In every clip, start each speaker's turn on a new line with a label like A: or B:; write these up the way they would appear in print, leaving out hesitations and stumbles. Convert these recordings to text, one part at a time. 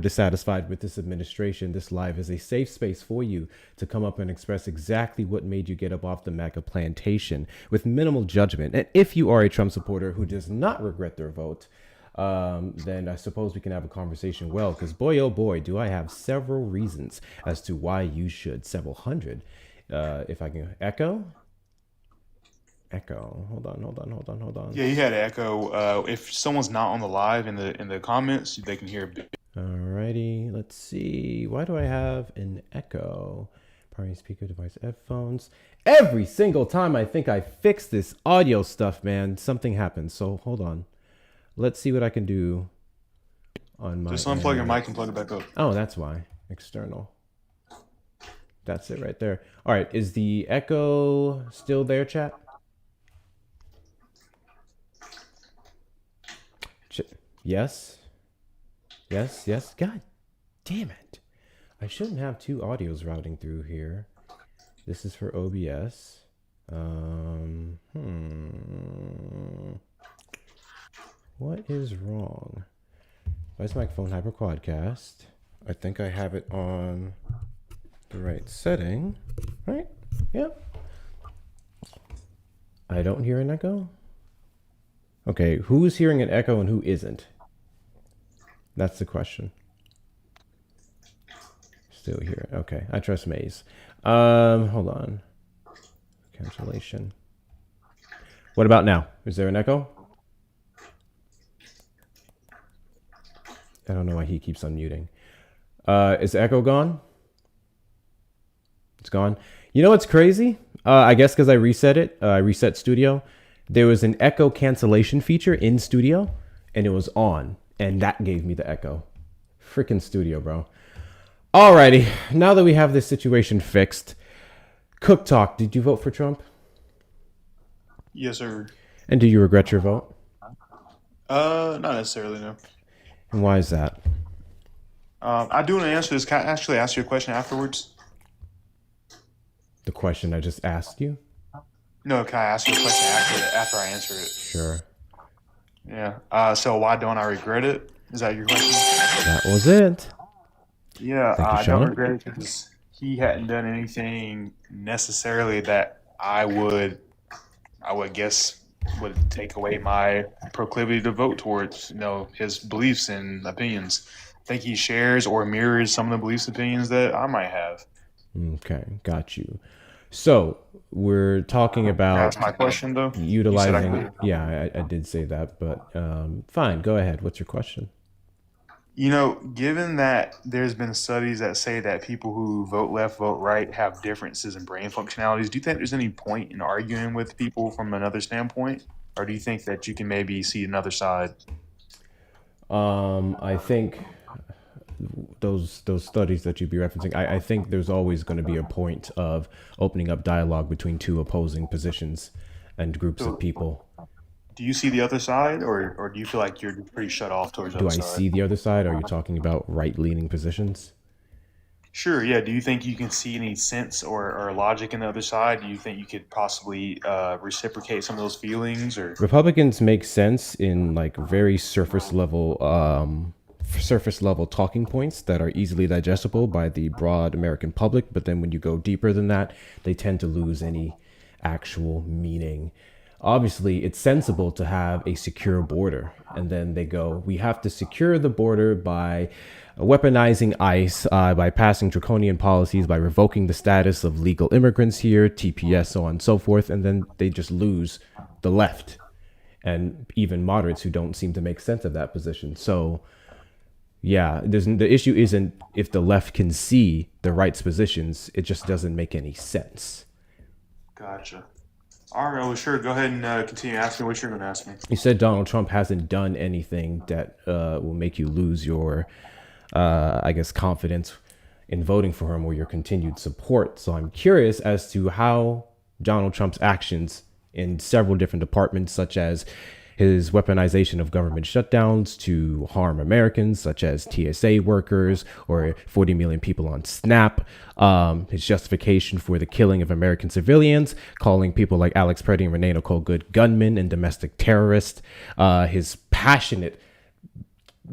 A: dissatisfied with this administration, this live is a safe space for you to come up and express exactly what made you get up off the MAGA plantation with minimal judgment. And if you are a Trump supporter who does not regret their vote, then I suppose we can have a conversation. Well, because boy, oh boy, do I have several reasons as to why you should, several hundred. If I can echo. Hold on.
B: Yeah, you had echo. If someone's not on the live in the comments, they can hear a bit.
A: Alrighty, let's see. Why do I have an echo? Primary speaker device, headphones. Every single time I think I fix this audio stuff, man, something happens. So hold on. Let's see what I can do on my.
B: Just unplug your mic and plug it back up.
A: Oh, that's why. External. That's it right there. All right, is the echo still there, chat? Yes. Yes. God damn it. I shouldn't have two audios routing through here. This is for OBS. What is wrong? Device microphone hyper quadcast. I think I have it on the right setting. Right? Yep. I don't hear an echo. Okay, who's hearing an echo and who isn't? That's the question. Still here. Okay, I trust Maze. Hold on. Cancellation. What about now? Is there an echo? I don't know why he keeps unmuting. Is the echo gone? It's gone. You know what's crazy? I guess because I reset it. I reset Studio. There was an echo cancellation feature in Studio, and it was on, and that gave me the echo. Freaking Studio, bro. Alrighty, now that we have this situation fixed, Cook Talk, did you vote for Trump?
B: Yes, sir.
A: And do you regret your vote?
B: Not necessarily, no.
A: And why is that?
B: I do want to answer this. Can I actually ask you a question afterwards?
A: The question I just asked you?
B: No, can I ask you a question after I answer it?
A: Sure.
B: Yeah. So why don't I regret it? Is that your question?
A: That was it.
B: Yeah,
A: Thank you,
B: I
A: Sean.
B: don't regret it because he hadn't done anything necessarily that I would guess would take away my proclivity to vote towards, his beliefs and opinions. I think he shares or mirrors some of the beliefs and opinions that I might have.
A: Okay, got you. So we're talking about
B: That's my question, though.
A: utilizing. Yeah, I did say that, but fine. Go ahead. What's your question?
B: Given that there's been studies that say that people who vote left, vote right have differences in brain functionalities, do you think there's any point in arguing with people from another standpoint? Or do you think that you can maybe see another side?
A: I think those studies that you'd be referencing, I think there's always going to be a point of opening up dialogue between two opposing positions and groups of people.
B: Do you see the other side, or do you feel like you're pretty shut off towards the
A: Do
B: other
A: I
B: side?
A: see the other side? Are you talking about right-leaning positions?
B: Sure, yeah. Do you think you can see any sense or logic in the other side? Do you think you could possibly reciprocate some of those feelings? Or
A: Republicans make sense in like very surface level talking points that are easily digestible by the broad American public, but then when you go deeper than that, they tend to lose any actual meaning. Obviously, it's sensible to have a secure border, and then they go, we have to secure the border by weaponizing ICE, by passing draconian policies, by revoking the status of legal immigrants here, TPS, so on and so forth, and then they just lose the left and even moderates who don't seem to make sense of that position. So yeah, the issue isn't if the left can see the right's positions, it just doesn't make any sense.
B: Gotcha. All right, well, sure. Go ahead and continue asking what you're going to ask me.
A: You said Donald Trump hasn't done anything that will make you lose your, I guess, confidence in voting for him or your continued support. So I'm curious as to how Donald Trump's actions in several different departments, such as his weaponization of government shutdowns to harm Americans, such as TSA workers or 40 million people on SNAP, his justification for the killing of American civilians, calling people like Alex Preddy and Renee Nicole Good gunmen and domestic terrorists, his passionate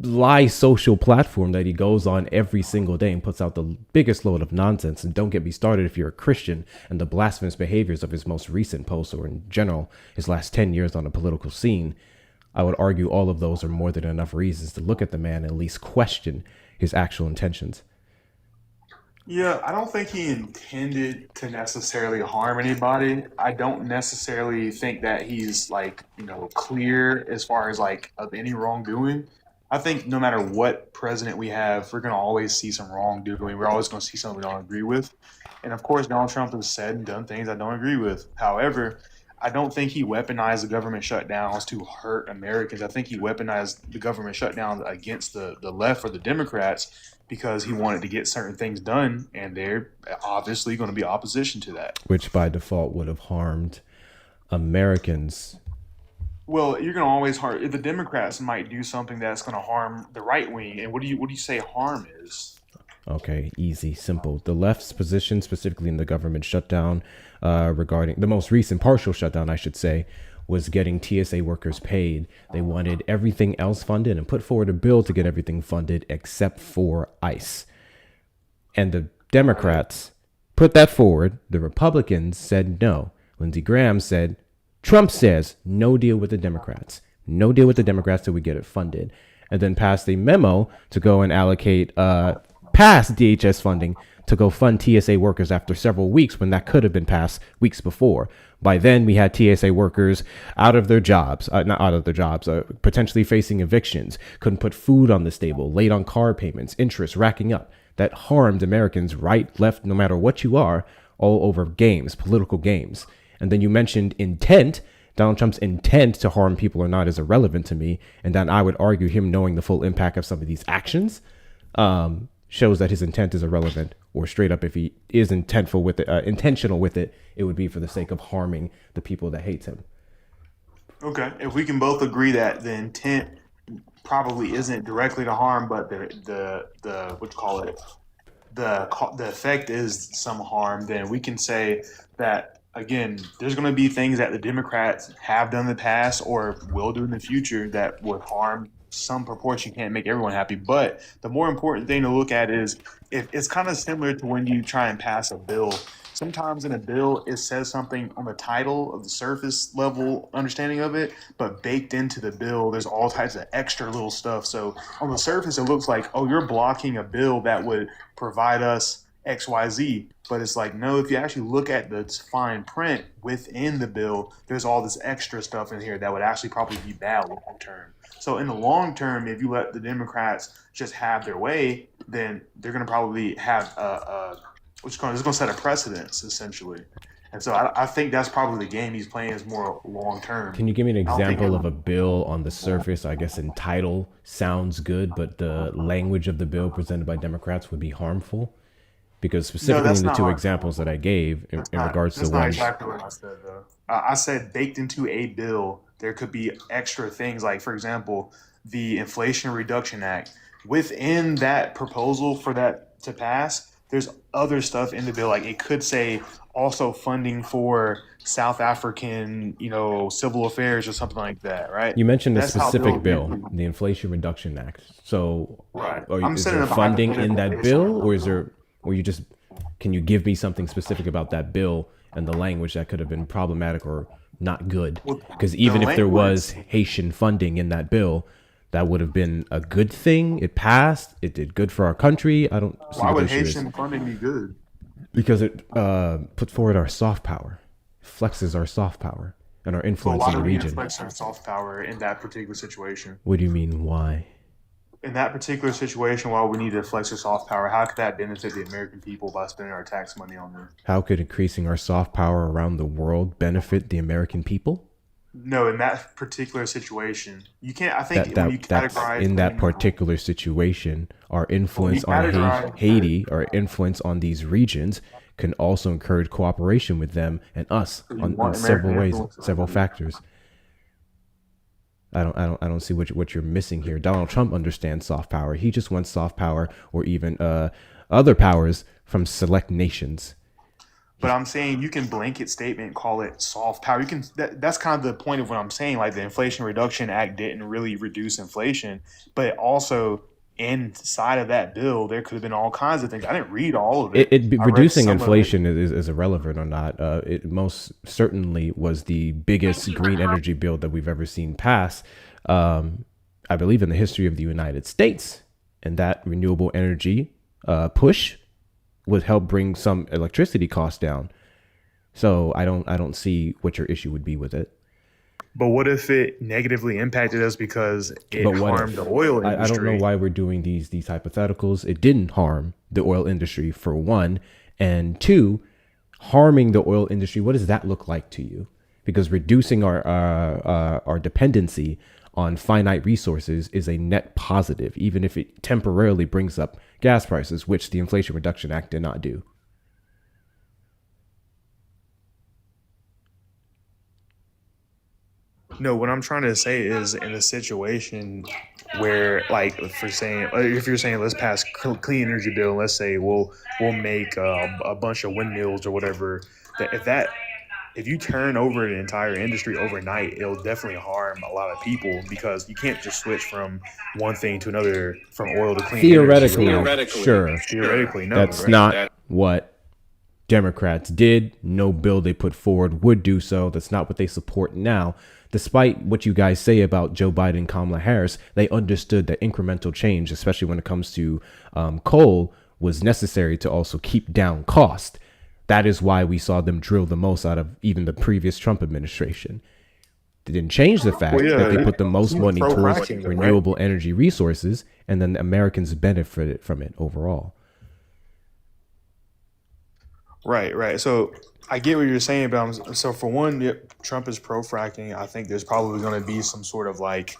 A: lie social platform that he goes on every single day and puts out the biggest load of nonsense. And don't get me started if you're a Christian and the blasphemous behaviors of his most recent posts, or in general his last 10 years on the political scene. I would argue all of those are more than enough reasons to look at the man and at least question his actual intentions.
B: Yeah, I don't think he intended to necessarily harm anybody. I don't necessarily think that he's like, clear as far as like of any wrongdoing. I think no matter what president we have, we're going to always see some wrongdoing. We're always going to see something we don't agree with. And of course, Donald Trump has said and done things I don't agree with. However, I don't think he weaponized the government shutdowns to hurt Americans. I think he weaponized the government shutdowns against the left or the Democrats because he wanted to get certain things done, and they're obviously going to be opposition to that.
A: Which by default would have harmed Americans.
B: Well, you're going to always harm. The Democrats might do something that's going to harm the right wing. And what do you say harm is?
A: Okay, easy, simple. The left's position, specifically in the government shutdown, regarding the most recent partial shutdown, I should say, was getting TSA workers paid. They wanted everything else funded and put forward a bill to get everything funded except for ICE. And the Democrats put that forward. The Republicans said no. Lindsey Graham said, Trump says no deal with the Democrats. No deal with the Democrats till we get it funded. And then passed a memo to go and allocate past DHS funding to go fund TSA workers after several weeks when that could have been passed weeks before. By then, we had TSA workers out of their jobs, not out of their jobs, potentially facing evictions, couldn't put food on the table, late on car payments, interest racking up. That harmed Americans, right, left, no matter what you are, all over games, political games. And then you mentioned intent. Donald Trump's intent to harm people or not is irrelevant to me. And then I would argue him knowing the full impact of some of these actions shows that his intent is irrelevant. Or straight up, if he is intentional with it, it would be for the sake of harming the people that hate him.
B: Okay, if we can both agree that the intent probably isn't directly to harm, but the what you call it, the effect is some harm, then we can say that again, there's going to be things that the Democrats have done in the past or will do in the future that would harm some proportion. Can't make everyone happy, but the more important thing to look at is if it's kind of similar to when you try and pass a bill. Sometimes in a bill it says something on the title of the surface level understanding of it, but baked into the bill there's all types of extra little stuff. So on the surface it looks like, oh, you're blocking a bill that would provide us XYZ, but it's like, no, if you actually look at the fine print within the bill, there's all this extra stuff in here that would actually probably be bad long term. So in the long term, if you let the Democrats just have their way, then they're going to probably have it's going to set a precedence essentially. And so I think that's probably the game he's playing is more long term.
A: Can you give me an example of a bill on the surface, I guess in title, sounds good, but the language of the bill presented by Democrats would be harmful? Because specifically in the two examples that I gave in regards to
B: that's not exactly what I said, though. I said baked into a bill, there could be extra things like, for example, the Inflation Reduction Act. Within that proposal for that to pass, there's other stuff in the bill. Like it could say also funding for South African, civil affairs or something like that, right?
A: You mentioned a specific bill, the Inflation Reduction Act. So
B: right.
A: Is there funding in that bill, or is there, or can you give me something specific about that bill and the language that could have been problematic or not good? Because even if there was Haitian funding in that bill, that would have been a good thing. It passed. It did good for our country. I don't see
B: why
A: what
B: would
A: the issue
B: Haitian
A: is.
B: funding be good?
A: Because it puts forward our soft power, flexes our soft power and our influence in the region.
B: Why would we flex our soft power in that particular situation?
A: What do you mean, why?
B: In that particular situation, why we need to flex our soft power, how could that benefit the American people by spending our tax money on them?
A: How could increasing our soft power around the world benefit the American people?
B: No, in that particular situation, you can't. I think when you categorize
A: in that particular situation, our influence on Haiti, our influence on these regions, can also encourage cooperation with them and us on several ways, several factors. I don't see what you're missing here. Donald Trump understands soft power. He just wants soft power or even other powers from select nations.
B: But I'm saying you can blanket statement call it soft power. You can that's kind of the point of what I'm saying. Like the Inflation Reduction Act didn't really reduce inflation, but also inside of that bill there could have been all kinds of things. I didn't read all of it. I read
A: Reducing
B: some of it.
A: inflation is irrelevant or not. It most certainly was the biggest green energy bill that we've ever seen pass, I believe, in the history of the United States. And that renewable energy push would help bring some electricity costs down. So I don't see what your issue would be with it.
B: But what if it negatively impacted us because it
A: But what
B: harmed
A: if?
B: the oil
A: I don't know
B: industry?
A: why we're doing these hypotheticals. It didn't harm the oil industry, for one, and two, harming the oil industry. What does that look like to you? Because reducing our dependency on finite resources is a net positive, even if it temporarily brings up gas prices, which the Inflation Reduction Act did not do.
B: No, what I'm trying to say is in a situation where, like, for saying, if you're saying let's pass clean energy bill, let's say we'll make a bunch of windmills or whatever. That if you turn over the entire industry overnight, it'll definitely harm a lot of people because you can't just switch from one thing to another, from oil to clean energy.
A: Theoretically, sure.
B: Theoretically, no,
A: That's
B: right?
A: not what Democrats did. No bill they put forward would do so. That's not what they support now. Despite what you guys say about Joe Biden and Kamala Harris, they understood that incremental change, especially when it comes to coal, was necessary to also keep down cost. That is why we saw them drill the most out of even the previous Trump administration. They didn't change the fact
B: Well, yeah,
A: that they put the most money towards
B: pro-fracking, right?
A: renewable energy resources, and then the Americans benefited from it overall.
B: Right, right. So I get what you're saying, but so for one, yep, Trump is pro fracking. I think there's probably going to be some sort of like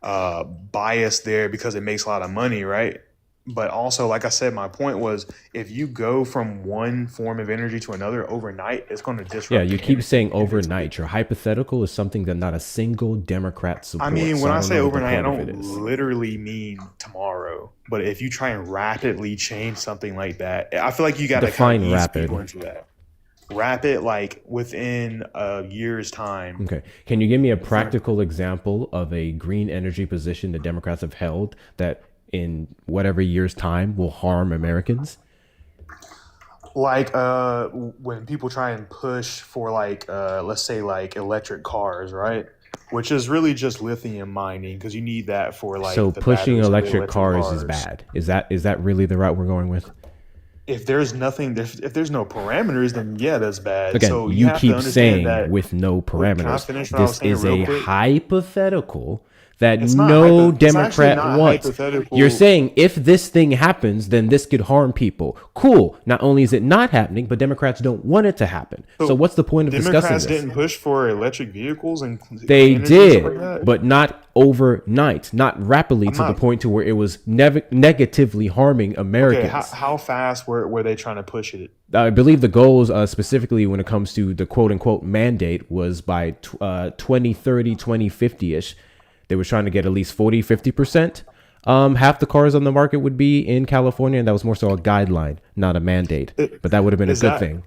B: bias there because it makes a lot of money, right? But also, like I said, my point was if you go from one form of energy to another overnight, it's going to
A: Yeah,
B: disrupt
A: you
B: the
A: keep saying
B: industry.
A: overnight. Your hypothetical is something that not a single Democrat
B: I
A: supports.
B: mean,
A: So
B: when
A: I
B: I
A: don't
B: say
A: know what the
B: overnight, I
A: point of it
B: don't
A: is.
B: literally mean tomorrow. But if you try and rapidly change something like that, I feel like you got to kind of
A: Define
B: ease people
A: rapid.
B: into that. Rapid, like within a year's time.
A: Okay. Can you give me a practical example of a green energy position the Democrats have held that in whatever year's time will harm Americans?
B: Like when people try and push for like let's say like electric cars, right? Which is really just lithium mining because you need that for
A: So
B: like the
A: pushing
B: batteries of the
A: electric
B: electric
A: cars is
B: cars.
A: bad. Is that really the route we're going with?
B: If there's nothing, if there's no parameters, then yeah, that's bad.
A: Again,
B: So you
A: you
B: have to
A: keep
B: understand
A: saying
B: that.
A: with no
B: Wait, can I
A: parameters.
B: finish what I was
A: This
B: saying
A: is
B: real
A: a
B: quick?
A: hypothetical that
B: It's not
A: no
B: It's actually
A: Democrat
B: not
A: wants. You're
B: hypothetical.
A: saying if this thing happens, then this could harm people. Cool. Not only is it not happening, but Democrats don't want it to happen. So
B: So
A: what's the point of discussing
B: Democrats
A: this?
B: didn't push for electric vehicles and
A: They
B: clean energy and stuff like
A: did,
B: that.
A: but not overnight, not rapidly
B: I'm
A: to the
B: not
A: point to where it was negatively harming
B: okay.
A: Americans.
B: How fast were they trying to push it?
A: I believe the goals, specifically when it comes to the quote unquote mandate, was by 2030, 2050-ish. They were trying to get at least 40, 50%. Half the cars on the market would be in California, and that was more so a guideline, not a mandate. But that would have been a
B: Is
A: good
B: that
A: thing.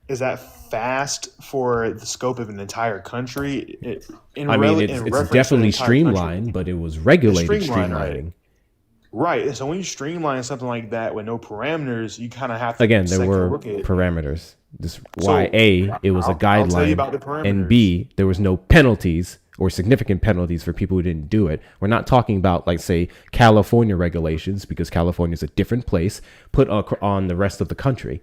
B: is that fast for the scope of an entire country?
A: I mean,
B: In
A: it's
B: reference to an
A: definitely
B: entire country,
A: streamlined, but it was
B: it's
A: regulated
B: streamlined, right?
A: streamlining.
B: Right. So when you streamline something like that with no parameters, you kind of have to
A: Again, there
B: second
A: were
B: look at.
A: parameters. This why
B: So
A: A, it was a
B: I'll tell you
A: guideline,
B: about the
A: and
B: parameters.
A: B, there was no penalties or significant penalties for people who didn't do it. We're not talking about, like, say, California regulations, because California is a different place, put on the rest of the country.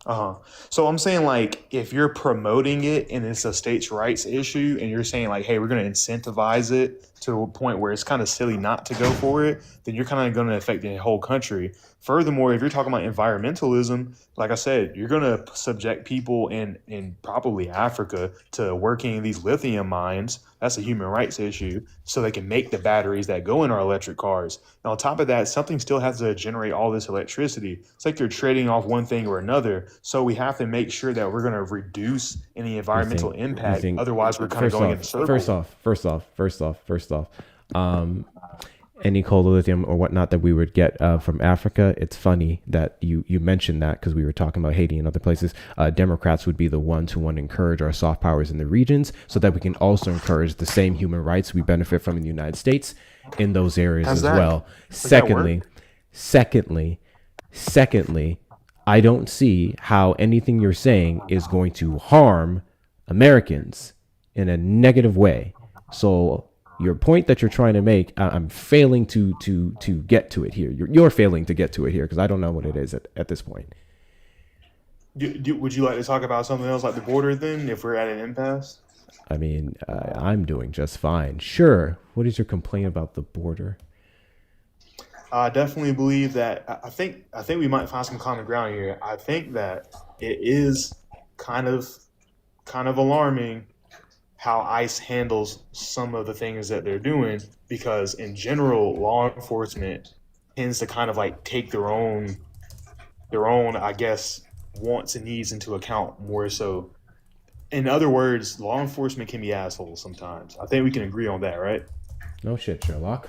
B: Uh-huh. So I'm saying like if you're promoting it and it's a states' rights issue and you're saying like, hey, we're going to incentivize it to a point where it's kind of silly not to go for it, then you're kind of going to affect the whole country. Furthermore, if you're talking about environmentalism, like I said, you're going to subject people in probably Africa to working in these lithium mines. That's a human rights issue. So they can make the batteries that go in our electric cars. And on top of that, something still has to generate all this electricity. It's like you're trading off one thing or another. So we have to make sure that we're going to reduce any
A: You
B: environmental
A: think you
B: impact.
A: think
B: Otherwise, we're kind of
A: first
B: going in
A: off,
B: circles.
A: first off, um, any lithium or whatnot that we would get from Africa. It's funny that you mentioned that because we were talking about Haiti and other places. Democrats would be the ones who want to encourage our soft powers in the regions so that we can also encourage the same human rights we benefit from in the United States in those areas as well. Secondly, I don't see how anything you're saying is going to harm Americans in a negative way. So your point that you're trying to make, I'm failing to get to it here. You're failing to get to it here because I don't know what it is at this point.
B: Would you like to talk about something else like the border then, if we're at an impasse?
A: I mean, I'm doing just fine. Sure. What is your complaint about the border?
B: I definitely believe that. I think we might find some common ground here. I think that it is kind of alarming how ICE handles some of the things that they're doing, because in general, law enforcement tends to kind of like take their own, I guess, wants and needs into account more so. In other words, law enforcement can be assholes sometimes. I think we can agree on that, right?
A: No shit, Sherlock.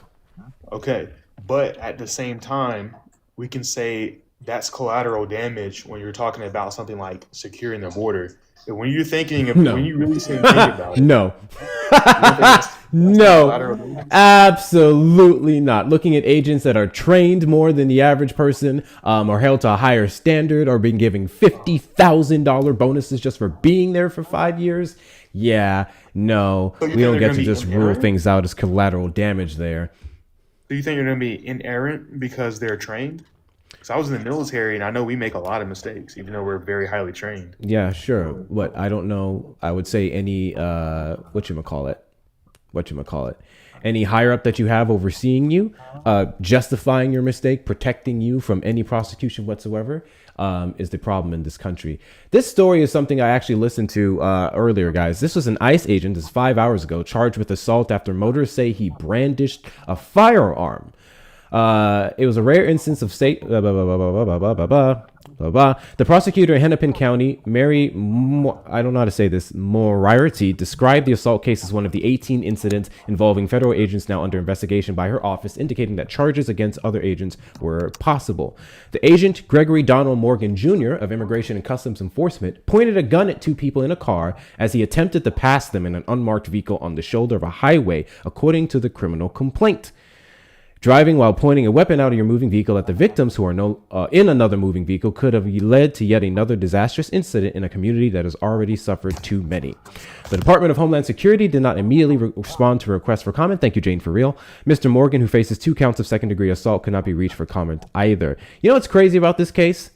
B: Okay. But at the same time, we can say that's collateral damage when you're talking about something like securing the border. When you're thinking of, when you really think about it,
A: no, no, absolutely not. Looking at agents that are trained more than the average person, are held to a higher standard, or being given $50,000 bonuses just for being there for 5 years. Yeah, no, so we don't get to just rule things out as collateral damage there.
B: Do you think you're going to be inerrant because they're trained? Because I was in the military, and I know we make a lot of mistakes, even though we're very highly trained.
A: Yeah, sure. What I don't know, I would say any whatchamacallit, any higher up that you have overseeing you, justifying your mistake, protecting you from any prosecution whatsoever, is the problem in this country. This story is something I actually listened to earlier, guys. This was an ICE agent, this is 5 hours ago, charged with assault after motorists say he brandished a firearm. It was a rare instance of state. The prosecutor in Hennepin County, Mary, I don't know how to say this, Moriarty, described the assault case as one of the 18 incidents involving federal agents now under investigation by her office, indicating that charges against other agents were possible. The agent, Gregory Donald Morgan Jr. of Immigration and Customs Enforcement, pointed a gun at two people in a car as he attempted to pass them in an unmarked vehicle on the shoulder of a highway, according to the criminal complaint. Driving while pointing a weapon out of your moving vehicle at the victims who are in another moving vehicle could have led to yet another disastrous incident in a community that has already suffered too many. The Department of Homeland Security did not immediately respond to a request for comment. Thank you, Jane, for real. Mr. Morgan, who faces 2 counts of second-degree assault, could not be reached for comment either. You know what's crazy about this case?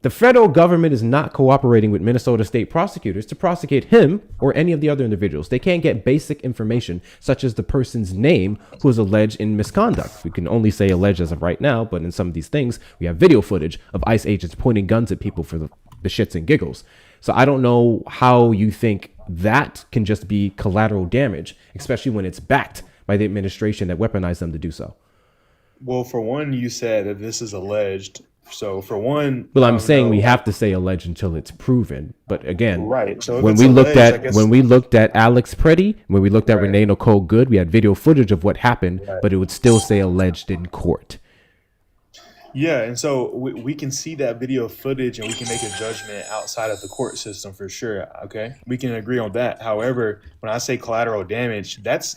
A: The federal government is not cooperating with Minnesota state prosecutors to prosecute him or any of the other individuals. They can't get basic information, such as the person's name who is alleged in misconduct. We can only say alleged as of right now, but in some of these things, we have video footage of ICE agents pointing guns at people for the shits and giggles. So I don't know how you think that can just be collateral damage, especially when it's backed by the administration that weaponized them to do so.
B: Well, for one, you said that this is alleged. So for one,
A: well, I'm saying we have to say alleged until it's proven. But again,
B: right. So
A: when we looked at Alex Preddy, when we looked at Renee Nicole Good, we had video footage of what happened, but it would still say alleged in court.
B: Yeah, and so we can see that video footage and we can make a judgment outside of the court system for sure. Okay, we can agree on that. However, when I say collateral damage, that's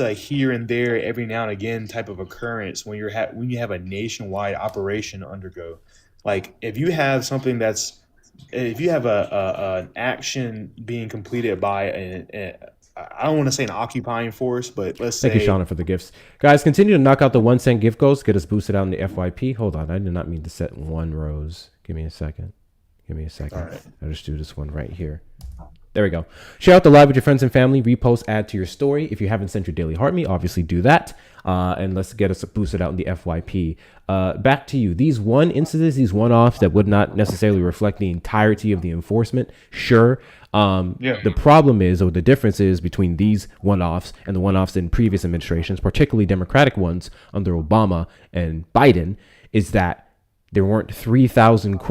B: a here and there, every now and again type of occurrence when you have a nationwide operation to undergo. Like if you have something if you have an action being completed by I don't want to say an occupying force, but let's say.
A: Thank you, Shauna, for the gifts. Guys, continue to knock out the 1 cent gift goals. Get us boosted out in the FYP. Hold on, I did not mean to set 1 rose. Give me a second. All right. I'll just do this one right here. There we go. Share out the live with your friends and family. Repost, add to your story. If you haven't sent your daily heart me, obviously do that. And let's get us boosted out in the FYP. Back to you. These one-offs that would not necessarily reflect the entirety of the enforcement. Sure. The problem is, or the difference is between these one-offs and the one-offs in previous administrations, particularly Democratic ones under Obama and Biden, is that there weren't 3,000,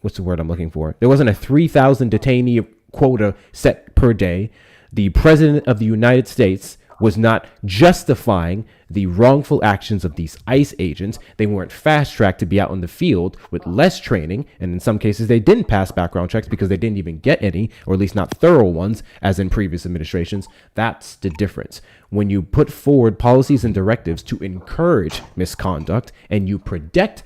A: what's the word I'm looking for? There wasn't a 3,000 detainee quota set per day. The president of the United States was not justifying the wrongful actions of these ICE agents. They weren't fast tracked to be out in the field with less training. And in some cases, they didn't pass background checks because they didn't even get any, or at least not thorough ones, as in previous administrations. That's the difference. When you put forward policies and directives to encourage misconduct and you protect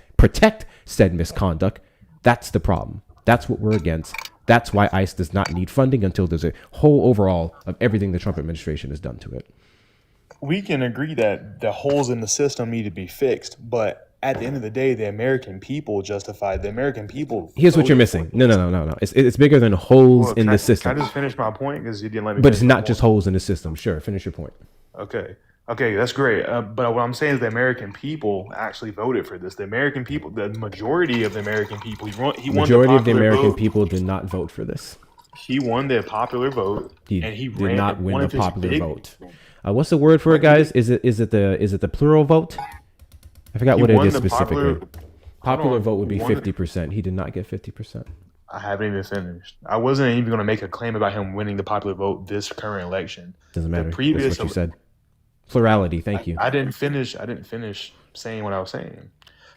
A: said misconduct, that's the problem. That's what we're against. That's why ICE does not need funding until there's a whole overall of everything the Trump administration has done to it.
B: We can agree that the holes in the system need to be fixed, but at the end of the day, the American people justified. The American people.
A: Here's what you're missing. No. It's bigger than holes in the system.
B: Can I just finish my point? Because you didn't let me.
A: But it's not just holes in the system. Sure, finish your point.
B: Okay, that's great. But what I'm saying is the American people actually voted for this. The American people, the majority of the American people, he won
A: Majority of the American
B: vote.
A: people did not vote for this.
B: He won the popular vote, and he
A: did not win the popular vote. What's the word for it, guys? Is it the plural vote? I forgot what it is specifically. Popular vote would be 50%. He did not get 50%.
B: I haven't even finished. I wasn't even going to make a claim about him winning the popular vote this current election.
A: Doesn't matter. That's what you said. Plurality. Thank you.
B: I didn't finish saying what I was saying.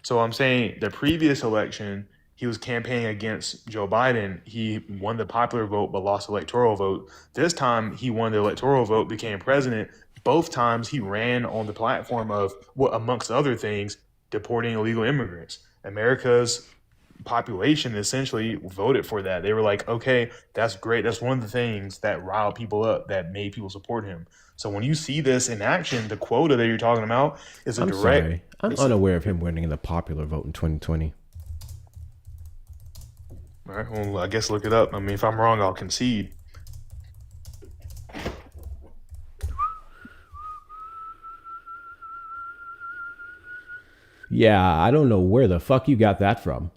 B: So I'm saying the previous election, he was campaigning against Joe Biden. He won the popular vote but lost the electoral vote. This time he won the electoral vote, became president. Both times he ran on the platform of, what, amongst other things, deporting illegal immigrants. America's population essentially voted for that. They were like, okay, that's great. That's one of the things that riled people up, that made people support him. So when you see this in action, the quota that you're talking about is a direct.
A: Sorry. I'm unaware of him winning the popular vote in 2020.
B: All right. Well, I guess look it up. I mean, if I'm wrong, I'll concede.
A: Yeah, I don't know where the fuck you got that from.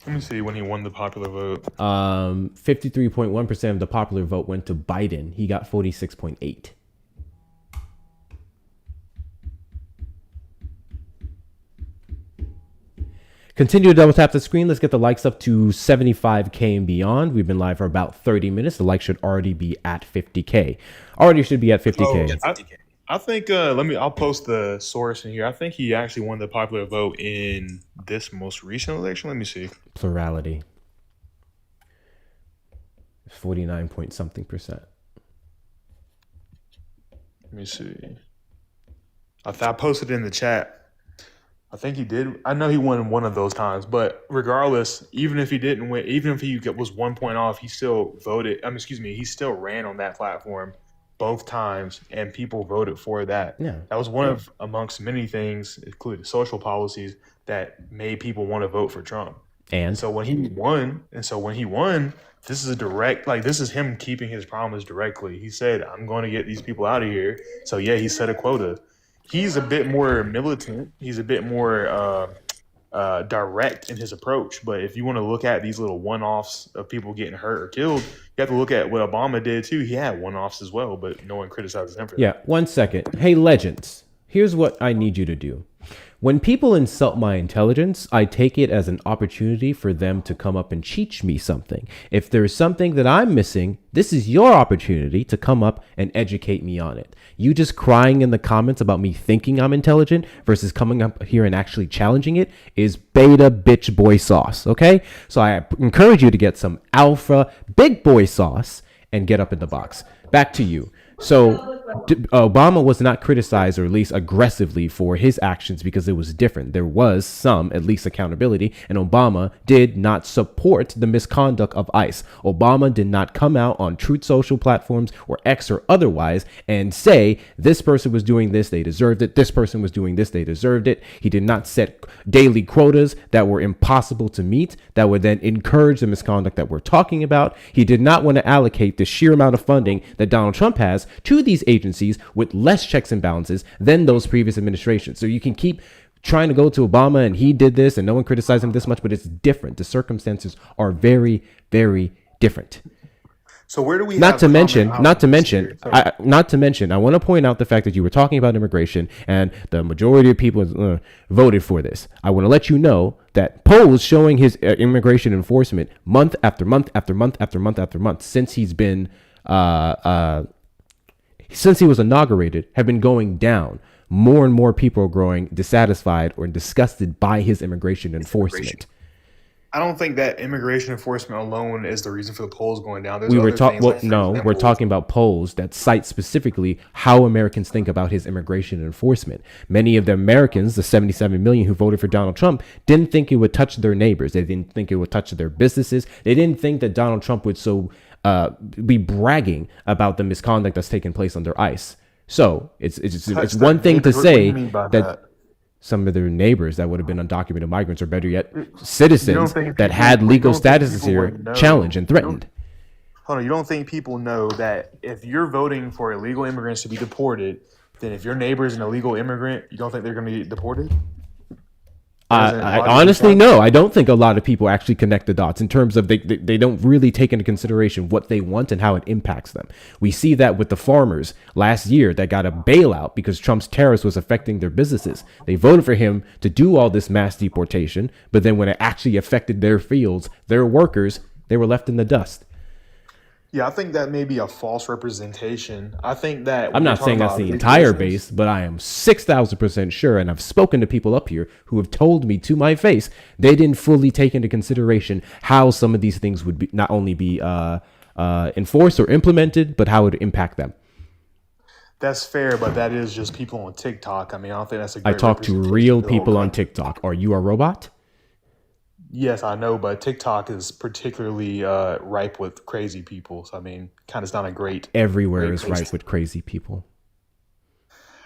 B: Let me see when he won the popular vote.
A: 53.1% of the popular vote went to Biden. He got 46.8. Continue to double tap the screen. Let's get the likes up to 75K and beyond. We've been live for about 30 minutes. The likes should already be at 50K. Already should be at 50K.
B: I think I'll post the source in here. I think he actually won the popular vote in this most recent election. Let me see.
A: Plurality. 49 point something percent.
B: Let me see. I posted it in the chat. I think he did. I know he won one of those times, but regardless, even if he didn't win, even if he was 1 point off, he still voted. He still ran on that platform both times, and people voted for that. Yeah, that was one of amongst many things, including social policies, that made people want to vote for Trump. And so when he won, this is a direct, this is him keeping his promise directly. He said, "I'm going to get these people out of here." So yeah, he set a quota. He's a bit more militant. He's a bit more direct in his approach. But if you want to look at these little one-offs of people getting hurt or killed, you have to look at what Obama did too. He had one-offs as well, but no one criticizes him for that.
A: Yeah, 1 second. Hey, legends, here's what I need you to do. When people insult my intelligence, I take it as an opportunity for them to come up and teach me something. If there's something that I'm missing, this is your opportunity to come up and educate me on it. You just crying in the comments about me thinking I'm intelligent versus coming up here and actually challenging it is beta bitch boy sauce, okay? So I encourage you to get some alpha big boy sauce and get up in the box. Back to you. So Obama was not criticized, or at least aggressively, for his actions because it was different. There was some, at least, accountability, and Obama did not support the misconduct of ICE. Obama did not come out on Truth Social platforms or X or otherwise and say this person was doing this, they deserved it. This person was doing this, they deserved it. He did not set daily quotas that were impossible to meet that would then encourage the misconduct that we're talking about. He did not want to allocate the sheer amount of funding that Donald Trump has to these agencies with less checks and balances than those previous administrations. So you can keep trying to go to Obama and he did this and no one criticized him this much, but it's different. The circumstances are very, very different.
B: So where do we
A: not to mention, I want to point out the fact that you were talking about immigration and the majority of people voted for this. I want to let you know that polls showing his immigration enforcement month after month after month after month after month since he's been since he was inaugurated, have been going down. More and more people are growing dissatisfied or disgusted by his immigration enforcement.
B: I don't think that immigration enforcement alone is the reason for the polls going down. There's
A: We were
B: other
A: talking.
B: things,
A: Well,
B: like, for
A: no, we're
B: example,
A: talking about polls that cite specifically how Americans think about his immigration enforcement. Many of the Americans, the 77 million who voted for Donald Trump, didn't think it would touch their neighbors. They didn't think it would touch their businesses. They didn't think that Donald Trump would be bragging about the misconduct that's taken place under ICE. So it's one thing to
B: What do
A: say
B: you mean by
A: that
B: that?
A: some of their neighbors that would have been undocumented migrants, or better yet,
B: You don't
A: citizens
B: think
A: that
B: people,
A: had
B: you
A: legal
B: don't think
A: statuses
B: people
A: here
B: would know?
A: challenged and
B: You don't,
A: threatened.
B: hold on. You don't think people know that if you're voting for illegal immigrants to be deported, then if your neighbor is an illegal immigrant, you don't think they're going to be deported? Doesn't it
A: I
B: logically
A: honestly,
B: follow?
A: no. I don't think a lot of people actually connect the dots in terms of they don't really take into consideration what they want and how it impacts them. We see that with the farmers last year that got a bailout because Trump's tariffs was affecting their businesses. They voted for him to do all this mass deportation, but then when it actually affected their fields, their workers, they were left in the dust.
B: Yeah, I think that may be a false representation. I think that
A: I'm
B: when you're
A: not
B: talking
A: saying that's
B: about
A: the
B: big
A: entire
B: business,
A: base, but I am 6,000% sure, and I've spoken to people up here who have told me to my face they didn't fully take into consideration how some of these things would be not only be enforced or implemented, but how it would impact them.
B: that's fair, but that is just people on TikTok. I mean, I don't think that's a
A: I
B: great
A: talk to
B: representation
A: real
B: of the whole
A: people on
B: country.
A: TikTok. Are you a robot?
B: Yes, I know, but TikTok is particularly ripe with crazy people. So I mean, kind of not a
A: Everywhere
B: great
A: is
B: place.
A: ripe with crazy people.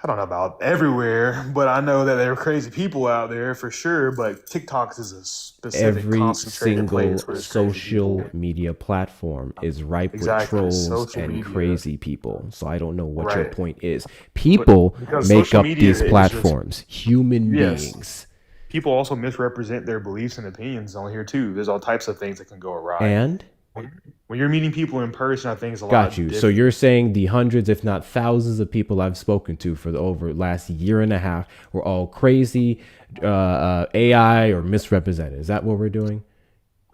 B: I don't know about everywhere, but I know that there are crazy people out there for sure. But TikTok is a specific
A: Every
B: concentrated
A: single
B: place where there's crazy
A: social
B: people.
A: media platform is ripe with
B: Exactly,
A: trolls
B: social
A: and
B: media,
A: crazy people. So I don't know what your
B: right?
A: point is.
B: But
A: People
B: because
A: make
B: social
A: up
B: media
A: these
B: is just,
A: platforms, human
B: yes,
A: beings.
B: people also misrepresent their beliefs and opinions on here too. There's all types of things that can go awry.
A: And
B: When you're meeting people in person, I think it's a
A: got
B: lot
A: you. So
B: different.
A: you're saying the hundreds, if not thousands, of people I've spoken to for the over last year and a half were all crazy, AI or misrepresented. Is that what we're doing?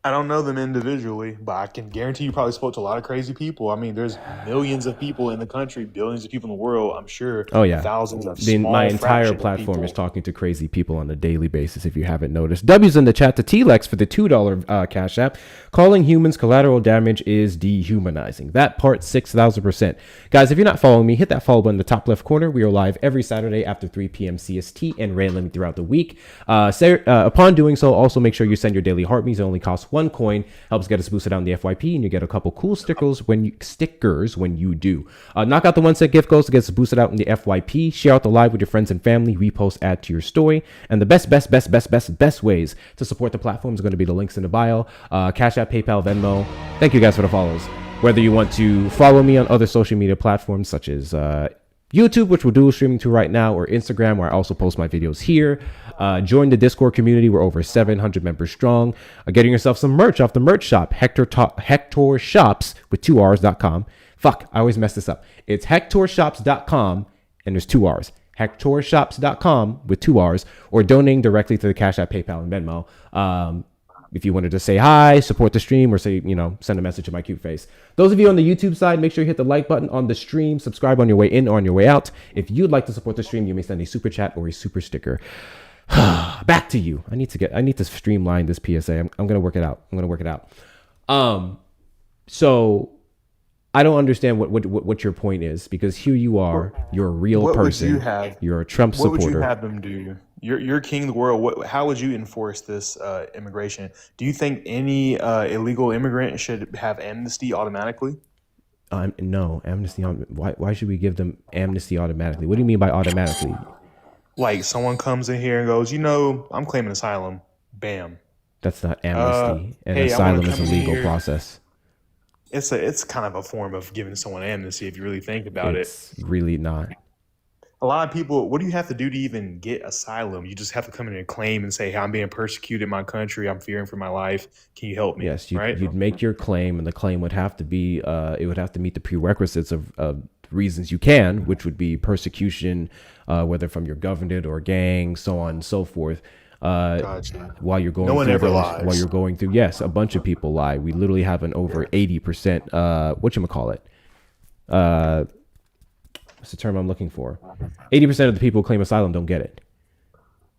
B: I don't know them individually, but I can guarantee you probably spoke to a lot of crazy people. I mean, there's millions of people in the country, billions of people in the world. I'm sure
A: Oh yeah.
B: thousands of
A: My
B: small
A: entire
B: fraction of
A: platform is
B: people.
A: talking to crazy people on a daily basis. If you haven't noticed, W's in the chat to T-Lex for the $2 Cash App. Calling humans collateral damage is dehumanizing. That part 6,000%. Guys, if you're not following me, hit that follow button in the top left corner. We are live every Saturday after 3 p.m. CST and randomly throughout the week. Upon doing so, also make sure you send your daily heart means. It only costs 1 coin. Helps get us boosted out in the FYP, and you get a couple cool stickers when you do. Knock out the 1 cent gift codes to get us boosted out in the FYP. Share out the live with your friends and family. Repost, add to your story. And the best ways to support the platform is going to be the links in the bio. Cash App, PayPal, Venmo. Thank you guys for the follows. Whether you want to follow me on other social media platforms such as YouTube, which we're dual streaming to right now, or Instagram, where I also post my videos here. Join the Discord community. We're over 700 members strong. Getting yourself some merch off the merch shop, Hector Shops with 2Rs.com. Fuck, I always mess this up. It's HectorShops.com, and there's 2 Rs. HectorShops.com with 2 Rs, or donating directly to the Cash App, PayPal, and Venmo. If you wanted to say hi, support the stream, or say, send a message to my cute face. Those of you on the YouTube side, make sure you hit the like button on the stream, subscribe on your way in or on your way out. If you'd like to support the stream, you may send a super chat or a super sticker. Back to you. I need to streamline this PSA. I'm gonna work it out. So I don't understand what your point is, because here you are, you're a real
B: What would
A: person.
B: you have?
A: You're a Trump
B: What would you
A: supporter.
B: have them do? You're king of the world. How would you enforce this immigration? Do you think any illegal immigrant should have amnesty automatically?
A: No, amnesty on why should we give them amnesty automatically? What do you mean by automatically?
B: Like someone comes in here and goes, I'm claiming asylum. Bam.
A: That's not amnesty. And
B: Hey, I want
A: asylum
B: to
A: is a
B: come in
A: legal
B: here.
A: process.
B: It's kind of a form of giving someone amnesty if you really think about it.
A: It's really not.
B: A lot of people, what do you have to do to even get asylum? You just have to come in and claim and say, hey, I'm being persecuted in my country. I'm fearing for my life. Can you help me?
A: Yes,
B: Right?
A: you'd make your claim, and the claim would have to be it would have to meet the prerequisites of reasons you can, which would be persecution, whether from your government or gang, so on and so forth.
B: Gotcha.
A: While you're going
B: No one
A: through
B: ever
A: those,
B: lies.
A: while you're going through, yes, a bunch of people lie. We literally have an over 80% whatchamacallit, What's the term I'm looking for? 80% of the people who claim asylum don't get it.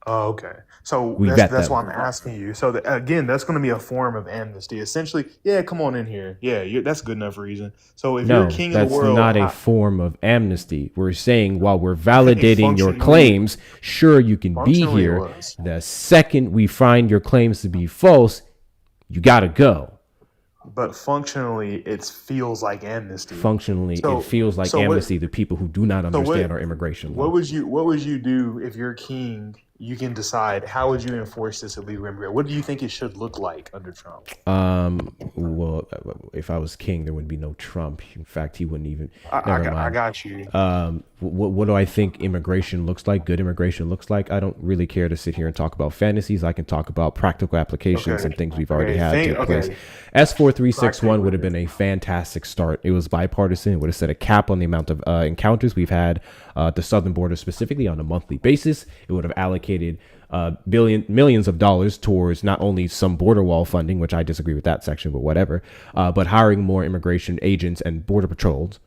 B: Oh, okay. So
A: We vet
B: that's
A: them.
B: why I'm asking you. So again, that's going to be a form of amnesty. Essentially, yeah, come on in here. Yeah, that's good enough reason. So if you're
A: No,
B: king of the
A: that's
B: world,
A: not a form of amnesty. We're saying while we're validating your
B: functionally,
A: claims, sure, you can be
B: functionally it
A: here.
B: was.
A: The second we find your claims to be false, you got to go.
B: But functionally, it feels like amnesty.
A: Functionally, it feels like amnesty to people who do not understand our immigration law.
B: What would you do if you're king? You can decide how would you enforce this illegal immigrant. What do you think it should look like under Trump?
A: Well, if I was king, there would be no Trump. In fact, he wouldn't even.
B: I got you.
A: What do I think immigration looks like? Good immigration looks like? I don't really care to sit here and talk about fantasies. I can talk about practical applications and things we've already had take place. S4361 would have been a fantastic start. It was bipartisan. It would have set a cap on the amount of encounters we've had at the southern border, specifically on a monthly basis. It would have allocated millions of dollars towards not only some border wall funding, which I disagree with that section, but whatever, but hiring more immigration agents and border patrols,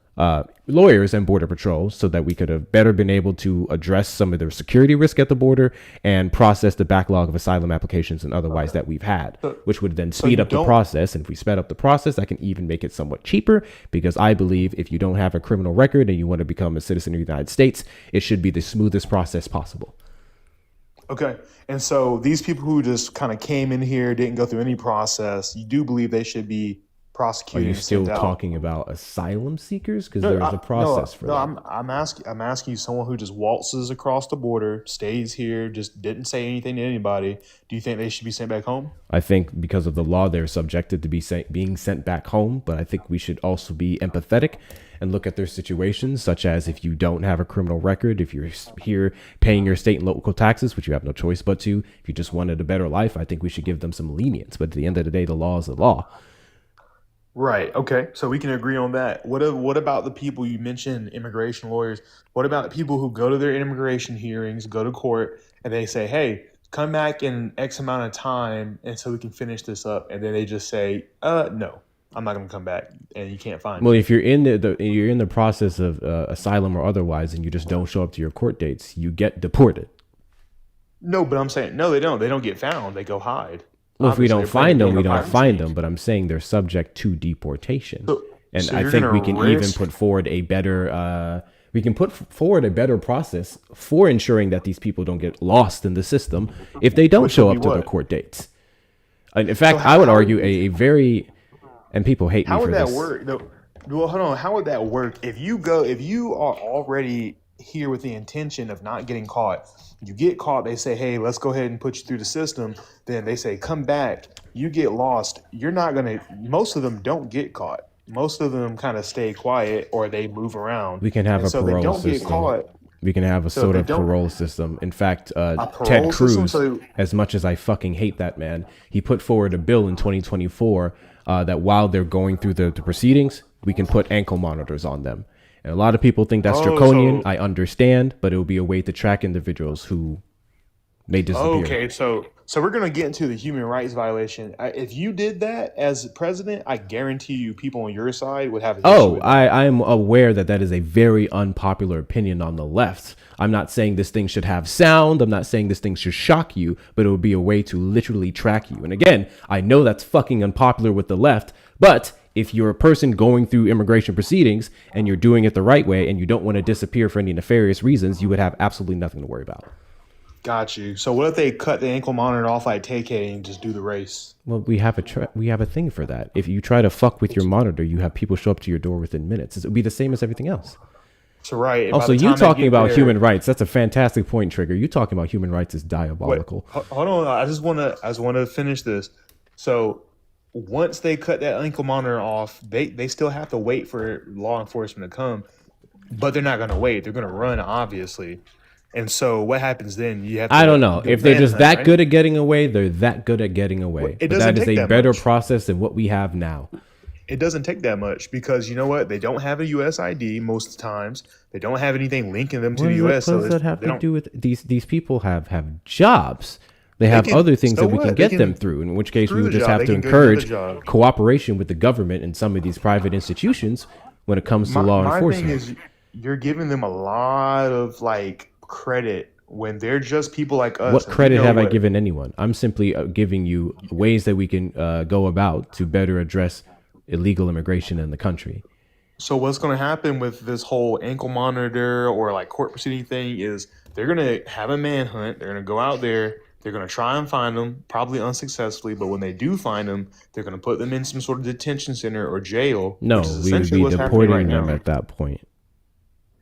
A: lawyers and border patrols, so that we could have better been able to address some of the security risk at the border and process the backlog of asylum applications and otherwise that we've had, which would then speed up the process. And if we sped up the process, I can even make it somewhat cheaper, because I believe if you don't have a criminal record and you want to become a citizen of the United States, it should be the smoothest process possible.
B: Okay. And so these people who just kind of came in here, didn't go through any process, you do believe they should be prosecuted?
A: Are you still talking about asylum seekers? Because there's a process for that.
B: I'm asking you, someone who just waltzes across the border, stays here, just didn't say anything to anybody. Do you think they should be sent back home?
A: I think because of the law, they're subjected to being sent back home. But I think we should also be empathetic and look at their situations, such as if you don't have a criminal record, if you're here paying your state and local taxes, which you have no choice but to, if you just wanted a better life, I think we should give them some lenience. But at the end of the day, the law is the law.
B: Right. Okay. So we can agree on that. What about the people you mentioned, immigration lawyers? What about the people who go to their immigration hearings, go to court, and they say, "Hey, come back in X amount of time, and so we can finish this up," and then they just say, "No, I'm not going to come back," and you can't find
A: Well,
B: me.
A: if you're in you're in the process of asylum or otherwise, and you just don't show up to your court dates, you get deported.
B: No, but I'm saying no, they don't. They don't get found. They go hide.
A: Well, if we don't find them, we don't find
B: them.
A: them. But I'm saying they're subject to deportation. And
B: so
A: I
B: you're
A: think
B: gonna
A: we can even
B: risk-
A: put forward a better forward a better process for ensuring that these people don't get lost in the system if they don't
B: Which
A: show
B: would
A: up
B: be
A: to their
B: what?
A: court dates. And in fact,
B: how-
A: I would
B: how
A: argue
B: would
A: a very, and people hate me
B: How
A: for
B: would that
A: this.
B: work? No, well, hold on. How would that work if you are already here with the intention of not getting caught? You get caught, they say, "Hey, let's go ahead and put you through the system." Then they say, "Come back." You get lost. You're not gonna. Most of them don't get caught. Most of them kind of stay quiet or they move around.
A: We can have a
B: so they
A: parole
B: don't get
A: system.
B: caught.
A: We can have a
B: So
A: sort
B: they
A: of
B: don't-
A: parole system. In fact,
B: parole
A: Ted
B: system?
A: Cruz,
B: So-
A: as much as I fucking hate that man, he put forward a bill in 2024 that while they're going through the proceedings, we can put ankle monitors on them. And a lot of people think that's draconian. I understand, but it will be a way to track individuals who may disappear.
B: Okay, so we're gonna get into the human rights violation. If you did that as president, I guarantee you, people on your side would have an issue
A: Oh,
B: with that.
A: I am aware that that is a very unpopular opinion on the left. I'm not saying this thing should have sound. I'm not saying this thing should shock you, but it would be a way to literally track you. And again, I know that's fucking unpopular with the left, but if you're a person going through immigration proceedings and you're doing it the right way and you don't want to disappear for any nefarious reasons, you would have absolutely nothing to worry about.
B: Got you. So what if they cut the ankle monitor off like TK and just do the race?
A: Well, we have a thing for that. If you try to fuck with your monitor, you have people show up to your door within minutes. It would be the same as everything else.
B: So right.
A: Also, you talking about human rights, that's a fantastic point, Trigger. You talking about human rights is diabolical.
B: Hold on. I just wanna finish this. So once they cut that ankle monitor off, they still have to wait for law enforcement to come, but they're not gonna wait. They're gonna run, obviously. And so what happens then? You have to
A: I don't know. If they're just that
B: right?
A: good at getting away, they're that good at getting away.
B: it
A: But
B: doesn't
A: that is
B: take
A: a
B: that
A: better
B: much.
A: process than what we have now.
B: It doesn't take that much because you know what? They don't have a U.S. ID most of the times. They don't have anything linking them to the U.S.
A: What does that have to do with these people have jobs? They have
B: can-
A: other things
B: so
A: that we
B: what?
A: can
B: They
A: get
B: can
A: them through, in which case
B: screw
A: we would
B: the
A: just
B: job.
A: have
B: They
A: to
B: can go do the
A: encourage
B: job.
A: cooperation with the government and some of these private institutions when it comes to law enforcement.
B: you're giving them a lot of like credit when they're just people like us.
A: What
B: And we
A: credit
B: know
A: have I
B: what.
A: given anyone? I'm simply giving you ways that we can go about to better address illegal immigration in the country.
B: So what's going to happen with this whole ankle monitor or like court proceeding thing is they're going to have a manhunt. They're going to go out there. They're going to try and find them, probably unsuccessfully. But when they do find them, they're going to put them in some sort of detention center or jail, which
A: No,
B: is
A: we would
B: essentially
A: be
B: what's happening right
A: deporting them
B: now.
A: at that point.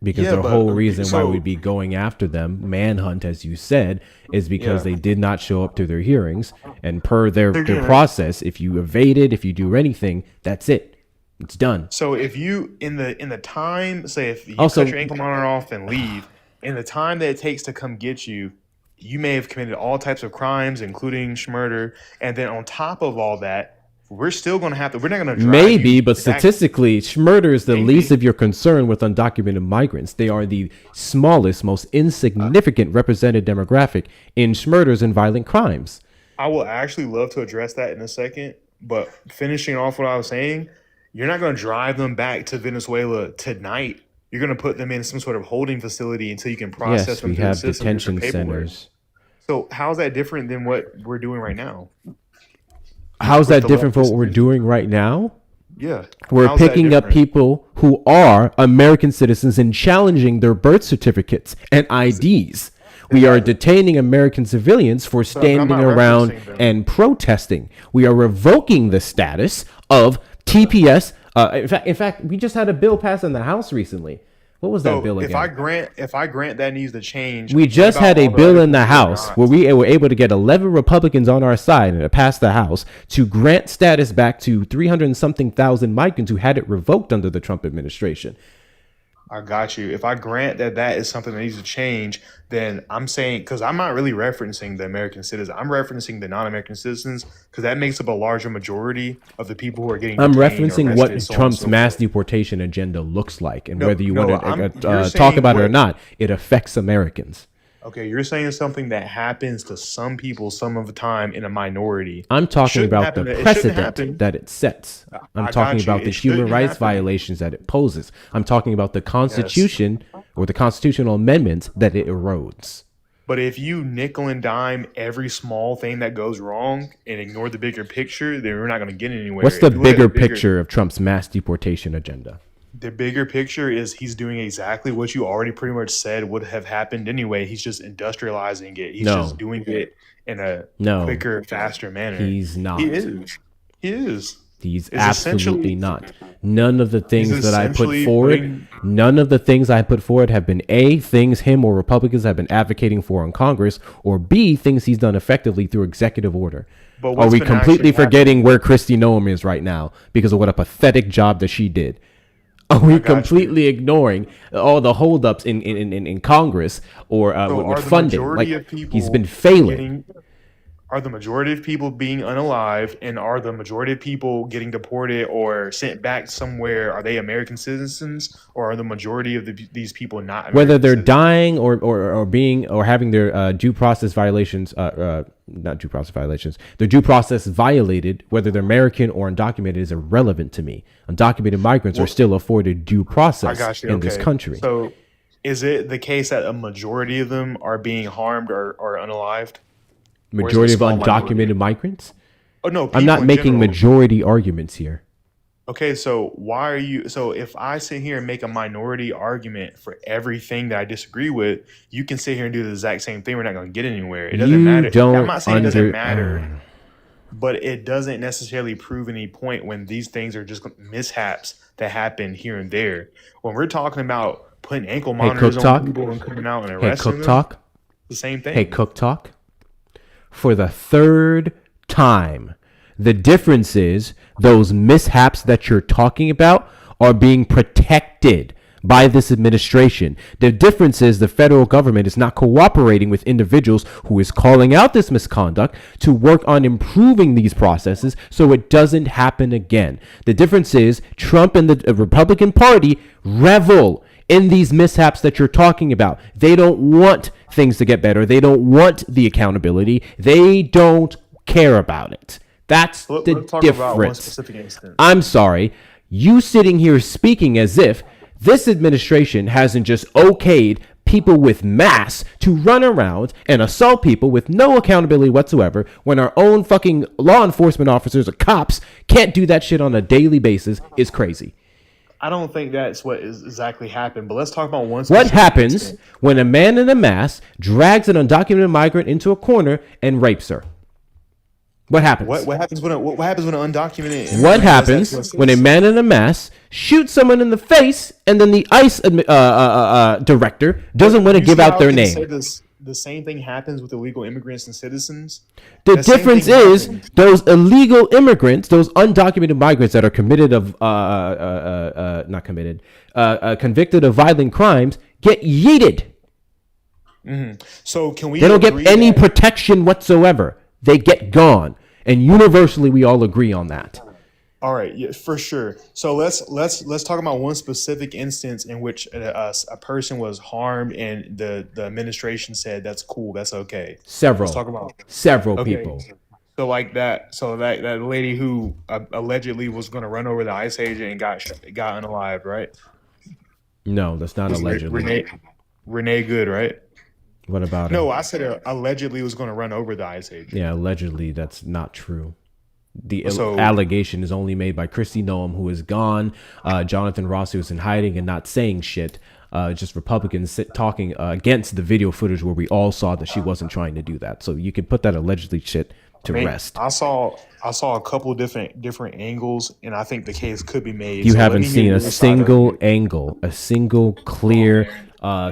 A: Because
B: Yeah,
A: the whole
B: but
A: reason why we'd
B: so
A: be going after them, manhunt, as you said, is because
B: yeah,
A: they did not show up to their hearings. And per
B: they're
A: their
B: gonna.
A: process, if you evade it, if you do anything, that's it. It's done.
B: So if you in the time, say if you cut
A: Also,
B: your ankle monitor off and leave, in the time that it takes to come get you, you may have committed all types of crimes, including murder. And then on top of all that, we're still going to have to. We're not going to drive
A: maybe,
B: you
A: but
B: back.
A: statistically, murder is the least
B: Maybe.
A: of your concern with undocumented migrants. They are the smallest, most insignificant represented demographic in murders and violent crimes.
B: I will actually love to address that in a second. But finishing off what I was saying, you're not going to drive them back to Venezuela tonight. You're going to put them in some sort of holding facility until you can process
A: Yes,
B: them
A: we
B: through the
A: have
B: system through some
A: detention
B: paperwork.
A: centers.
B: So how's that different than what we're doing right now
A: How's
B: with
A: that
B: the
A: different from what we're
B: leftist?
A: doing right now?
B: Yeah,
A: We're
B: how's that
A: picking up
B: different?
A: people who are American citizens and challenging their birth certificates and IDs. We are
B: Exactly.
A: detaining American civilians for
B: But I'm
A: standing
B: not
A: around
B: referencing them.
A: and protesting. We are revoking the status of TPS. In fact, we just had a bill passed in the House recently. What was that
B: So
A: bill
B: if I
A: again?
B: grant if I grant that needs to change,
A: We
B: what
A: just
B: about
A: had a
B: all the
A: bill
B: other
A: in the
B: people who are
A: House where
B: not?
A: we were able to get 11 Republicans on our side and it passed the House to grant status back to 300 and something thousand migrants who had it revoked under the Trump administration.
B: I got you. If I grant that that is something that needs to change, then I'm saying because I'm not really referencing the American citizens. I'm referencing the non-American citizens because that makes up a larger majority of the people who are getting
A: I'm
B: detained,
A: referencing
B: arrested,
A: what
B: so on and
A: Trump's
B: so
A: mass
B: forth.
A: deportation agenda looks like, and
B: No,
A: whether you
B: no,
A: want
B: I'm
A: to
B: you're
A: talk
B: saying
A: about it or
B: what
A: not, it affects Americans.
B: okay, you're saying something that happens to some people some of the time in a minority.
A: I'm
B: It
A: talking
B: shouldn't
A: about the
B: happen. It shouldn't
A: precedent
B: happen.
A: that it sets. I'm
B: I
A: talking
B: got you.
A: about the
B: It
A: human
B: shouldn't
A: rights
B: happen.
A: violations that it poses. I'm talking about the
B: Yes.
A: Constitution or the constitutional amendments that it erodes.
B: But if you nickel and dime every small thing that goes wrong and ignore the bigger picture, then we're not going to get anywhere.
A: What's the
B: If you look at
A: bigger picture of Trump's mass deportation agenda?
B: the bigger picture is he's doing exactly what you already pretty much said would have happened anyway. He's just industrializing it. He's just
A: No,
B: doing it in a
A: no,
B: quicker, faster manner.
A: he's
B: He
A: not.
B: is. He is.
A: He's
B: Is
A: absolutely
B: essentially
A: not. None of the
B: he's
A: things that I put
B: essentially
A: forward,
B: putting
A: none of the things I put forward have been A, things him or Republicans have been advocating for in Congress, or B, things he's done effectively through executive order.
B: but
A: Are
B: what's
A: we
B: been actually
A: completely
B: happening.
A: forgetting where Kristi Noem is right now because of what a pathetic job that she did? Are
B: I
A: we
B: got you.
A: completely ignoring all the holdups in Congress or
B: So
A: with
B: are the
A: funding?
B: majority
A: Like,
B: of
A: he's been
B: people
A: failing.
B: getting are the majority of people being unalive and are the majority of people getting deported or sent back somewhere, are they American citizens or are the majority of these people not
A: Whether
B: American
A: they're
B: citizens?
A: dying or being or having their due process violations, not due process violations, their due process violated, whether they're American or undocumented, is irrelevant to me. Undocumented migrants are
B: Well,
A: still afforded due
B: I
A: process
B: got you.
A: in this
B: Okay.
A: country.
B: So is it the case that a majority of them are being harmed or unalived? Or is it a
A: Majority of
B: small minority?
A: undocumented migrants.
B: Oh no,
A: I'm
B: people
A: not
B: in
A: making
B: general.
A: majority arguments here.
B: Okay, so why are you so if I sit here and make a minority argument for everything that I disagree with, you can sit here and do the exact same thing. We're not going to get anywhere. It doesn't
A: You
B: matter. I'm
A: don't
B: not saying it doesn't matter,
A: under.
B: but it doesn't necessarily prove any point when these things are just mishaps that happen here and there. When we're talking about putting ankle
A: Hey,
B: monitors
A: Cook
B: on
A: Talk.
B: people and coming out and
A: Hey,
B: arresting
A: Cook
B: them,
A: Talk.
B: it's the same
A: Hey,
B: thing.
A: Cook Talk. For the third time, the difference is those mishaps that you're talking about are being protected by this administration. The difference is the federal government is not cooperating with individuals who is calling out this misconduct to work on improving these processes so it doesn't happen again. The difference is Trump and the Republican Party revel in these mishaps that you're talking about. They don't want things to get better. They don't want the accountability. They don't care about it. That's
B: Let's
A: the
B: talk about one
A: difference.
B: specific instance.
A: I'm sorry. You sitting here speaking as if This administration hasn't just okayed people with mass to run around and assault people with no accountability whatsoever when our own fucking law enforcement officers or cops can't do that shit on a daily basis is crazy.
B: I don't think that's what is exactly happened, but let's talk about one.
A: What happens when a man in a mask drags an undocumented migrant into a corner and rapes her? What happens?
B: What happens when what happens when an undocumented?
A: What happens when a man in a mask shoots someone in the face and then the ICE director doesn't want to give out their name?
B: The same thing happens with illegal immigrants and citizens.
A: The difference is those illegal immigrants, those undocumented migrants that are convicted of violent crimes, get yeeted.
B: Mm-hmm. So can we?
A: They don't get any protection whatsoever. They get gone, and universally, we all agree on that.
B: All right, yeah, for sure. So let's talk about one specific instance in which a person was harmed, and the administration said that's cool, that's okay.
A: Several.
B: Let's talk about
A: several people.
B: So like that. So that lady who allegedly was going to run over the ICE agent and got unalived, right?
A: No, that's not allegedly.
B: Renee Good, right?
A: What about
B: No, I said allegedly was going to run over the ICE agent.
A: Yeah, allegedly, that's not true. The allegation is only made by Kristi Noem, who is gone. Jonathan Ross, who's in hiding and not saying shit. Just Republicans talking against the video footage where we all saw that she wasn't trying to do that. So you can put that allegedly shit to rest.
B: I saw a couple of different angles, and I think the case could be made.
A: You haven't seen a single angle, a single clear,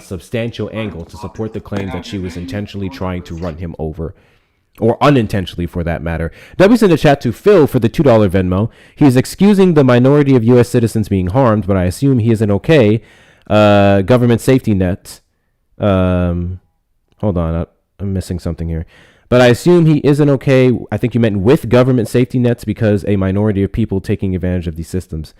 A: substantial angle to support the claim that she was intentionally trying to run him over. Or unintentionally, for that matter. W's in the chat to Phil for the $2 Venmo. He's excusing the minority of U.S. citizens being harmed, but I assume he isn't okay. Government safety nets. Hold on, I'm missing something here. But I assume he isn't okay. I think you meant with government safety nets because a minority of people taking advantage of these systems.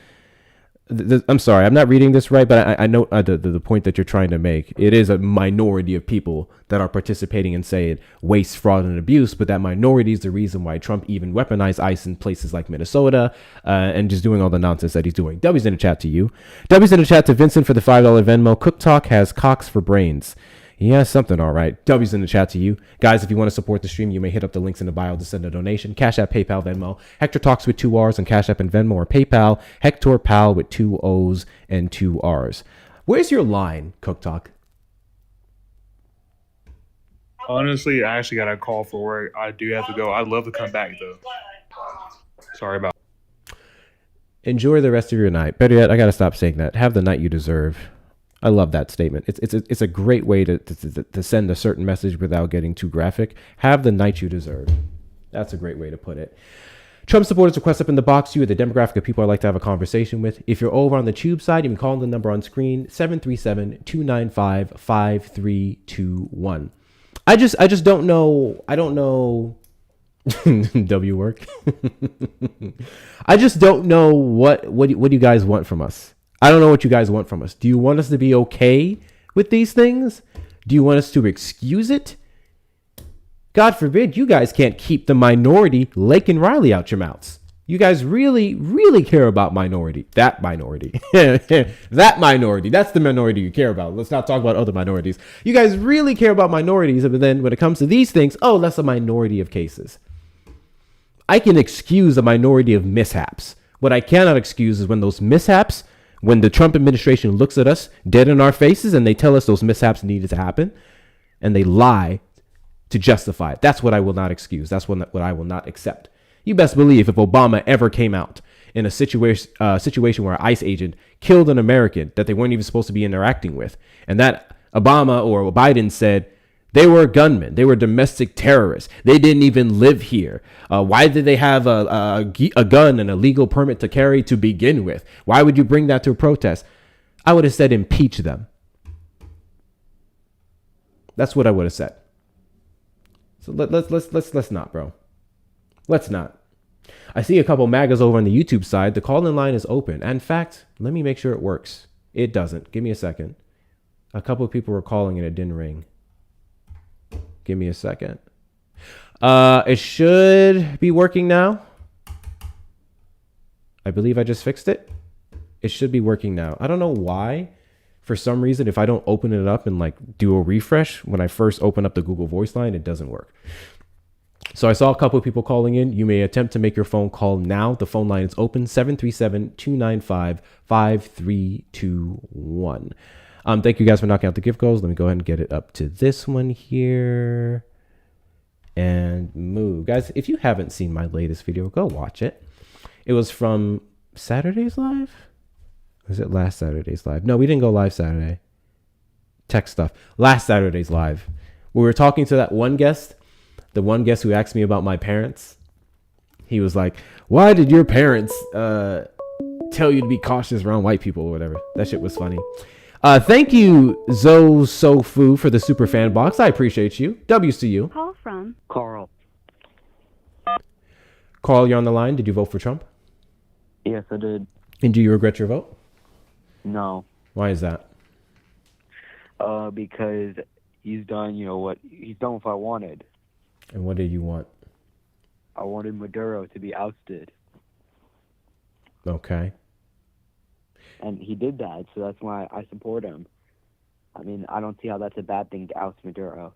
A: I'm sorry, I'm not reading this right, but I know the point that you're trying to make. It is a minority of people that are participating in, say, waste, fraud, and abuse, but that minority is the reason why Trump even weaponized ICE in places like Minnesota and just doing all the nonsense that he's doing. W's in the chat to you. W's in the chat to Vincent for the $5 Venmo. Cook Talk has cocks for brains. He has something, all right. W's in the chat to you. Guys, if you want to support the stream, you may hit up the links in the bio to send a donation. Cash App, PayPal, Venmo. Hector Talks with 2 R's on Cash App and Venmo, or PayPal. Hector Pal with 2 O's and 2 R's. Where's your line, Cook Talk?
B: Honestly, I actually got a call for work. I do have to go. I'd love to come back, though. Sorry about it.
A: Enjoy the rest of your night. Better yet, I got to stop saying that. Have the night you deserve. I love that statement. It's a great way to send a certain message without getting too graphic. Have the night you deserve. That's a great way to put it. Trump supporters request up in the box. You are the demographic of people I'd like to have a conversation with. If you're over on the tube side, you can call the number on screen, 737-295-5321. I just don't know. I don't know. W work. I just don't know what do you guys want from us? I don't know what you guys want from us. Do you want us to be okay with these things? Do you want us to excuse it? God forbid you guys can't keep the minority, Lake and Riley, out your mouths. You guys really, really care about minority. That minority. That minority. That's the minority you care about. Let's not talk about other minorities. You guys really care about minorities, but then when it comes to these things, oh, that's a minority of cases. I can excuse a minority of mishaps. What I cannot excuse is when those mishaps, when the Trump administration looks at us dead in our faces and they tell us those mishaps needed to happen and they lie to justify it. That's what I will not excuse. That's what I will not accept. You best believe if Obama ever came out in a situation where an ICE agent killed an American that they weren't even supposed to be interacting with, and that Obama or Biden said they were gunmen, they were domestic terrorists, they didn't even live here. Why did they have a gun and a legal permit to carry to begin with? Why would you bring that to a protest? I would have said impeach them. That's what I would have said. So let's not, bro. Let's not. I see a couple MAGAs over on the YouTube side. The call-in line is open. In fact, let me make sure it works. It doesn't. Give me a second. A couple of people were calling and it didn't ring. Give me a second. It should be working now. I believe I just fixed it. It should be working now. I don't know why. For some reason, if I don't open it up and like do a refresh, when I first open up the Google Voice line, it doesn't work. So I saw a couple of people calling in. You may attempt to make your phone call now. The phone line is open, 737-295-5321. Thank you guys for knocking out the gift goals. Let me go ahead and get it up to this one here. And move. Guys, if you haven't seen my latest video, go watch it. It was from Saturday's Live? Was it last Saturday's Live? No, we didn't go live Saturday. Tech stuff. Last Saturday's Live. We were talking to that one guest, the one guest who asked me about my parents. He was like, why did your parents tell you to be cautious around white people or whatever? That shit was funny. Thank you, Zo Sofu, for the super fan box. I appreciate you. W's to you.
C: Call from
D: Carl.
A: Carl, you're on the line. Did you vote for Trump?
D: Yes, I did.
A: And do you regret your vote?
D: No.
A: Why is that?
D: Because he's done, what he's done what I wanted.
A: And what did you want?
D: I wanted Maduro to be ousted.
A: Okay.
D: And he did that, so that's why I support him. I mean, I don't see how that's a bad thing to oust Maduro.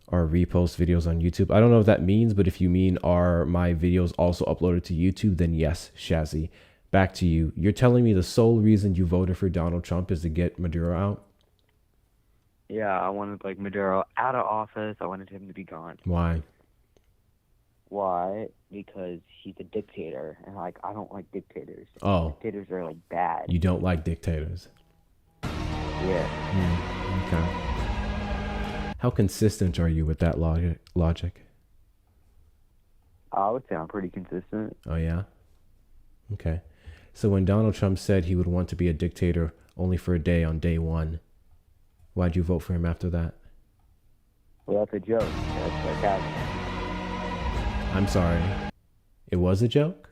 A: Are repost videos on YouTube? I don't know what that means, but if you mean are my videos also uploaded to YouTube, then yes, Shazzy. Back to you. You're telling me the sole reason you voted for Donald Trump is to get Maduro out?
D: Yeah, I wanted Maduro out of office. I wanted him to be gone.
A: Why?
D: Why? Because he's a dictator, and I don't like dictators.
A: Oh.
D: Dictators are bad.
A: You don't like dictators?
D: Yeah.
A: Okay. How consistent are you with that logic?
D: I would say I'm pretty consistent.
A: Oh yeah? Okay. So when Donald Trump said he would want to be a dictator only for a day on day one, why'd you vote for him after that?
D: Well, that's a joke. That's sarcasm.
A: I'm sorry. It was a joke?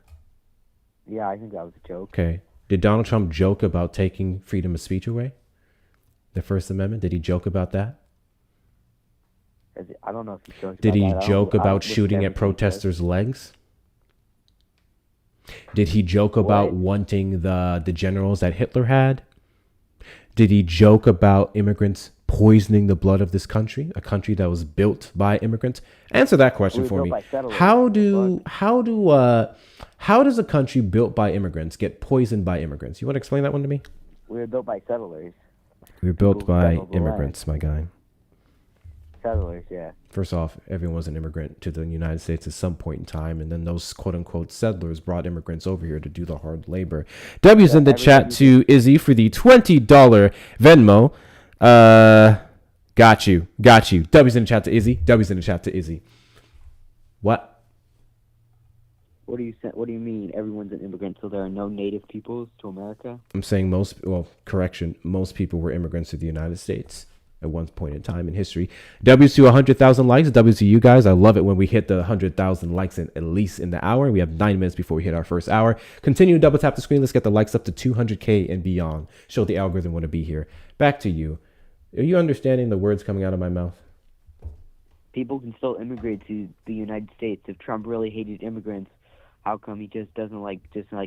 D: Yeah, I think that was a joke.
A: Okay. Did Donald Trump joke about taking freedom of speech away? The First Amendment? Did he joke about that?
D: I don't know if he joked
A: Did
D: about
A: he
D: that.
A: joke about shooting at protesters' legs? Did he joke about wanting the generals that Hitler had? Did he joke about immigrants poisoning the blood of this country, a country that was built by immigrants? Answer that question for me. How does a country built by immigrants get poisoned by immigrants? You want to explain that one to me?
D: We were built by settlers.
A: We were built by immigrants, my guy.
D: Settlers, yeah.
A: First off, everyone was an immigrant to the United States at some point in time, and then those quote-unquote settlers brought immigrants over here to do the hard labor. W's in the chat to Izzy for the $20 Venmo. Got you. W's in the chat to Izzy. W's in the chat to Izzy. What?
D: What do you mean everyone's an immigrant, so there are no native peoples to America?
A: I'm saying most people were immigrants to the United States at one point in time in history. W's to 100,000 likes. W's to you guys. I love it when we hit the 100,000 likes at least in the hour. We have 9 minutes before we hit our first hour. Continue to double tap the screen. Let's get the likes up to 200K and beyond. Show the algorithm want to be here. Back to you. Are you understanding the words coming out of my mouth?
D: People can still immigrate to the United States. If Trump really hated immigrants, how come he just doesn't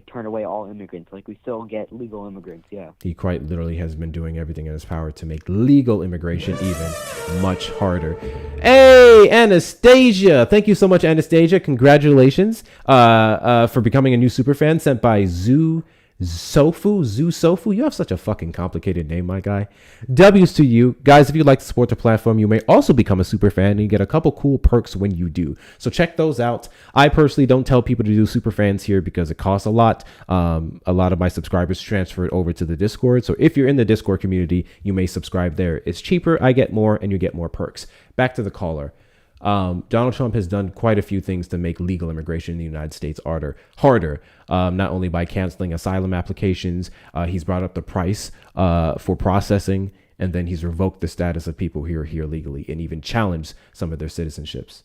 D: turn away all immigrants? We still get legal immigrants, yeah.
A: He quite literally has been doing everything in his power to make legal immigration even much harder. Hey, Anastasia. Thank you so much, Anastasia. Congratulations for becoming a new superfan sent by Zoo Sofu. You have such a fucking complicated name, my guy. W's to you. Guys, if you'd like to support the platform, you may also become a super fan and you get a couple cool perks when you do. So check those out. I personally don't tell people to do super fans here because it costs a lot. A lot of my subscribers transfer it over to the Discord. So if you're in the Discord community, you may subscribe there. It's cheaper. I get more and you get more perks. Back to the caller. Donald Trump has done quite a few things to make legal immigration in the United States harder. Not only by canceling asylum applications, he's brought up the price for processing, and then he's revoked the status of people who are here legally and even challenged some of their citizenships.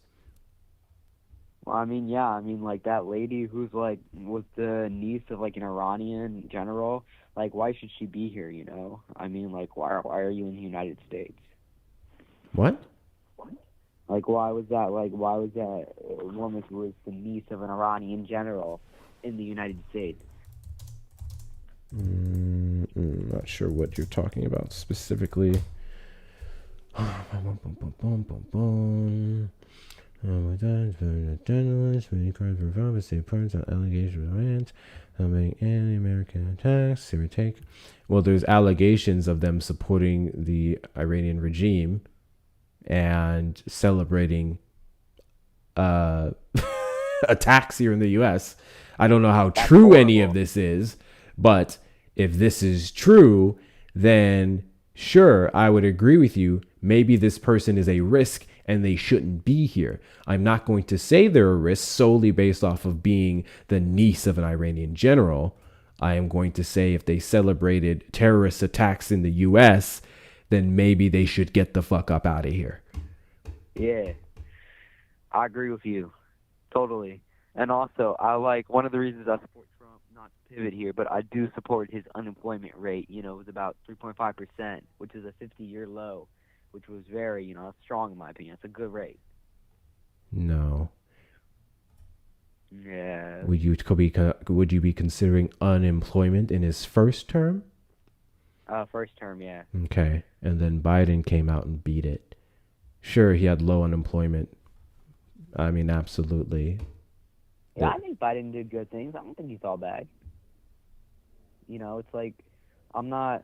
D: Well, that lady who's was the niece of an Iranian general. Why should she be here? Why are you in the United States?
A: What?
D: Why was that woman who was the niece of an Iranian general in the United States?
A: Not sure what you're talking about specifically. American attacks. Well, there's allegations of them supporting the Iranian regime and celebrating attacks here in the U.S. I don't know how true any of this is, but if this is true, then sure, I would agree with you. Maybe this person is a risk and they shouldn't be here. I'm not going to say they're a risk solely based off of being the niece of an Iranian general. I am going to say if they celebrated terrorist attacks in the U.S., then maybe they should get the fuck up out of here.
D: Yeah, I agree with you. Totally. And also, I like one of the reasons I support Trump, not to pivot here, but I do support his unemployment rate. You know, it was about 3.5%, which is a 50-year low, which was very, strong in my opinion. It's a good rate.
A: No.
D: Yeah.
A: Would you be considering unemployment in his first term?
D: First term, yeah.
A: Okay. And then Biden came out and beat it. Sure, he had low unemployment. I mean, absolutely.
D: Yeah, I think Biden did good things. I don't think he's all bad. It's like, I'm not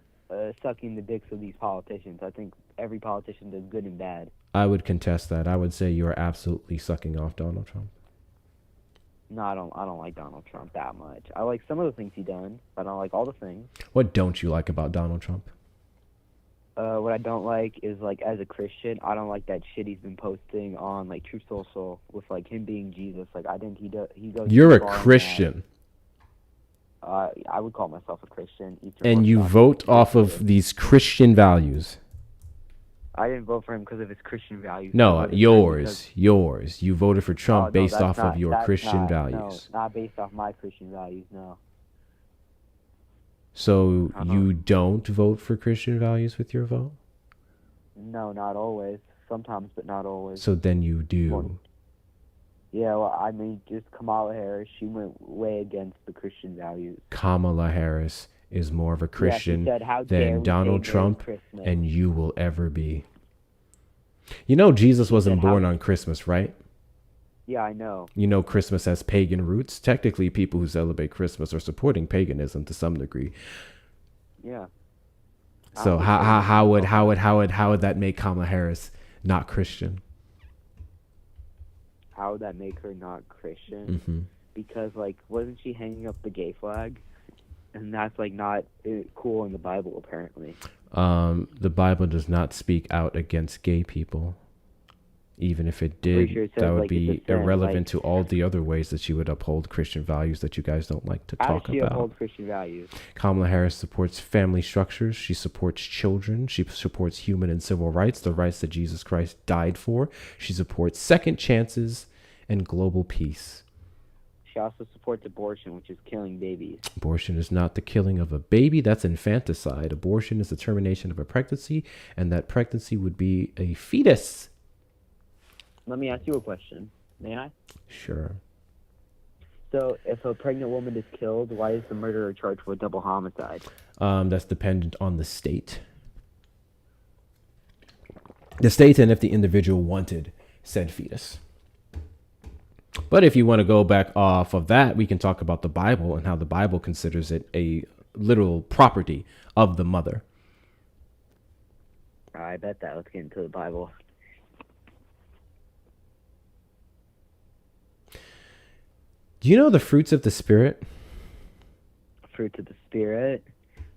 D: sucking the dicks of these politicians. I think every politician does good and bad.
A: I would contest that. I would say you are absolutely sucking off Donald Trump.
D: No, I don't like Donald Trump that much. I like some of the things he done, but I don't like all the things.
A: What don't you like about Donald Trump?
D: What I don't like is, like, as a Christian, I don't like that shit he's been posting on, like, Truth Social with, like, him being Jesus. Like, I think he goes.
A: You're a Christian.
D: I would call myself a Christian.
A: And you vote off of these Christian values.
D: I didn't vote for him because of his Christian values.
A: No, yours. You voted for Trump based off of your Christian values.
D: No, not based off my Christian values, no.
A: So you don't vote for Christian values with your vote?
D: No, not always. Sometimes, but not always.
A: So then you do.
D: Yeah, well, I mean, just Kamala Harris, she went way against the Christian values.
A: Kamala Harris is more of a Christian than Donald Trump and you will ever be. You know Jesus wasn't born on Christmas, right?
D: Yeah, I know.
A: You know Christmas has pagan roots. Technically, people who celebrate Christmas are supporting paganism to some degree.
D: Yeah.
A: So how would that make Kamala Harris not Christian?
D: How would that make her not Christian?
A: Mm-hmm.
D: Because, like, wasn't she hanging up the gay flag? And that's, like, not cool in the Bible, apparently.
A: The Bible does not speak out against gay people. Even if it did,
D: sure it says,
A: that would
D: like,
A: be irrelevant to all the other ways that you would uphold Christian values that you guys don't like to talk about.
D: Uphold Christian values?
A: Kamala Harris supports family structures. She supports children. She supports human and civil rights, the rights that Jesus Christ died for. She supports second chances and global peace.
D: She also supports abortion, which is killing babies.
A: Abortion is not the killing of a baby. That's infanticide. Abortion is the termination of a pregnancy, and that pregnancy would be a fetus.
D: Let me ask you a question. May I?
A: Sure.
D: So, if a pregnant woman is killed, why is the murderer charged with double homicide?
A: That's dependent on the state. The state and if the individual wanted said fetus. But if you want to go back off of that, we can talk about the Bible and how the Bible considers it a literal property of the mother.
D: I bet that. Let's get into the Bible.
A: Do you know the fruits of the Spirit?
D: Fruits of the Spirit?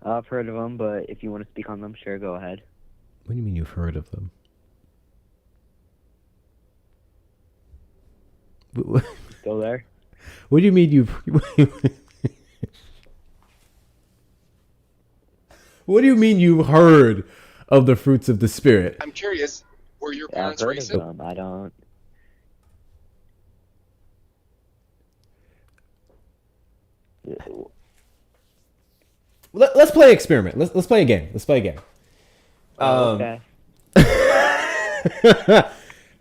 D: I've heard of them, but if you want to speak on them, sure, go ahead.
A: What do you mean you've heard of them?
D: Still there?
A: What do you mean you've... What do you mean you heard of the fruits of the Spirit?
C: I'm curious, were your parents racist?
D: I've heard of them. I don't...
A: Let's play an experiment. Let's play a game.
D: Okay.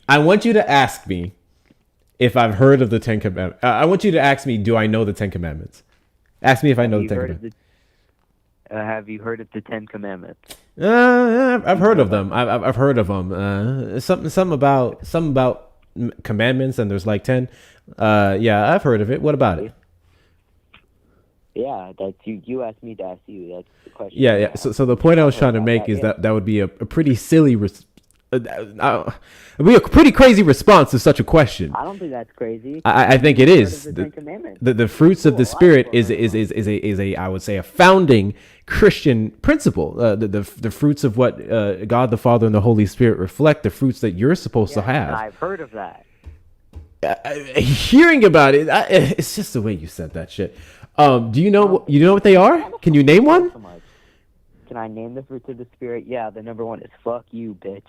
A: I want you to ask me if I've heard of the Ten Commandments. I want you to ask me, do I know the Ten Commandments? Ask me if I know the Ten Commandments.
D: Have you heard of the Ten Commandments?
A: I've heard of them. I've heard of them. Something about commandments, and there's like 10. Yeah, I've heard of it. What about it?
D: Yeah, that's you. You asked me to ask you. That's the question.
A: Yeah. So the point I was trying to make is that would be a pretty silly, it'd be a pretty crazy response to such a question.
D: I don't think that's crazy.
A: I think it is. The fruits of the
D: Cool,
A: spirit is a I would say a founding Christian principle. The fruits of what God the Father and the Holy Spirit reflect, the fruits that you're supposed to have.
D: I've heard of that.
A: Hearing about it, it's just the way you said that shit. Do you know what they are? Can you name one?
D: Can I name the fruits of the spirit? Yeah, the number one is fuck you, bitch.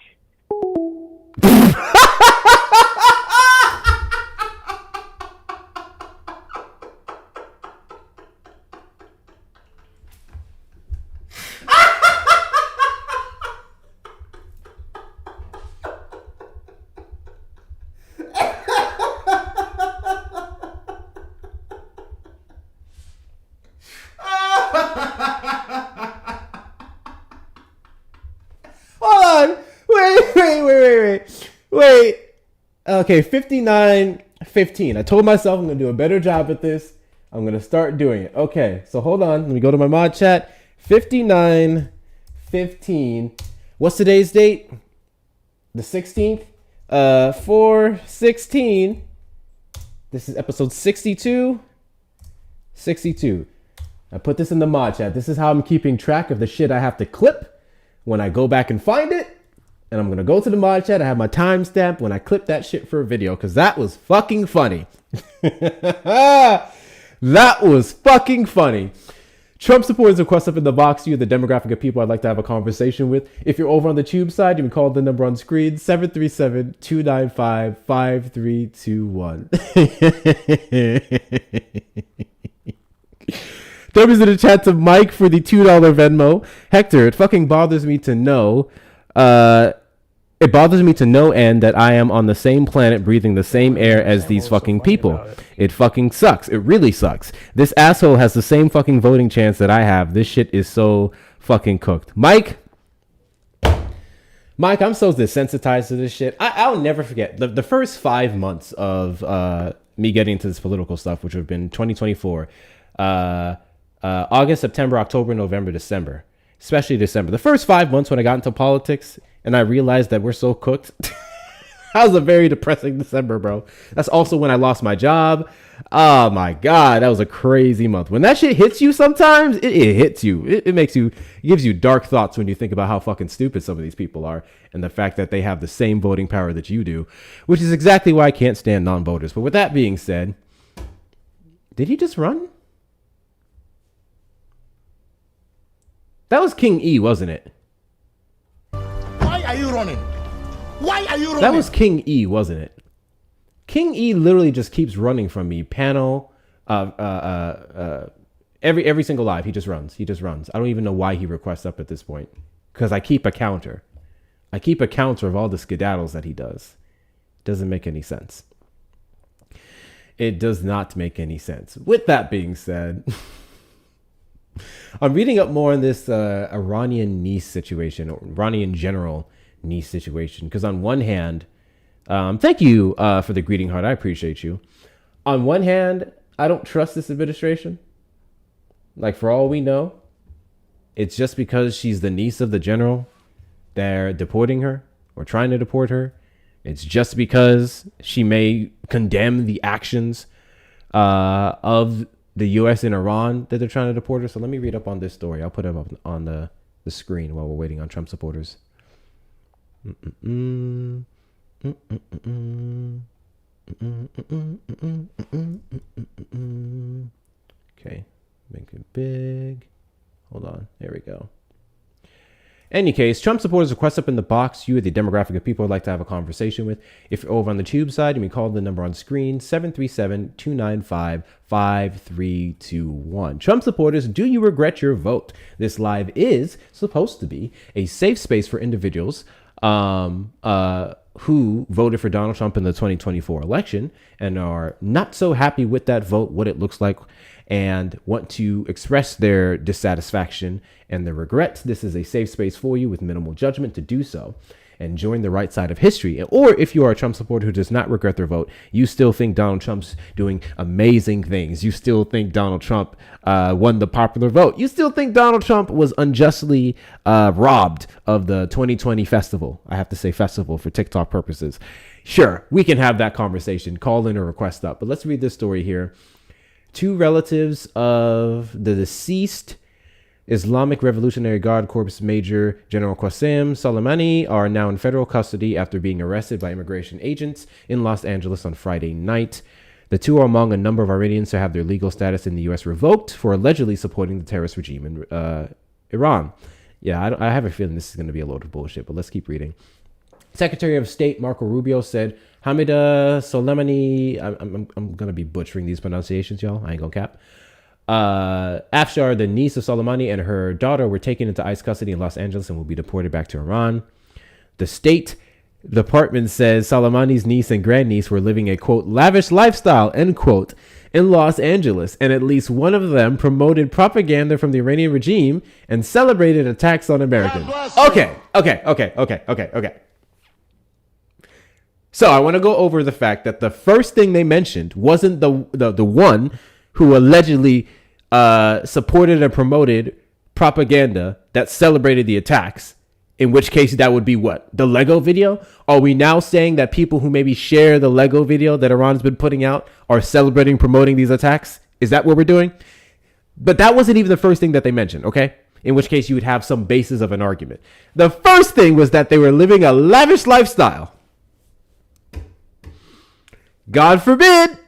A: Hold on. Wait. Okay, 59:15. I told myself I'm going to do a better job at this. I'm going to start doing it. Okay, so hold on. Let me go to my mod chat. 59:15. What's today's date? The 16th? 4/16. This is episode 62. 62. I put this in the mod chat. This is how I'm keeping track of the shit I have to clip when I go back and find it. And I'm going to go to the mod chat. I have my timestamp when I clip that shit for a video because that was fucking funny. That was fucking funny. Trump supporters request up in the box. You're the demographic of people I'd like to have a conversation with. If you're over on the tube side, you can call the number on screen, 737-295-5321. W's in the chat to Mike for the $2 Venmo. Hector, it fucking bothers me to know. It bothers me to no end that I am on the same planet breathing the same air as these fucking people. It fucking sucks. It really sucks. This asshole has the same fucking voting chance that I have. This shit is so fucking cooked. Mike, I'm so desensitized to this shit. I'll never forget the first 5 months of me getting into this political stuff, which would have been 2024. August, September, October, November, December. Especially December. The first 5 months when I got into politics and I realized that we're so cooked. That was a very depressing December, bro. That's also when I lost my job. Oh my God, that was a crazy month. When that shit hits you sometimes, it hits you. It gives you dark thoughts when you think about how fucking stupid some of these people are and the fact that they have the same voting power that you do, which is exactly why I can't stand non-voters. But with that being said, did he just run? That was King E, wasn't it?
E: Why are you running? Why are you running?
A: That was King E, wasn't it? King E literally just keeps running from me. Panel, every single live, he just runs. I don't even know why he requests up at this point. Because I keep a counter. Of all the skedaddles that he does. Doesn't make any sense. It does not make any sense. With that being said... I'm reading up more on this Iranian niece situation, or Iranian general niece situation. Because on one hand, thank you for the greeting heart. I appreciate you. On one hand, I don't trust this administration. Like, for all we know, it's just because she's the niece of the general. They're deporting her or trying to deport her. It's just because she may condemn the actions of the U.S. and Iran that they're trying to deport her. So let me read up on this story. I'll put it up on the screen while we're waiting on Trump supporters. Okay, make it big. Hold on. There we go. Any case, Trump supporters request up in the box. You are the demographic of people I'd like to have a conversation with. If you're over on the tube side, you can call the number on screen, 737-295-5321. Trump supporters, do you regret your vote? This live is supposed to be a safe space for individuals who voted for Donald Trump in the 2024 election and are not so happy with that vote, what it looks like, and want to express their dissatisfaction and their regrets. This is a safe space for you with minimal judgment to do so and join the right side of history. Or if you are a Trump supporter who does not regret their vote, you still think Donald Trump's doing amazing things. You still think Donald Trump won the popular vote. You still think Donald Trump was unjustly robbed of the 2020 festival. I have to say festival for TikTok purposes. Sure, we can have that conversation. Call in or request up. But let's read this story here. 2 relatives of the deceased Islamic Revolutionary Guard Corps Major General Qasem Soleimani are now in federal custody after being arrested by immigration agents in Los Angeles on Friday night. The 2 are among a number of Iranians to have their legal status in the U.S. revoked for allegedly supporting the terrorist regime in Iran. Yeah, I have a feeling this is going to be a load of bullshit, but let's keep reading. Secretary of State Marco Rubio said Hamida Soleimani, I'm going to be butchering these pronunciations, y'all. I ain't going to cap. Afshar, the niece of Soleimani, and her daughter were taken into ICE custody in Los Angeles and will be deported back to Iran. The State Department says Soleimani's niece and grandniece were living a, quote, lavish lifestyle, end quote, in Los Angeles, and at least one of them promoted propaganda from the Iranian regime and celebrated attacks on Americans. Okay. So I want to go over the fact that the first thing they mentioned wasn't the one who allegedly supported and promoted propaganda that celebrated the attacks, in which case that would be what? The Lego video? Are we now saying that people who maybe share the Lego video that Iran's been putting out are celebrating, promoting these attacks? Is that what we're doing? But that wasn't even the first thing that they mentioned, okay? In which case you would have some basis of an argument. The first thing was that they were living a lavish lifestyle. God forbid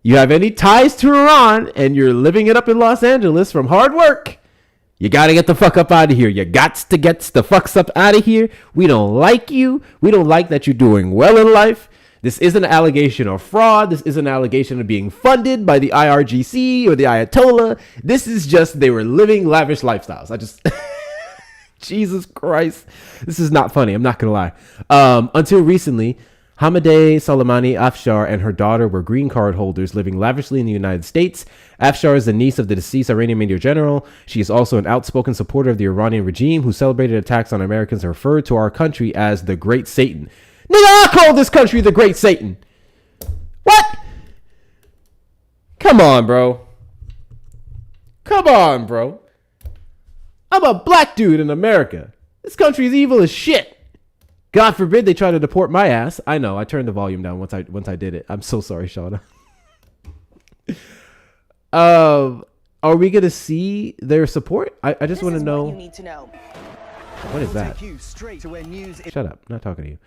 A: you have any ties to Iran and you're living it up in Los Angeles from hard work. You got to get the fuck up out of here. You got to get the fucks up out of here. We don't like you. We don't like that you're doing well in life. This isn't an allegation of fraud. This isn't an allegation of being funded by the IRGC or the Ayatollah. This is just they were living lavish lifestyles. Jesus Christ. This is not funny. I'm not going to lie. Until recently, Hamadeh Soleimani Afshar and her daughter were green card holders living lavishly in the United States. Afshar is the niece of the deceased Iranian Major General. She is also an outspoken supporter of the Iranian regime who celebrated attacks on Americans and referred to our country as the Great Satan. Nigga, I call this country the Great Satan. What? Come on, bro. I'm a black dude in America. This country is evil as shit. God forbid they try to deport my ass. I know. I turned the volume down once I did it. I'm so sorry, Shauna. Are we gonna see their support? I just want to know. What you need to know. What is that? Shut up. I'm not talking to you.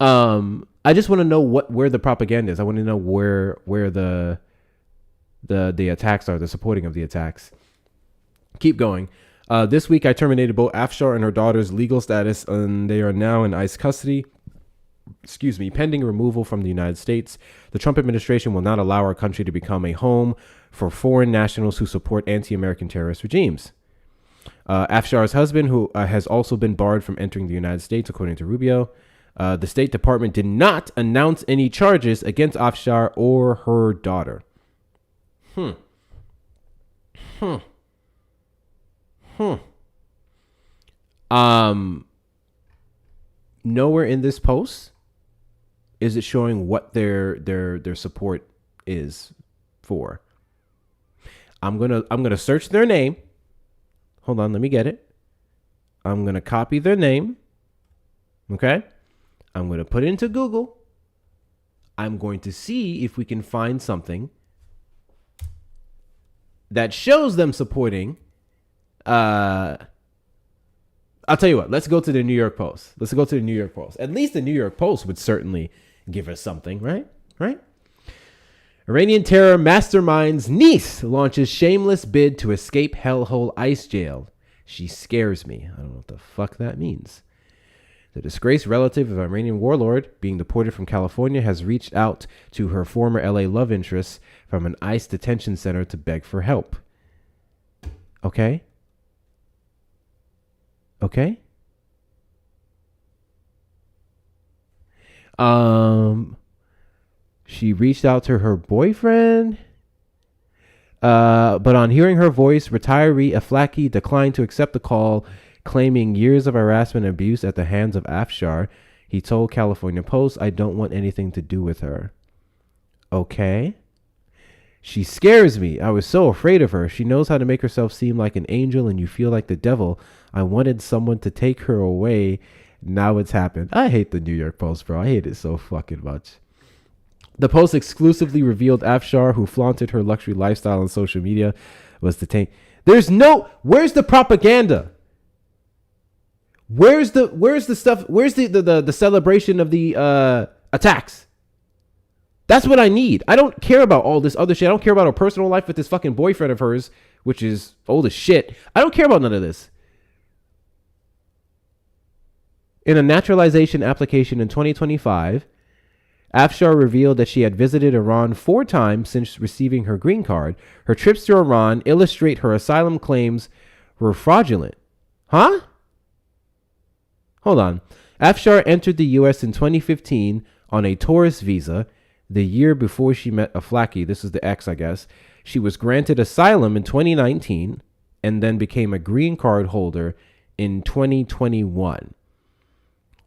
A: I just want to know where the propaganda is. I want to know where the attacks are, the supporting of the attacks. Keep going. This week, I terminated both Afshar and her daughter's legal status, and they are now in ICE custody. Pending removal from the United States. The Trump administration will not allow our country to become a home for foreign nationals who support anti-American terrorist regimes. Afshar's husband, who has also been barred from entering the United States, according to Rubio. The State Department did not announce any charges against Afshar or her daughter. Nowhere in this post is it showing what their support is for. I'm gonna search their name. Hold on, let me get it. I'm gonna copy their name. Okay? I'm gonna put it into Google. I'm going to see if we can find something that shows them supporting. I'll tell you what, let's go to the New York Post. At least the New York Post would certainly give us something, right? Iranian terror mastermind's niece launches shameless bid to escape hellhole ICE jail. She scares me. I don't know what the fuck that means. The disgraced relative of Iranian warlord being deported from California has reached out to her former LA love interest from an ICE detention center to beg for help. Okay? She reached out to her boyfriend. But on hearing her voice, retiree Aflaki declined to accept the call, claiming years of harassment and abuse at the hands of Afshar. He told California Post, "I don't want anything to do with her." Okay. She scares me. I was so afraid of her. She knows how to make herself seem like an angel and you feel like the devil. I wanted someone to take her away. Now it's happened. I hate the New York Post, bro. I hate it so fucking much. The Post exclusively revealed Afshar, who flaunted her luxury lifestyle on social media, was detained. Where's the propaganda? Where's the stuff? Where's the celebration of the attacks? That's what I need. I don't care about all this other shit. I don't care about her personal life with this fucking boyfriend of hers, which is old as shit. I don't care about none of this. In a naturalization application in 2025, Afshar revealed that she had visited Iran 4 times since receiving her green card. Her trips to Iran illustrate her asylum claims were fraudulent. Huh? Hold on. Afshar entered the U.S. in 2015 on a tourist visa, the year before she met Aflaki. This is the ex, I guess. She was granted asylum in 2019 and then became a green card holder in 2021.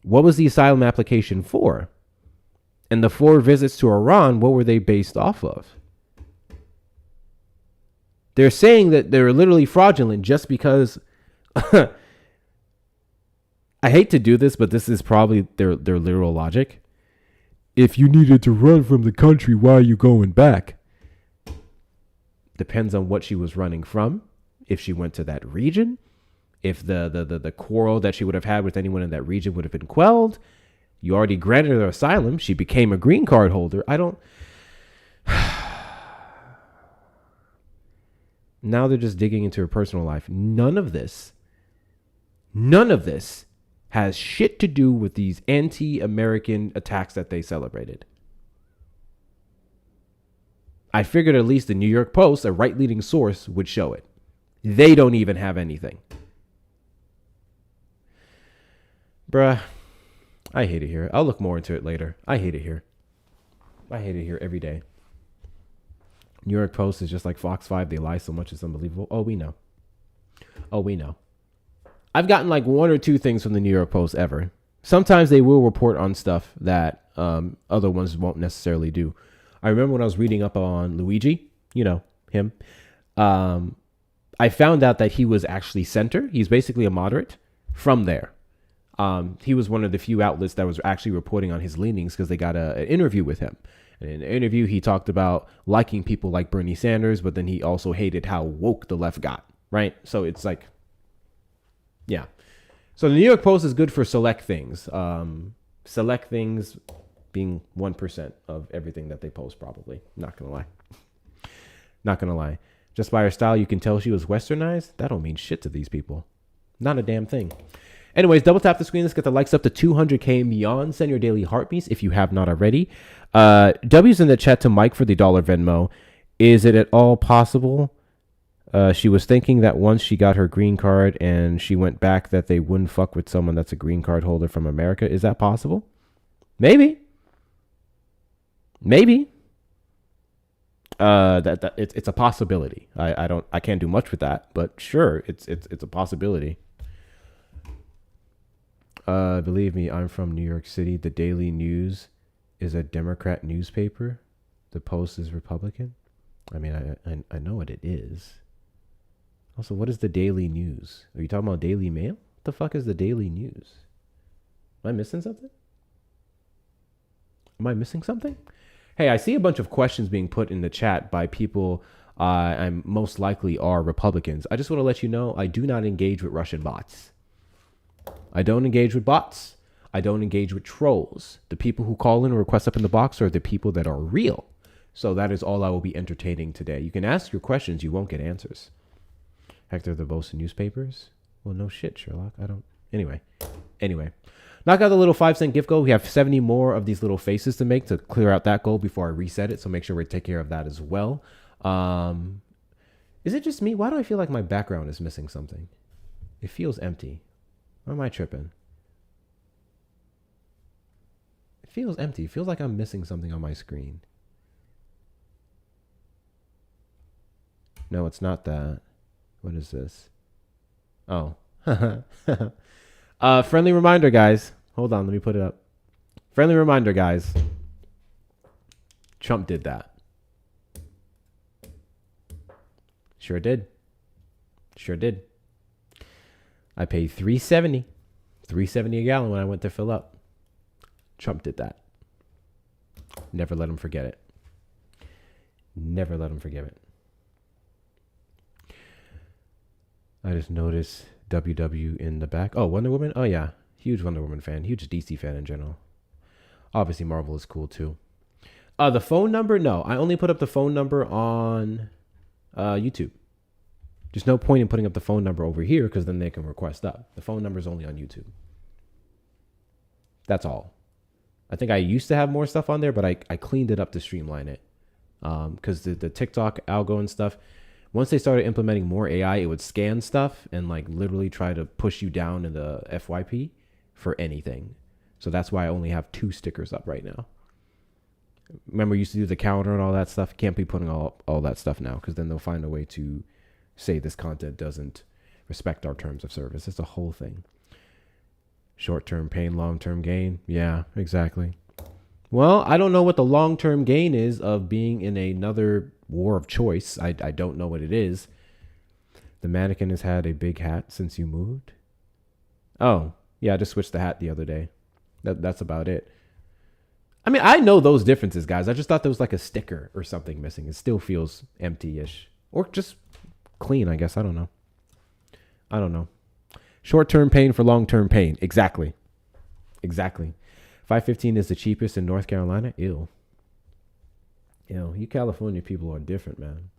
A: What was the asylum application for? And the 4 visits to Iran, what were they based off of? They're saying that they're literally fraudulent just because... I hate to do this, but this is probably their literal logic. If you needed to run from the country, why are you going back? Depends on what she was running from. If she went to that region. If the quarrel that she would have had with anyone in that region would have been quelled. You already granted her asylum. She became a green card holder. Now they're just digging into her personal life. None of this has shit to do with these anti-American attacks that they celebrated. I figured at least the New York Post, a right-leaning source, would show it. They don't even have anything. Bruh. I hate it here. I'll look more into it later. I hate it here. I hate it here every day. New York Post is just like Fox 5. They lie so much it's unbelievable. Oh, we know. I've gotten like 1 or 2 things from the New York Post ever. Sometimes they will report on stuff that other ones won't necessarily do. I remember when I was reading up on Luigi, you know, him. I found out that he was actually center. He's basically a moderate from there. He was one of the few outlets that was actually reporting on his leanings because they got an interview with him. And in the interview, he talked about liking people like Bernie Sanders, but then he also hated how woke the left got, right? So it's like, yeah. So the New York Post is good for select things. Select things being 1% of everything that they post, probably. Not going to lie. Just by her style, you can tell she was westernized. That don't mean shit to these people. Not a damn thing. Anyways, double tap the screen. Let's get the likes up to 200K and beyond. Send your daily heartbeats if you have not already. W's in the chat to Mike for the $1 Venmo. Is it at all possible? She was thinking that once she got her green card and she went back that they wouldn't fuck with someone that's a green card holder from America. Is that possible? Maybe. It's a possibility. I can't do much with that, but sure, it's a possibility. Believe me, I'm from New York City. The Daily News is a Democrat newspaper. The Post is Republican. I mean, I know what it is. Also, what is the Daily News? Are you talking about Daily Mail? What the fuck is the Daily News? Am I missing something? Hey, I see a bunch of questions being put in the chat by people and most likely are Republicans. I just want to let you know I do not engage with Russian bots. I don't engage with bots. I don't engage with trolls. The people who call in or request up in the box are the people that are real. So that is all I will be entertaining today. You can ask your questions. You won't get answers. Hector, the Boston newspapers? Well, no shit, Sherlock. I don't. Anyway. Knock out the little 5-cent gift goal. We have 70 more of these little faces to make to clear out that goal before I reset it. So make sure we take care of that as well. Is it just me? Why do I feel like my background is missing something? It feels empty. Or am I tripping? It feels empty. It feels like I'm missing something on my screen. No, it's not that. What is this? Oh. Friendly reminder, guys. Hold on, let me put it up. Friendly reminder, guys. Trump did that. Sure did. Sure did. I paid $3.70 a gallon when I went to fill up. Trump did that. Never let him forget it. Never let him forget it. I just noticed WW in the back. Oh, Wonder Woman? Oh, yeah. Huge Wonder Woman fan. Huge DC fan in general. Obviously, Marvel is cool, too. The phone number? No, I only put up the phone number on YouTube. There's no point in putting up the phone number over here because then they can request up. The phone number is only on YouTube. That's all. I think I used to have more stuff on there, but I cleaned it up to streamline it. Because the TikTok algo and stuff, once they started implementing more AI, it would scan stuff and like literally try to push you down in the FYP for anything. So that's why I only have 2 stickers up right now. Remember, I used to do the counter and all that stuff. Can't be putting all that stuff now because then they'll find a way to say this content doesn't respect our terms of service. It's a whole thing. Short-term pain, long-term gain. Yeah, exactly. Well, I don't know what the long-term gain is of being in another war of choice. I don't know what it is. The mannequin has had a big hat since you moved. Oh, yeah, I just switched the hat the other day. That's about it. I mean, I know those differences, guys. I just thought there was like a sticker or something missing. It still feels empty-ish. Or just clean, I guess. I don't know. Short-term pain for long-term pain. Exactly. 515 is the cheapest in North Carolina. Ew. You California people are different, man.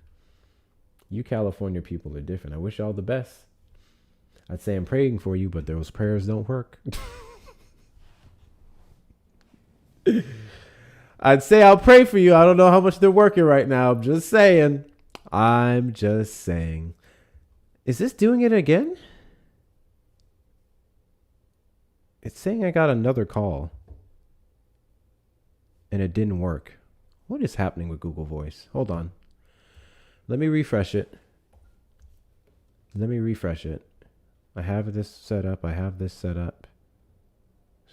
A: You California people are different. I wish y'all the best. I'd say I'm praying for you, but those prayers don't work. I'd say I'll pray for you. I don't know how much they're working right now. I'm just saying. Is this doing it again? It's saying I got another call. And it didn't work. What is happening with Google Voice? Hold on. Let me refresh it. I have this set up.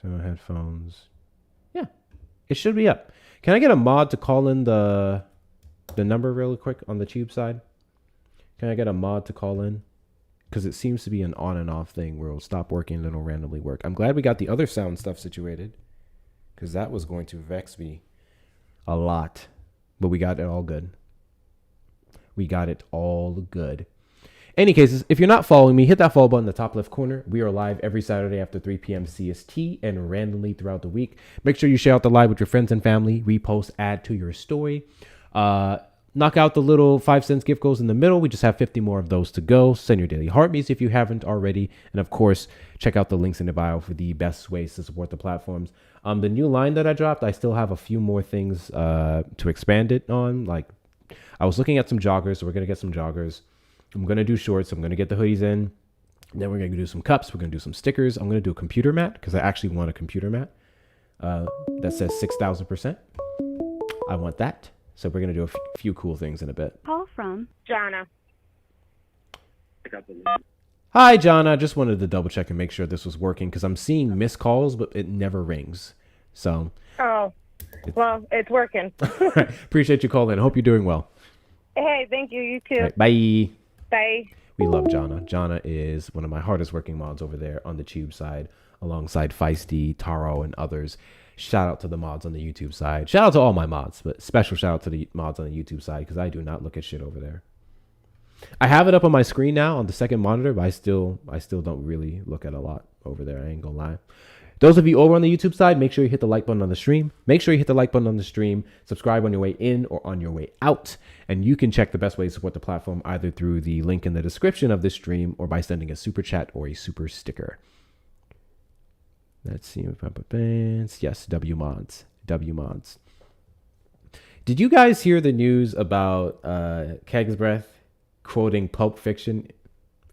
A: So headphones. Yeah. It should be up. Can I get a mod to call in the number really quick on the tube side? Can I get a mod to call in? Because it seems to be an on and off thing where it'll stop working and it'll randomly work. I'm glad we got the other sound stuff situated because that was going to vex me a lot. But we got it all good. Any cases, if you're not following me, hit that follow button in the top left corner. We are live every Saturday after 3 p.m. CST and randomly throughout the week. Make sure you share out the live with your friends and family. Repost, add to your story. Knock out the little 5-cent gift goes in the middle. We just have 50 more of those to go. Send your daily heartbeats if you haven't already. And of course, check out the links in the bio for the best ways to support the platforms. The new line that I dropped, I still have a few more things to expand it on. Like I was looking at some joggers, so we're going to get some joggers. I'm going to do shorts. I'm going to get the hoodies in. Then we're going to do some cups. We're going to do some stickers. I'm going to do a computer mat because I actually want a computer mat that says 6,000%. I want that. So we're going to do a few cool things in a bit.
F: Call from Jana.
A: Hi, Jana. I just wanted to double check and make sure this was working because I'm seeing missed calls, but it never rings. So.
F: Oh, well, it's working.
A: Appreciate you calling. Hope you're doing well.
F: Hey, thank you. You too.
A: Right, bye.
F: Bye.
A: We love Jana. Jana is one of my hardest working mods over there on the tube side, alongside Feisty, Taro, and others. Shout out to the mods on the YouTube side. Shout out to all my mods, but special shout out to the mods on the YouTube side because I do not look at shit over there. I have it up on my screen now on the second monitor, but I still don't really look at a lot over there. I ain't gonna lie. Those of you over on the YouTube side, make sure you hit the like button on the stream. Subscribe on your way in or on your way out. And you can check the best way to support the platform either through the link in the description of this stream or by sending a super chat or a super sticker. Let's see. Yes, W mods. Did you guys hear the news about Keg's Breath quoting Pulp Fiction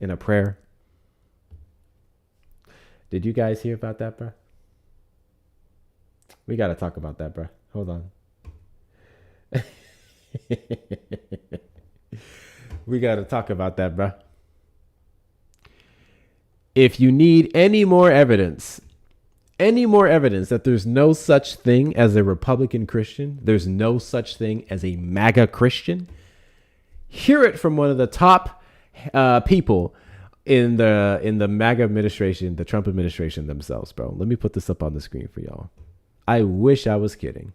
A: in a prayer? Did you guys hear about that, bro? We got to talk about that, bro. Hold on. We got to talk about that, bro. If you need any more evidence that there's no such thing as a Republican Christian, there's no such thing as a MAGA Christian, hear it from one of the top people in the MAGA administration, the Trump administration themselves, bro. Let me put this up on the screen for y'all. I wish I was kidding.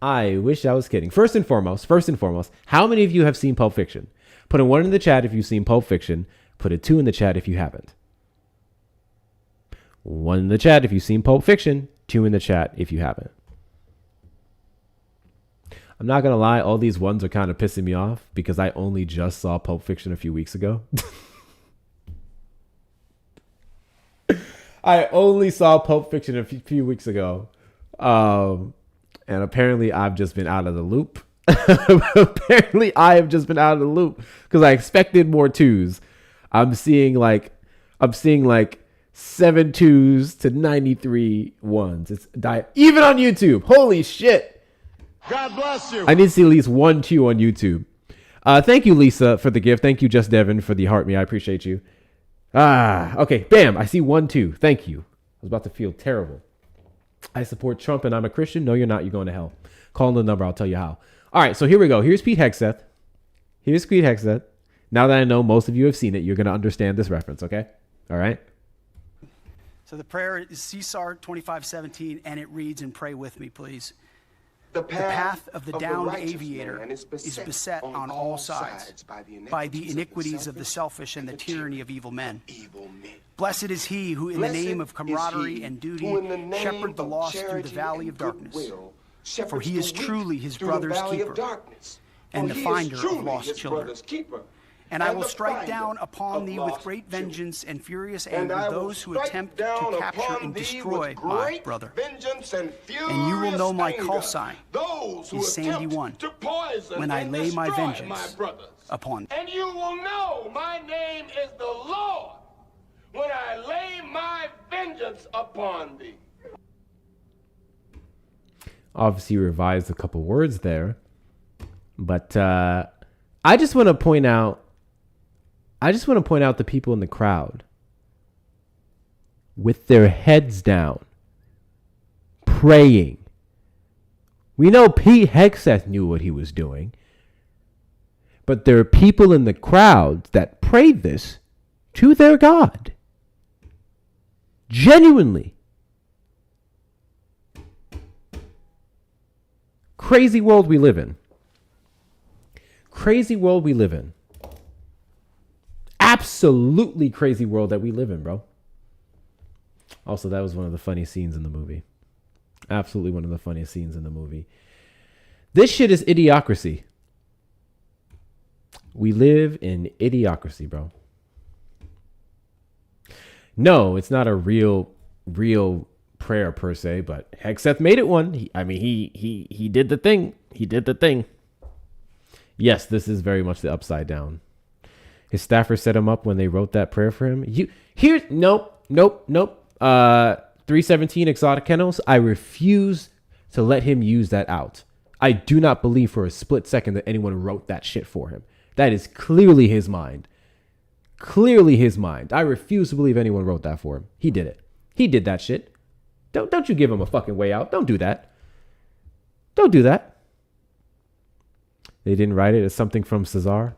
A: First and foremost, how many of you have seen Pulp Fiction? Put a 1 in the chat if you've seen Pulp Fiction. Put a 2 in the chat if you haven't. 1 in the chat if you've seen Pulp Fiction. 2 in the chat if you haven't. I'm not going to lie, all these ones are kind of pissing me off because I only just saw Pulp Fiction a few weeks ago. I only saw Pulp Fiction a few weeks ago. And apparently I've just been out of the loop. Apparently I have just been out of the loop because I expected more 2s. I'm seeing like 7 2s to 93 1s. It's even on YouTube. Holy shit.
E: God bless you.
A: I need to see at least 1 2 on YouTube. Thank you, Lisa, for the gift. Thank you, Just Devin, for the heart me. I appreciate you. Okay. Bam. I see 1 2. Thank you. I was about to feel terrible. I support Trump and I'm a Christian. No, you're not. You're going to hell. Call the number. I'll tell you how. All right. So here we go. Here's Pete Hegseth. Now that I know most of you have seen it, you're going to understand this reference. Okay. All right.
G: So the prayer is Caesar 25:17, and it reads, and pray with me, please. The path of the downed aviator is beset on all sides by the iniquities of the selfish and the tyranny of evil men. Blessed is he who, in the name of camaraderie and duty, shepherd the lost through the valley of darkness. For he is truly his brother's keeper and the finder of lost children. And I will strike down upon thee with great vengeance and furious anger those who attempt to capture and destroy my brother. And you will know my call sign is Sandy 1 when I lay my vengeance upon thee.
E: And you will know my name is the Lord when I lay my vengeance upon thee.
A: Obviously revised a couple words there, but I just want to point out the people in the crowd with their heads down, praying. We know Pete Hegseth knew what he was doing, but there are people in the crowd that prayed this to their God. Genuinely. Crazy world we live in. Absolutely crazy world that we live in, bro. Also, that was one of the funniest scenes in the movie. Absolutely one of the funniest scenes in the movie. This shit is idiocracy. We live in idiocracy, bro. No, it's not a real prayer per se, but Hegseth made it one. He did the thing. Yes, this is very much the upside down. His staffers set him up when they wrote that prayer for him. Nope. 317 exotic kennels. I refuse to let him use that out. I do not believe for a split second that anyone wrote that shit for him. That is clearly his mind. I refuse to believe anyone wrote that for him. He did it. He did that shit. Don't you give him a fucking way out. Don't do that. They didn't write it as something from Cesar.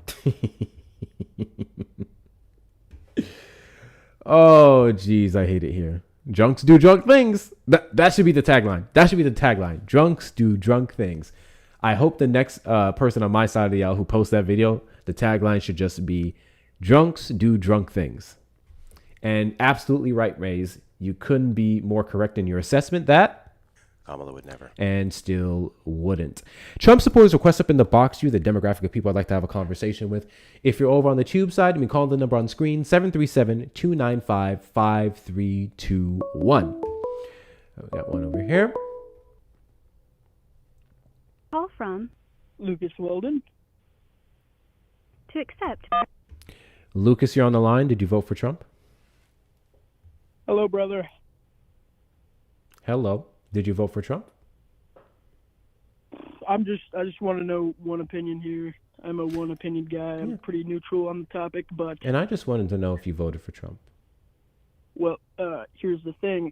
A: Oh, geez, I hate it here. Drunks do drunk things. That should be the tagline. Drunks do drunk things. I hope the next person on my side of the aisle who posts that video, the tagline should just be drunks do drunk things. And absolutely right, Maze. You couldn't be more correct in your assessment that
H: Kamala would never.
A: And still wouldn't. Trump supporters request up in the box. You're the demographic of people I'd like to have a conversation with. If you're over on the tube side, you can call the number on screen, 737-295-5321. We got one over here.
I: Call from
J: Lucas Weldon.
I: To accept.
A: Lucas, you're on the line. Did you vote for Trump?
J: Hello, brother.
A: Hello. Did you vote for Trump?
H: I just want to know one opinion here. I'm a one opinion guy. I'm pretty neutral on the topic, but
A: And I just wanted to know if you voted for Trump.
H: well, here's the thing.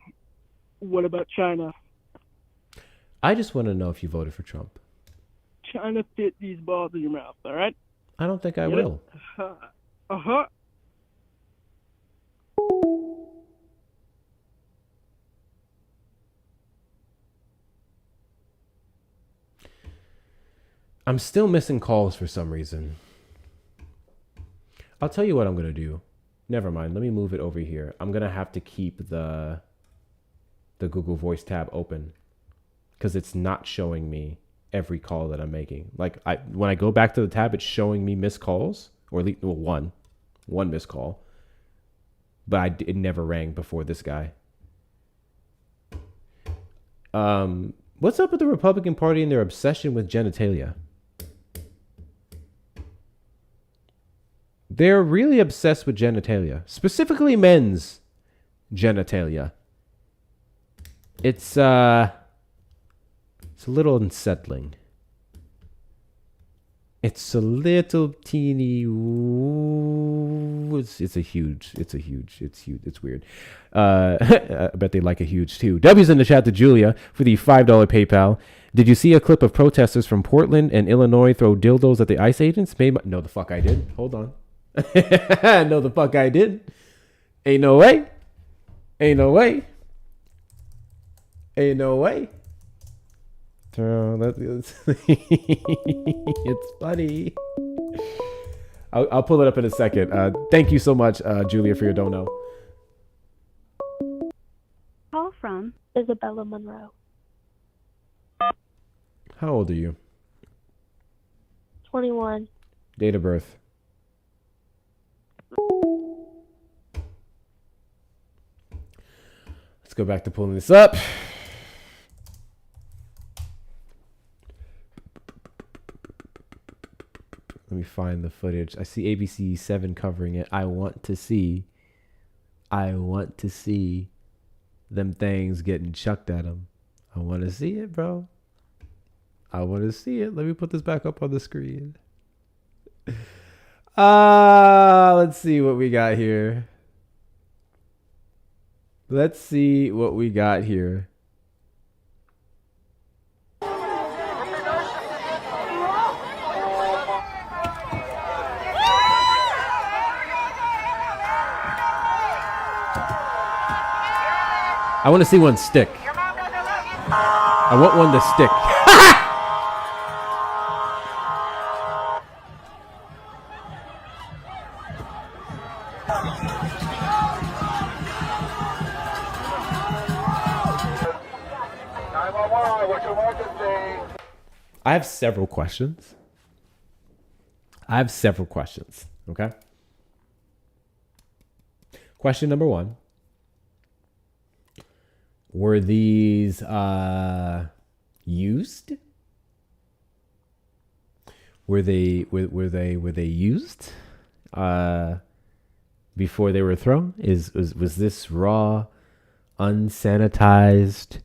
H: What about China?
A: I just want to know if you voted for Trump.
H: China fit these balls in your mouth, all right?
A: I don't think I
H: Get
A: will.
H: it? Uh-huh.
A: I'm still missing calls for some reason. I'll tell you what I'm going to do. Never mind. Let me move it over here. I'm going to have to keep the Google Voice tab open because it's not showing me every call that I'm making. Like when I go back to the tab, it's showing me missed calls, or at least one missed call. But it never rang before this guy. What's up with the Republican Party and their obsession with genitalia? They're really obsessed with genitalia, specifically men's genitalia. It's a little unsettling. It's a little teeny. It's huge. It's weird. I bet they like it huge too. W's in the chat to Julia for the $5 PayPal. Did you see a clip of protesters from Portland and Illinois throw dildos at the ICE agents? No, the fuck I did. Hold on. No, the fuck I did. Ain't no way. Ain't no way. Ain't no way. It's funny. I'll pull it up in a second. Thank you so much, Julia, for your dono.
I: Call from
J: Isabella Monroe.
A: How old are you?
J: 21.
A: Date of birth. Let's go back to pulling this up. Let me find the footage. I see ABC 7 covering it. I want to see them things getting chucked at them. I want to see it, bro. I want to see it. Let me put this back up on the screen. Let's see what we got here. Let's see what we got here. I want to see one stick. I want one to stick. I have several questions. Okay. Question number one. Were these used? Were they used before they were thrown? Was this raw, unsanitized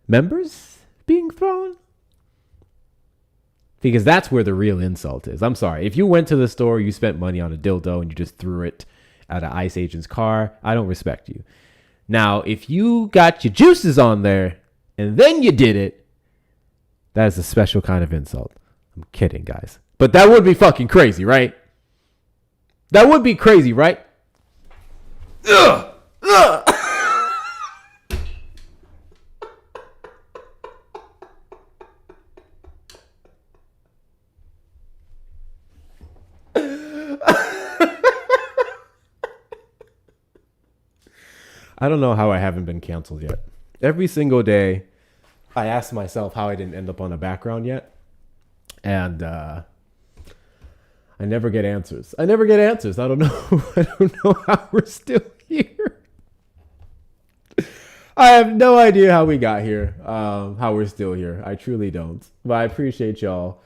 A: members being thrown? Because that's where the real insult is. I'm sorry. If you went to the store, you spent money on a dildo, and you just threw it at an ICE agent's car, I don't respect you. Now, if you got your juices on there and then you did it, that is a special kind of insult. I'm kidding, guys. But that would be fucking crazy, right? That would be crazy, right? Ugh! Ugh! I don't know how I haven't been canceled yet. Every single day, I ask myself how I didn't end up on a background yet. And I never get answers. I don't know. I don't know how we're still here. I have no idea how we got here, how we're still here. I truly don't. But I appreciate y'all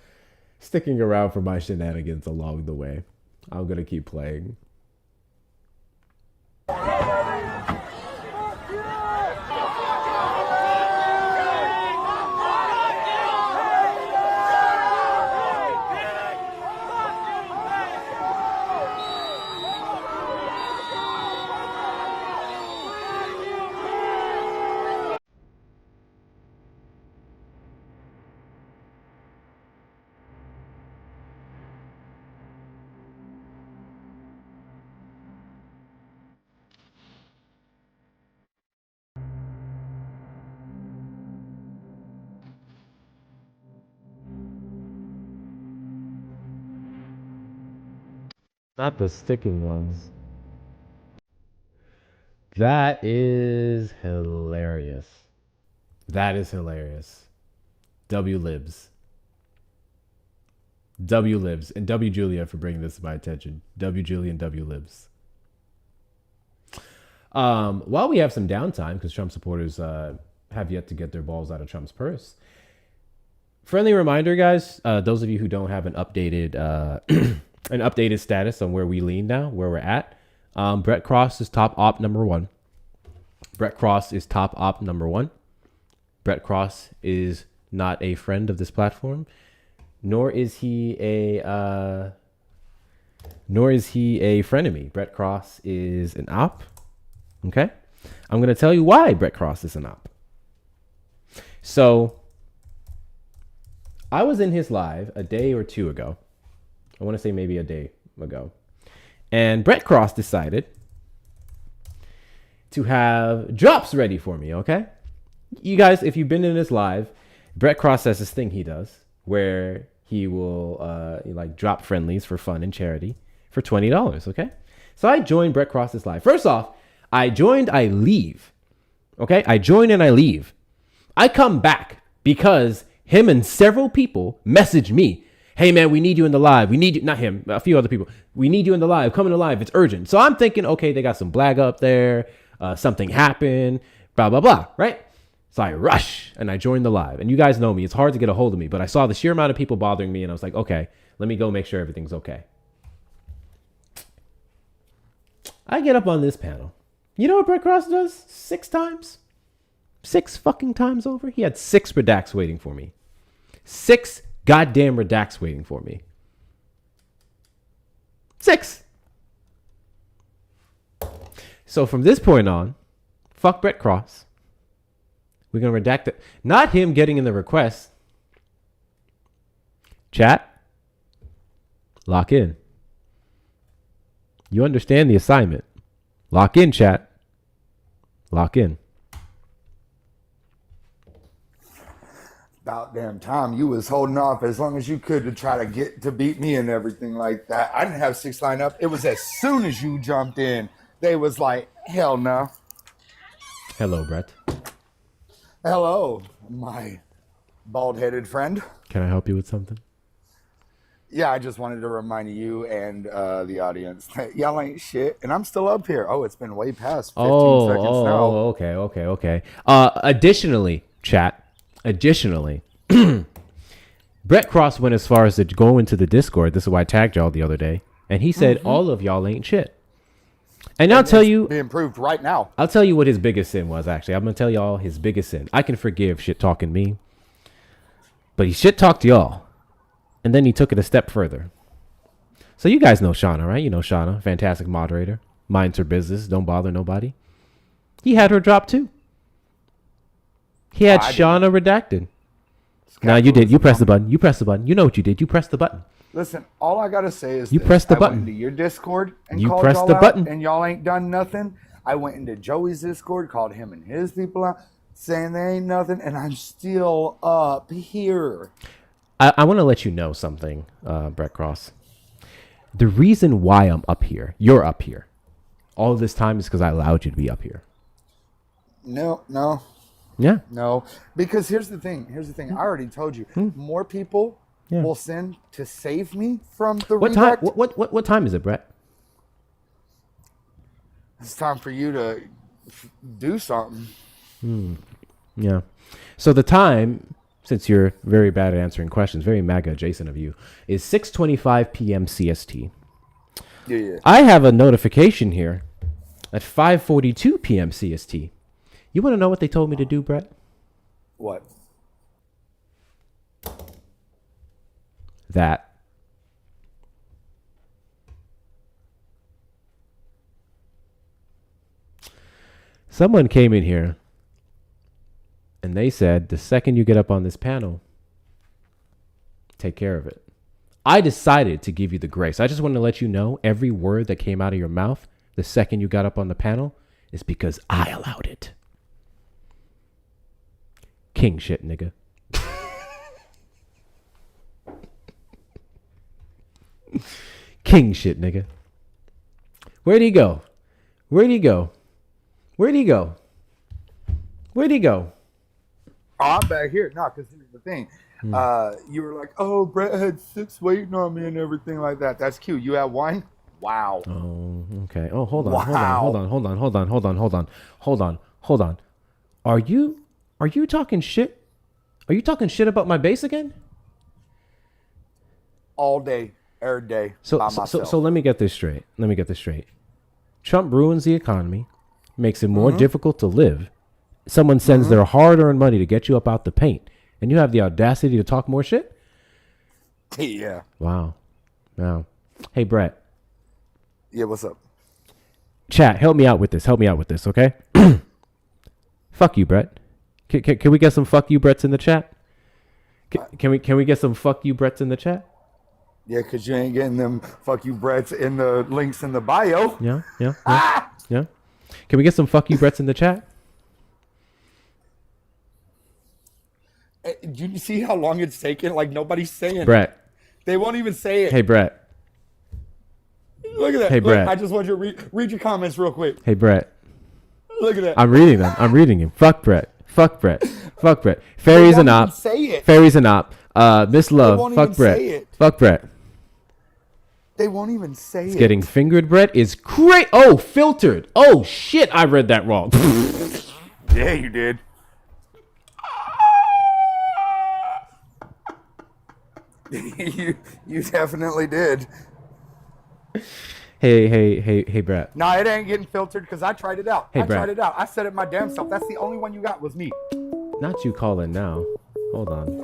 A: sticking around for my shenanigans along the way. I'm going to keep playing. Not the sticking ones. That is hilarious. That is hilarious. W libs. W libs. And W Julia for bringing this to my attention. W Julia and W libs. While we have some downtime, because Trump supporters have yet to get their balls out of Trump's purse, friendly reminder, guys, those of you who don't have an updated an updated status on where we lean now, where we're at, Brett Cross is top op number 1. Brett Cross is top op number 1. Brett Cross is not a friend of this platform, nor is he a frenemy. Brett Cross is an op. Okay, I'm going to tell you why Brett Cross is an op. So I was in his live a day or two ago. I want to say maybe a day ago. And Brett Cross decided to have drops ready for me, okay? You guys, if you've been in his live, Brett Cross has this thing he does where he will like drop friendlies for fun and charity for $20, okay? So I joined Brett Cross's live. First off, I joined, I leave. Okay? I join and I leave. I come back because him and several people message me. Hey man, we need you in the live. We need you, not him, a few other people. We need you in the live. Come in the live. It's urgent. So I'm thinking, okay, they got some blag up there. Something happened, blah, blah, blah, right? So I rush and I join the live. And you guys know me. It's hard to get a hold of me, but I saw the sheer amount of people bothering me and I was like, okay, let me go make sure everything's okay. I get up on this panel. You know what Brett Cross does? 6 times? 6 fucking times over? He had 6 redacts waiting for me. 6 goddamn redacts waiting for me. 6. So from this point on, fuck Brett Cross. We're going to redact it. Not him getting in the request. Chat. Lock in. You understand the assignment. Lock in, chat. Lock in.
J: About damn time you was holding off as long as you could to try to get to beat me and everything like that. I didn't have 6 lined up. It was as soon as you jumped in, they was like, hell no.
A: Hello, Brett.
J: Hello, my bald-headed friend.
A: Can I help you with something?
J: Yeah, I just wanted to remind you and the audience that y'all ain't shit, and I'm still up here. Oh, it's been way past 15 seconds now.
A: Oh, okay. Additionally, chat. Brett Cross went as far as to go into the Discord. This is why I tagged y'all the other day. And he said, all of y'all ain't shit. And I'll tell you,
J: being proved right now.
A: I'll tell you what his biggest sin was, actually. I'm going to tell y'all his biggest sin. I can forgive shit talking me, but he shit talked y'all. And then he took it a step further. So you guys know Shauna, right? You know Shauna, fantastic moderator. Minds her business. Don't bother nobody. He had her drop too. He had Shauna redacted. Now you did. You pressed the button. You pressed the button. You know what you did. You pressed the button.
J: Listen, all I gotta say is
A: you pressed the button.
J: I went into your Discord and
A: you
J: called
A: pressed
J: y'all
A: the
J: out,
A: button, and
J: y'all ain't done nothing. I went into Joey's Discord, called him and his people out, saying they ain't nothing, and I'm still up here.
A: I want to let you know something, Brett Cross. The reason why I'm up here, you're up here, all this time is because I allowed you to be up here.
J: No.
A: Yeah.
J: No, because here's the thing. I already told you. More people will send to save me from the
A: redirect. What time is it, Brett?
J: It's time for you to do something.
A: Yeah. So the time, since you're very bad at answering questions, very MAGA adjacent of you, is 6:25 p.m. CST.
J: Yeah.
A: I have a notification here at 5:42 p.m. CST. You want to know what they told me to do, Brett?
J: What?
A: That. Someone came in here and they said, the second you get up on this panel, take care of it. I decided to give you the grace. I just want to let you know every word that came out of your mouth the second you got up on the panel is because I allowed it. King shit, nigga. King shit, nigga. Where'd he go? Where'd he go? Where'd he go? Where'd he go?
J: Oh, I'm back here. No, because here's the thing. You were like, oh, Brett had 6 waiting on me and everything like that. That's cute. You have 1? Wow.
A: Oh, okay. Oh, hold on,
J: Wow.
A: hold on. Are you talking shit? Are you talking shit about my base again?
J: All day, every day,
A: So
J: by myself.
A: let me get this straight. Trump ruins the economy, makes it more difficult to live. Someone sends their hard-earned money to get you up out the paint, and you have the audacity to talk more shit?
J: Yeah.
A: Wow. Hey, Brett.
J: Yeah, what's up?
A: Chat, help me out with this, okay? Fuck you, Brett. Can we get some fuck you Bretts in the chat? Can we get some fuck you Bretts in the chat?
J: Yeah, because you ain't getting them fuck you Bretts in the links in the bio.
A: Yeah. Can we get some fuck you Bretts in the chat?
J: Do you see how long it's taken? Like, nobody's saying it.
A: Brett.
J: They won't even say it.
A: Hey, Brett.
J: Look at that.
A: Hey, Brett.
J: I just want you to read your comments real quick.
A: Hey, Brett.
J: Look at that.
A: I'm reading them. Fuck Brett. Fairies and op.
J: Say it.
A: Miss Love.
J: won't
A: Fuck
J: even
A: Brett.
J: say it.
A: Fuck Brett.
J: They won't even say it.
A: Getting fingered, Brett, is great. Oh, filtered. Oh, shit. I read that wrong.
J: Yeah, you did. you definitely did.
A: Hey, Brett.
J: Nah, it ain't getting filtered because I tried it out.
A: Hey,
J: I
A: Brett.
J: tried it out. I said it my damn self. That's the only one you got was me.
A: Not you calling now. Hold on.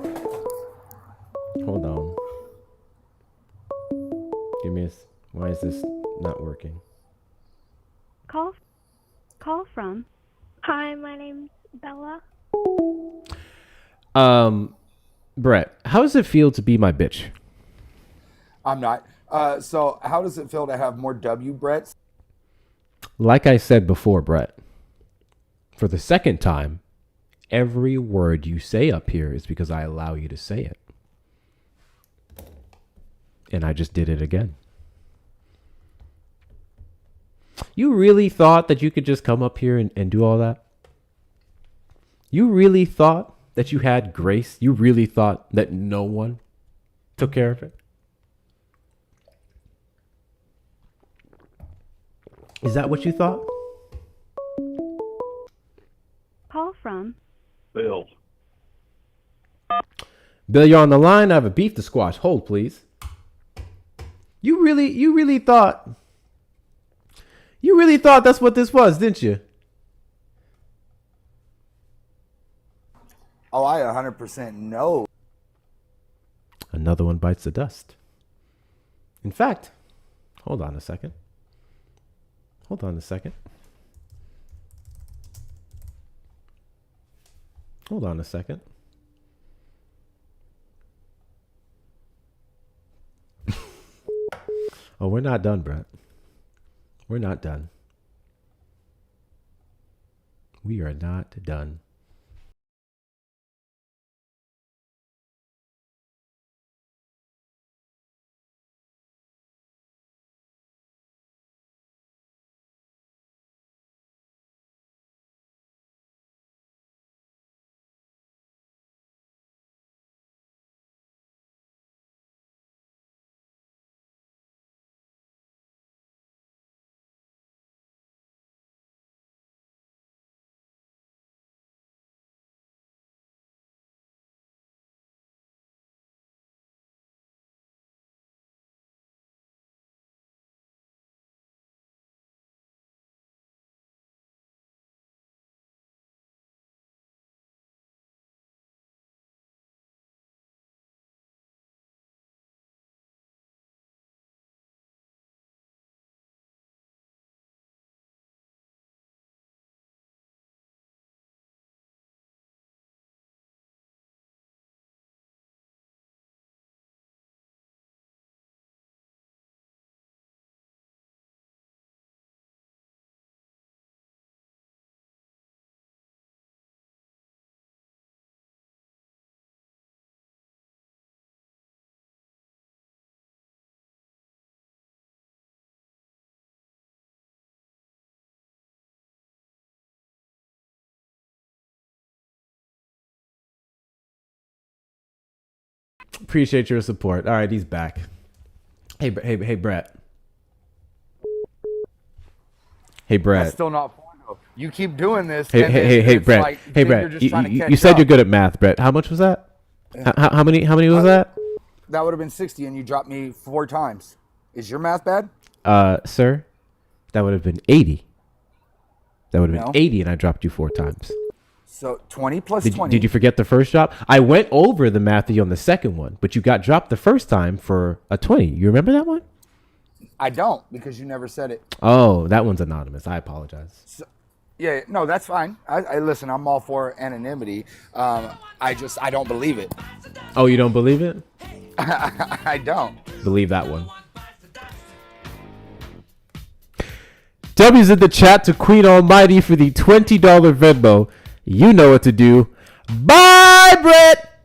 A: Give me a... Why is this not working?
I: Call from.
F: Hi, my name's Bella.
A: Brett, how does it feel to be my bitch?
J: I'm not. So how does it feel to have more W Bretts?
A: Like I said before, Brett, for the second time, every word you say up here is because I allow you to say it. And I just did it again. You really thought that you could just come up here and do all that? You really thought that you had grace? You really thought that no one took care of it? Is that what you thought?
I: Call from.
K: Bill.
A: Bill, you're on the line. I have a beef to squash. Hold, please. You really thought that's what this was, didn't you?
J: Oh, I 100% know.
A: Another one bites the dust. In fact, hold on a second. Oh, we're not done, Brett. We're not done. We are not done. Appreciate your support. All right, he's back. Hey, Brett. Hey, Brett.
J: That's still not fun though. You keep doing this.
A: Hey, Brett.
J: Like,
A: hey, Brett.
J: You
A: You said you're good at math, Brett. How much was that? How many was that?
J: That would have been 60, and you dropped me 4 times. Is your math bad?
A: Sir, that would have been 80. That would have been 80, and I dropped you 4 times.
J: So 20 plus 20.
A: Did you forget the first drop? I went over the math on the second one, but you got dropped the first time for a 20. You remember that one?
J: I don't, because you never said it.
A: Oh, that one's anonymous. I apologize.
J: So, yeah, no, that's fine. I listen. I'm all for anonymity. I don't believe it.
A: Oh, you don't believe it?
J: I don't
A: believe that one. W's in the chat to Queen Almighty for the $20 Venmo. You know what to do. Bye, Brett.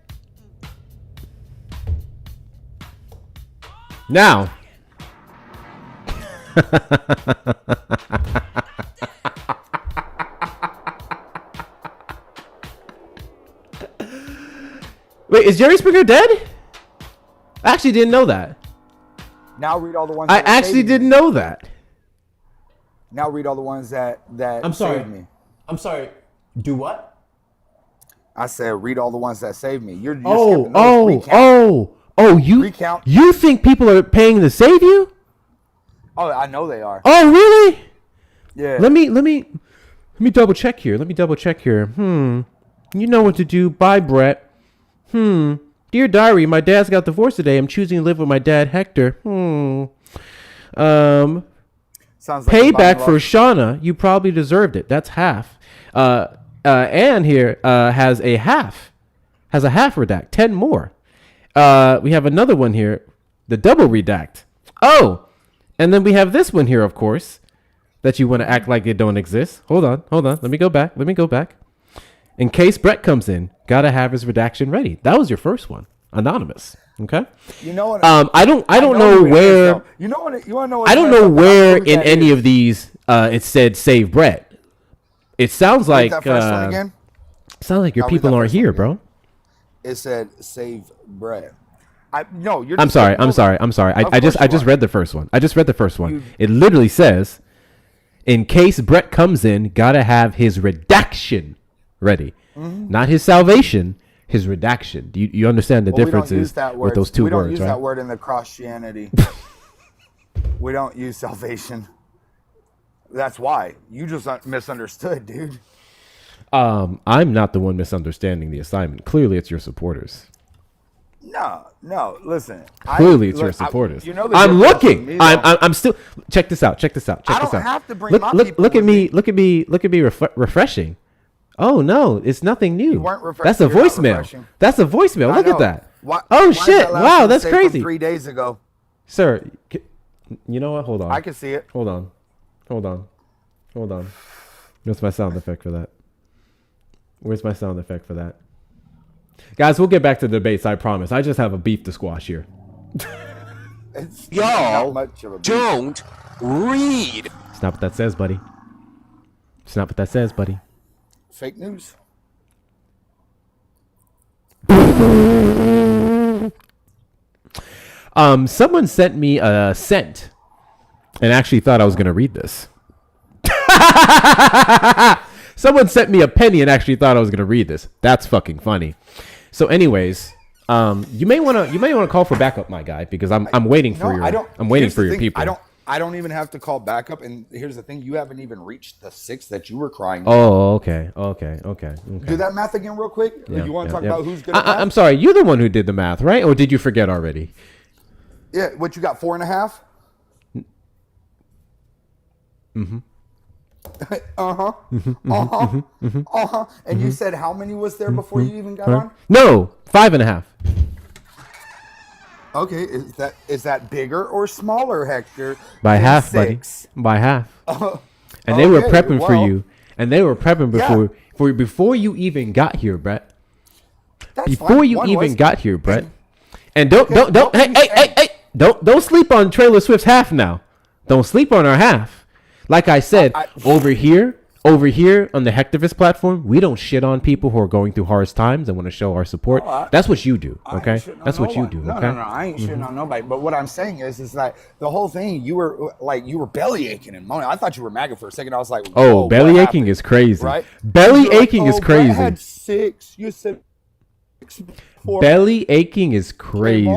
A: Now. Wait, is Jerry Springer dead? I actually didn't know that.
J: Now read all the ones.
A: I actually didn't know that.
J: Now read all the ones that
A: I'm sorry.
J: saved me.
A: I'm sorry. Do what?
J: I said read all the ones that saved me. You're
A: you
J: recount.
A: You think people are paying to save you?
J: Oh, I know they are.
A: Oh, really?
J: Yeah.
A: Let me double check here. You know what to do. Bye, Brett. Dear diary, my dad's got divorced today. I'm choosing to live with my dad, Hector.
J: Sounds like
A: payback for Shauna. You probably deserved it. That's half. And here has a half redact. 10 more. We have another one here. The double redact. Oh, and then we have this one here, of course, that you want to act like it don't exist. Hold on. Let me go back. In case Brett comes in, gotta have his redaction ready. That was your first one, anonymous. Okay.
J: You know what?
A: I don't know where.
J: You know what? You want to know? What
A: I don't know where in any of these it said save Brett. It sounds like
J: that first one again?
A: Sounds like your people aren't here, bro.
J: It said save Brett. I'm
A: sorry. I just read the first one. It literally says, in case Brett comes in, gotta have his redaction ready. Not his salvation, his redaction. Do you understand the differences with those two words, right?
J: We don't use that word in the Christianity. We don't use salvation. That's why. You just misunderstood, dude.
A: I'm not the one misunderstanding the assignment. Clearly, it's your supporters.
J: No. Listen.
A: Clearly, it's your supporters. I'm looking. I'm still. Check this out.
J: I don't have to bring my people.
A: Look at me. Refreshing. Oh no, it's nothing new.
J: You weren't
A: That's a voicemail. That's a voicemail. Look at that.
J: Why
A: shit! Wow, that's crazy.
J: 3 days ago,
A: sir. You know what? Hold on.
J: I can see it.
A: Hold on. Where's my sound effect for that? Guys, we'll get back to the debates. I promise. I just have a beef to squash here.
E: Y'all don't read.
A: It's not what that says, buddy.
J: Fake news.
A: Someone sent me a cent and actually thought I was going to read this. Someone sent me a penny and actually thought I was going to read this. That's fucking funny. So anyways, you may want to call for backup, my guy, because I'm waiting for your people.
J: I don't even have to call backup. And here's the thing: you haven't even reached the 6 that you were crying.
A: Oh, okay.
J: Do that math again, real quick.
A: Yeah,
J: you want to talk about who's good? At
A: I'm sorry. You're the one who did the math, right? Or did you forget already?
J: Yeah. What you got? 4.5. And you said how many was there before you even got on?
A: No, 5.5.
J: Okay, is that bigger or smaller, Hector?
A: By half, 6? Buddy. By half. And they were prepping for you. And they were prepping before you even got here, Brett. Before you even got here, Brett. And don't sleep on Taylor Swift's half now. Don't sleep on our half. Like I said, over here, Over here on the Hectivist platform, we don't shit on people who are going through hard times and want to show our support. That's what you do, okay? That's what you do, okay?
J: No, I ain't shitting on nobody. But what I'm saying is like the whole thing, you were belly aching and moaning. I thought you were MAGA for a second. I was like,
A: oh, belly aching is crazy.
J: Right?
A: Belly aching is crazy.
J: Brett had 6. You said 6 before.
A: Belly aching is crazy.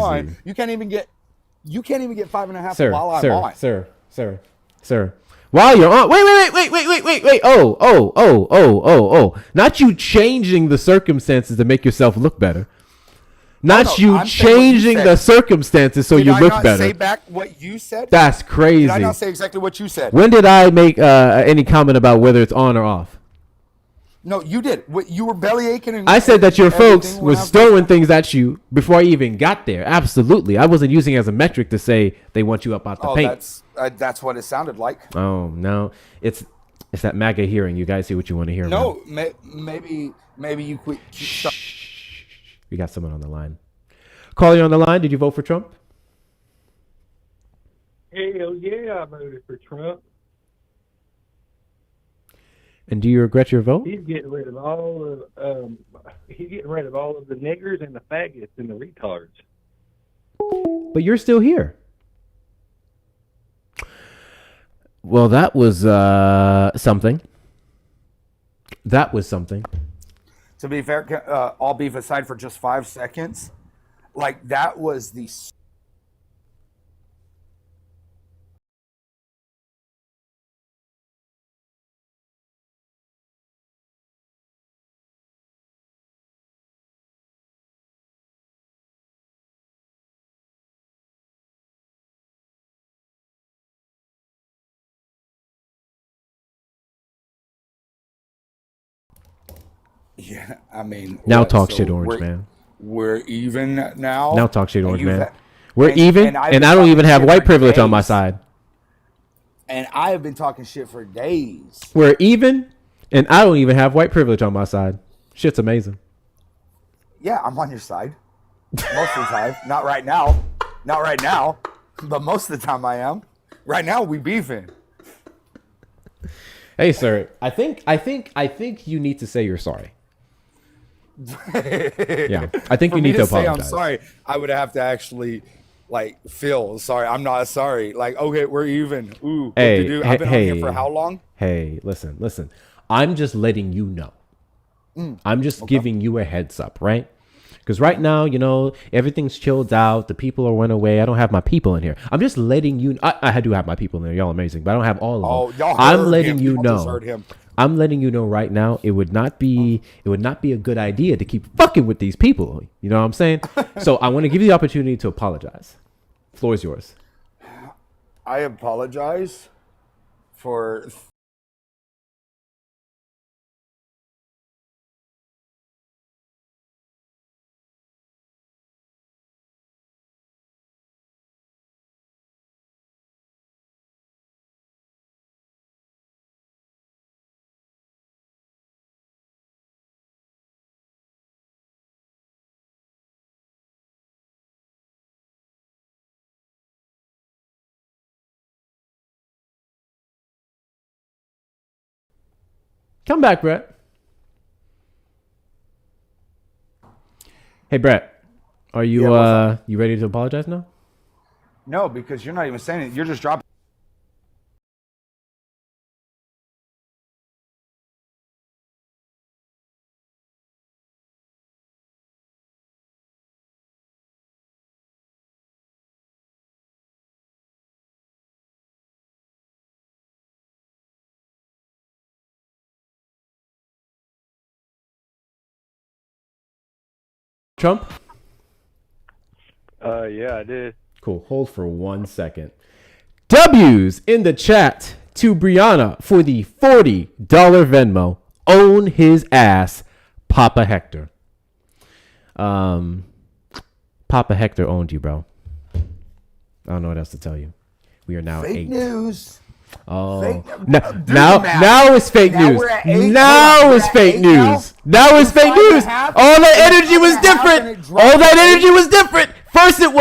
J: You can't even get 5.5 while I'm on.
A: Sir. While you're on, wait. Oh. Not you changing the circumstances to make yourself look better. Not you changing the circumstances so you look better.
J: Did I not say back what you said?
A: That's crazy.
J: Did I not say exactly what you said?
A: When did I make any comment about whether it's on or off?
J: No, you did. You were belly aching. And
A: I said that your folks was throwing things at you before I even got there. Absolutely. I wasn't using it as a metric to say they want you up out the paint.
J: That's what it sounded like.
A: Oh, no. It's that MAGA hearing. You guys see what you want to hear.
J: No, maybe you quit.
A: Shh. We got someone on the line. Call you on the line. Did you vote for Trump?
K: Hell yeah, I voted for Trump.
A: And do you regret your vote?
K: He's getting rid of all of the niggers and the faggots and the retards.
A: But you're still here. Well, that was something. That was something.
J: To be fair, all beef aside for just 5 seconds, like that was the. Yeah, I mean.
A: Now talk shit, Orange Man.
J: We're even now.
A: Now talk shit, Orange Man. We're even, and I don't even have white privilege on my side.
J: And I have been talking shit for days.
A: We're even, and I don't even have white privilege on my side. Shit's amazing.
J: Yeah, I'm on your side. Most of the time. Not right now. Not right now. But most of the time I am. Right now we beefing.
A: Hey, sir. I think you need to say you're sorry. Yeah, I think you need to apologize.
J: I'm sorry. I would have to actually, feel sorry. I'm not sorry. Okay, we're even. Ooh, what to do? I've been on here for how long?
A: Hey, listen. I'm just letting you know. I'm just giving you a heads up, right? Because right now, everything's chilled out. The people went away. I don't have my people in here. I'm just letting you. I do have my people in there. Y'all amazing, but I don't have all of them. I'm letting you know. I'm letting you know right now. It would not be a good idea to keep fucking with these people. You know what I'm saying? So I want to give you the opportunity to apologize. Floor is yours.
J: I apologize for.
A: Come back, Brett. Hey, Brett, are you you ready to apologize now?
J: No, because you're not even saying it. You're just dropping.
A: Trump?
K: Yeah, I did.
A: Cool. Hold for 1 second. W's in the chat to Brianna for the $40 Venmo. Own his ass, Papa Hector. Papa Hector owned you, bro. I don't know what else to tell you. We are now
J: fake
A: 8.
J: News.
A: Oh,
J: fake,
A: now it's fake news. Now it's fake news. Now it's fake news. All that energy was different. All that energy was different. First it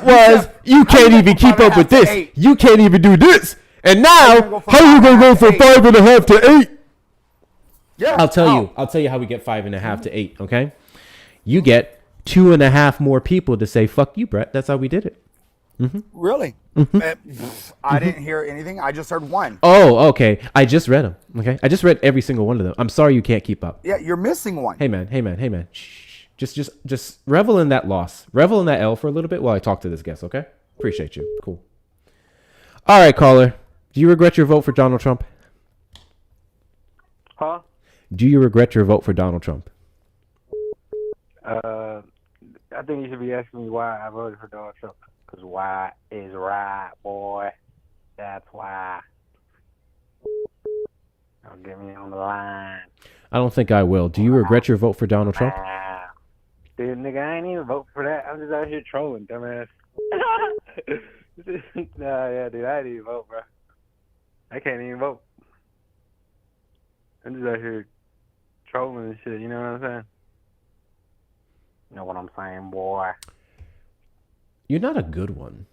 A: was, you can't even keep up with this. You can't even do this. And now, how are you gonna go from 5.5 to 8?
J: Yeah,
A: I'll tell you how we get 5.5 to 8. Okay, you get 2.5 more people to say "fuck you, Brett." That's how we did it.
J: Really? I didn't hear anything. I just heard one.
A: Oh, okay. I just read them. Okay, I just read every single one of them. I'm sorry you can't keep up.
J: Yeah, you're missing one.
A: Hey man. Shh. Just revel in that loss. Revel in that L for a little bit while I talk to this guest. Okay, appreciate you. Cool. All right, caller. Do you regret your vote for Donald Trump?
K: Huh?
A: Do you regret your vote for Donald Trump?
K: I think you should be asking me why I voted for Donald Trump. Because why is right, boy. That's why. Don't get me on the line.
A: I don't think I will. Do you regret your vote for Donald Trump?
K: Dude, nigga, I ain't even vote for that. I'm just out here trolling, dumbass. Nah, yeah, dude, I didn't even vote, bro. I can't even vote. I'm just out here trolling and shit, you know what I'm saying? You know what I'm saying, boy?
A: You're not a good one.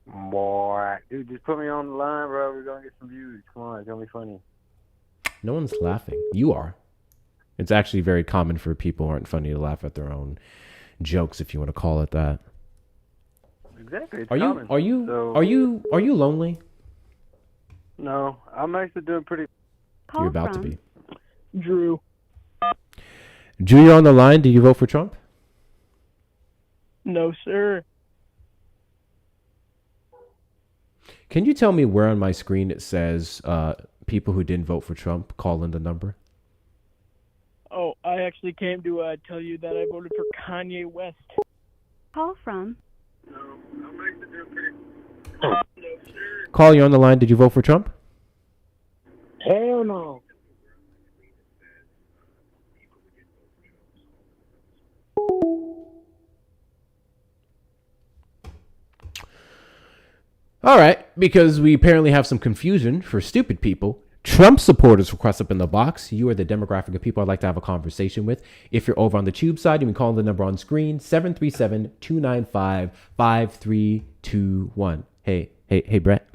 K: Boy. Dude, just put me on the line, bro. We're gonna get some views. Come on, it's gonna be funny.
A: No one's laughing. You are. It's actually very common for people who aren't funny to laugh at their own jokes, if you want to call it that.
K: Exactly. It's
A: Are
K: common.
A: you lonely?
K: No, I'm actually doing pretty.
A: You're about to be.
H: Drew.
A: Drew, you're on the line. Do you vote for Trump?
H: No, sir.
A: Can you tell me where on my screen it says people who didn't vote for Trump, call in the number?
H: Oh, I actually came to tell you that I voted for Kanye West.
I: Call from.
K: No, I'm actually doing pretty.
A: Call, you on the line. Did you vote for Trump?
K: Hell no.
A: All right, because we apparently have some confusion for stupid people. Trump supporters will cross up in the box. You are the demographic of people I'd like to have a conversation with. If you're over on the tube side, you can call the number on screen, 737-295-5321. Hey, Brett.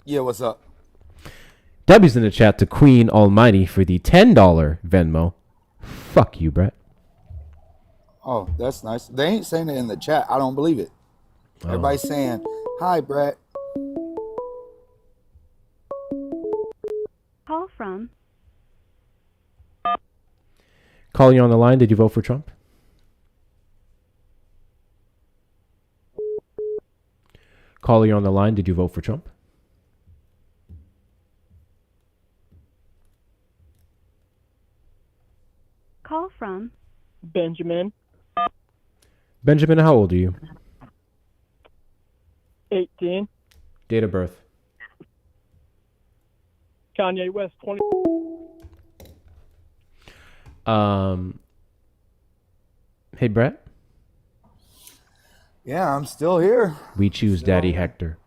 J: Yeah, what's up?
A: W's in the chat to Queen Almighty for the $10 Venmo. Fuck you, Brett.
J: Oh, that's nice. They ain't saying it in the chat. I don't believe it. Everybody's saying, hi, Brett.
I: Call from.
A: Call, you on the line. Did you vote for Trump? Call, you on the line. Did you vote for Trump?
I: Call from.
H: Benjamin.
A: Benjamin, how old are you?
H: 18.
A: Date of birth.
H: Kanye West, 20.
A: Hey, Brett.
J: Yeah, I'm still here.
A: We choose Daddy Hector.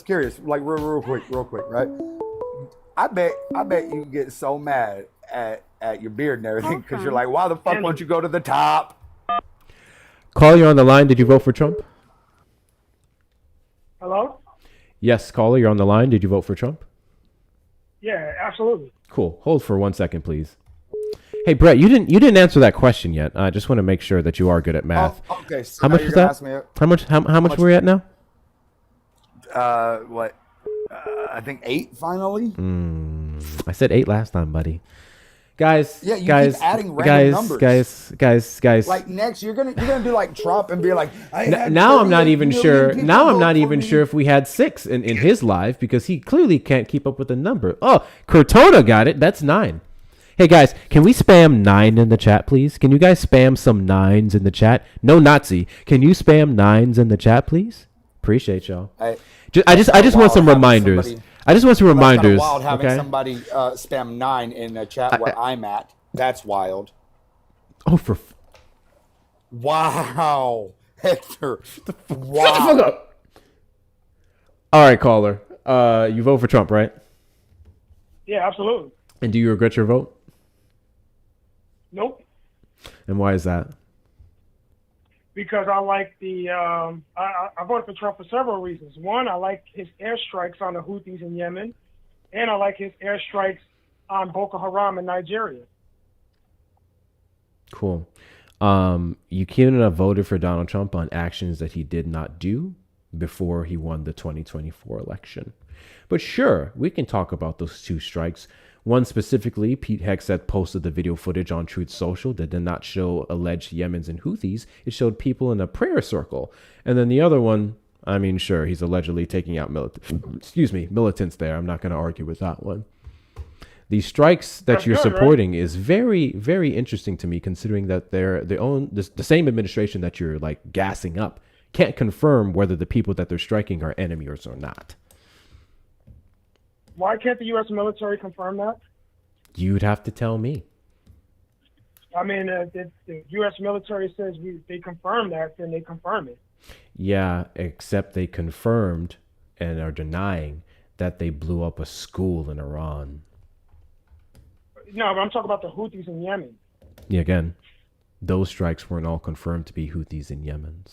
J: Curious, like real quick, right? I bet you get so mad at your beard and everything because you're like, why the fuck won't you go to the top?
A: Caller, you're on the line. Did you vote for Trump?
L: Hello?
A: Yes, caller, you're on the line. Did you vote for Trump?
L: Yeah, absolutely.
A: Cool. Hold for 1 second, please. Hey, Brett, you didn't answer that question yet. I just want to make sure that you are good at math.
J: Oh, okay. So
A: how
J: now
A: much
J: you're
A: was
J: gonna
A: that?
J: ask me
A: How much were we at now?
J: What? I think 8 finally.
A: I said 8 last time, buddy. Guys,
J: Yeah, you
A: guys,
J: keep adding random numbers.
A: guys.
J: Like next, you're gonna do like Trump and be like,
A: Now I'm not even sure. Now I'm not even
J: sure
A: sure if we had 6 in his live because he clearly can't keep up with the number. Oh, Cortona got it. That's 9. Hey guys, can we spam 9 in the chat, please? Can you guys spam some 9s in the chat? No Nazi. Can you spam 9s in the chat, please? Appreciate y'all. I just want some reminders. I just want some reminders.
J: It's wild having
A: okay?
J: somebody spam 9 in a chat where I'm at. That's wild.
A: Oh,
J: wow, Hector. Wow.
A: Shut the fuck up. All right, caller. You vote for Trump, right?
L: Yeah, absolutely.
A: And do you regret your vote?
L: Nope.
A: And why is that?
L: Because I like I voted for Trump for several reasons. One, I like his airstrikes on the Houthis in Yemen, and I like his airstrikes on Boko Haram in Nigeria.
A: Cool. You couldn't have voted for Donald Trump on actions that he did not do before he won the 2024 election. But sure, we can talk about those 2 strikes. One specifically, Pete Hegseth posted the video footage on Truth Social that did not show alleged Yemens and Houthis. It showed people in a prayer circle. And then the other one, I mean, sure, he's allegedly taking out militants there. I'm not going to argue with that one. The strikes that you're supporting is very, very interesting to me, considering that they're the same administration that you're like gassing up can't confirm whether the people that they're striking are enemies or not.
L: Why can't the U.S. military confirm that?
A: You'd have to tell me.
L: I mean, the U.S. military says they confirm that, then they confirm it.
A: Yeah, except they confirmed and are denying that they blew up a school in Iran.
L: No, but I'm talking about the Houthis in Yemen.
A: Yeah, again, those strikes weren't all confirmed to be Houthis in Yemen.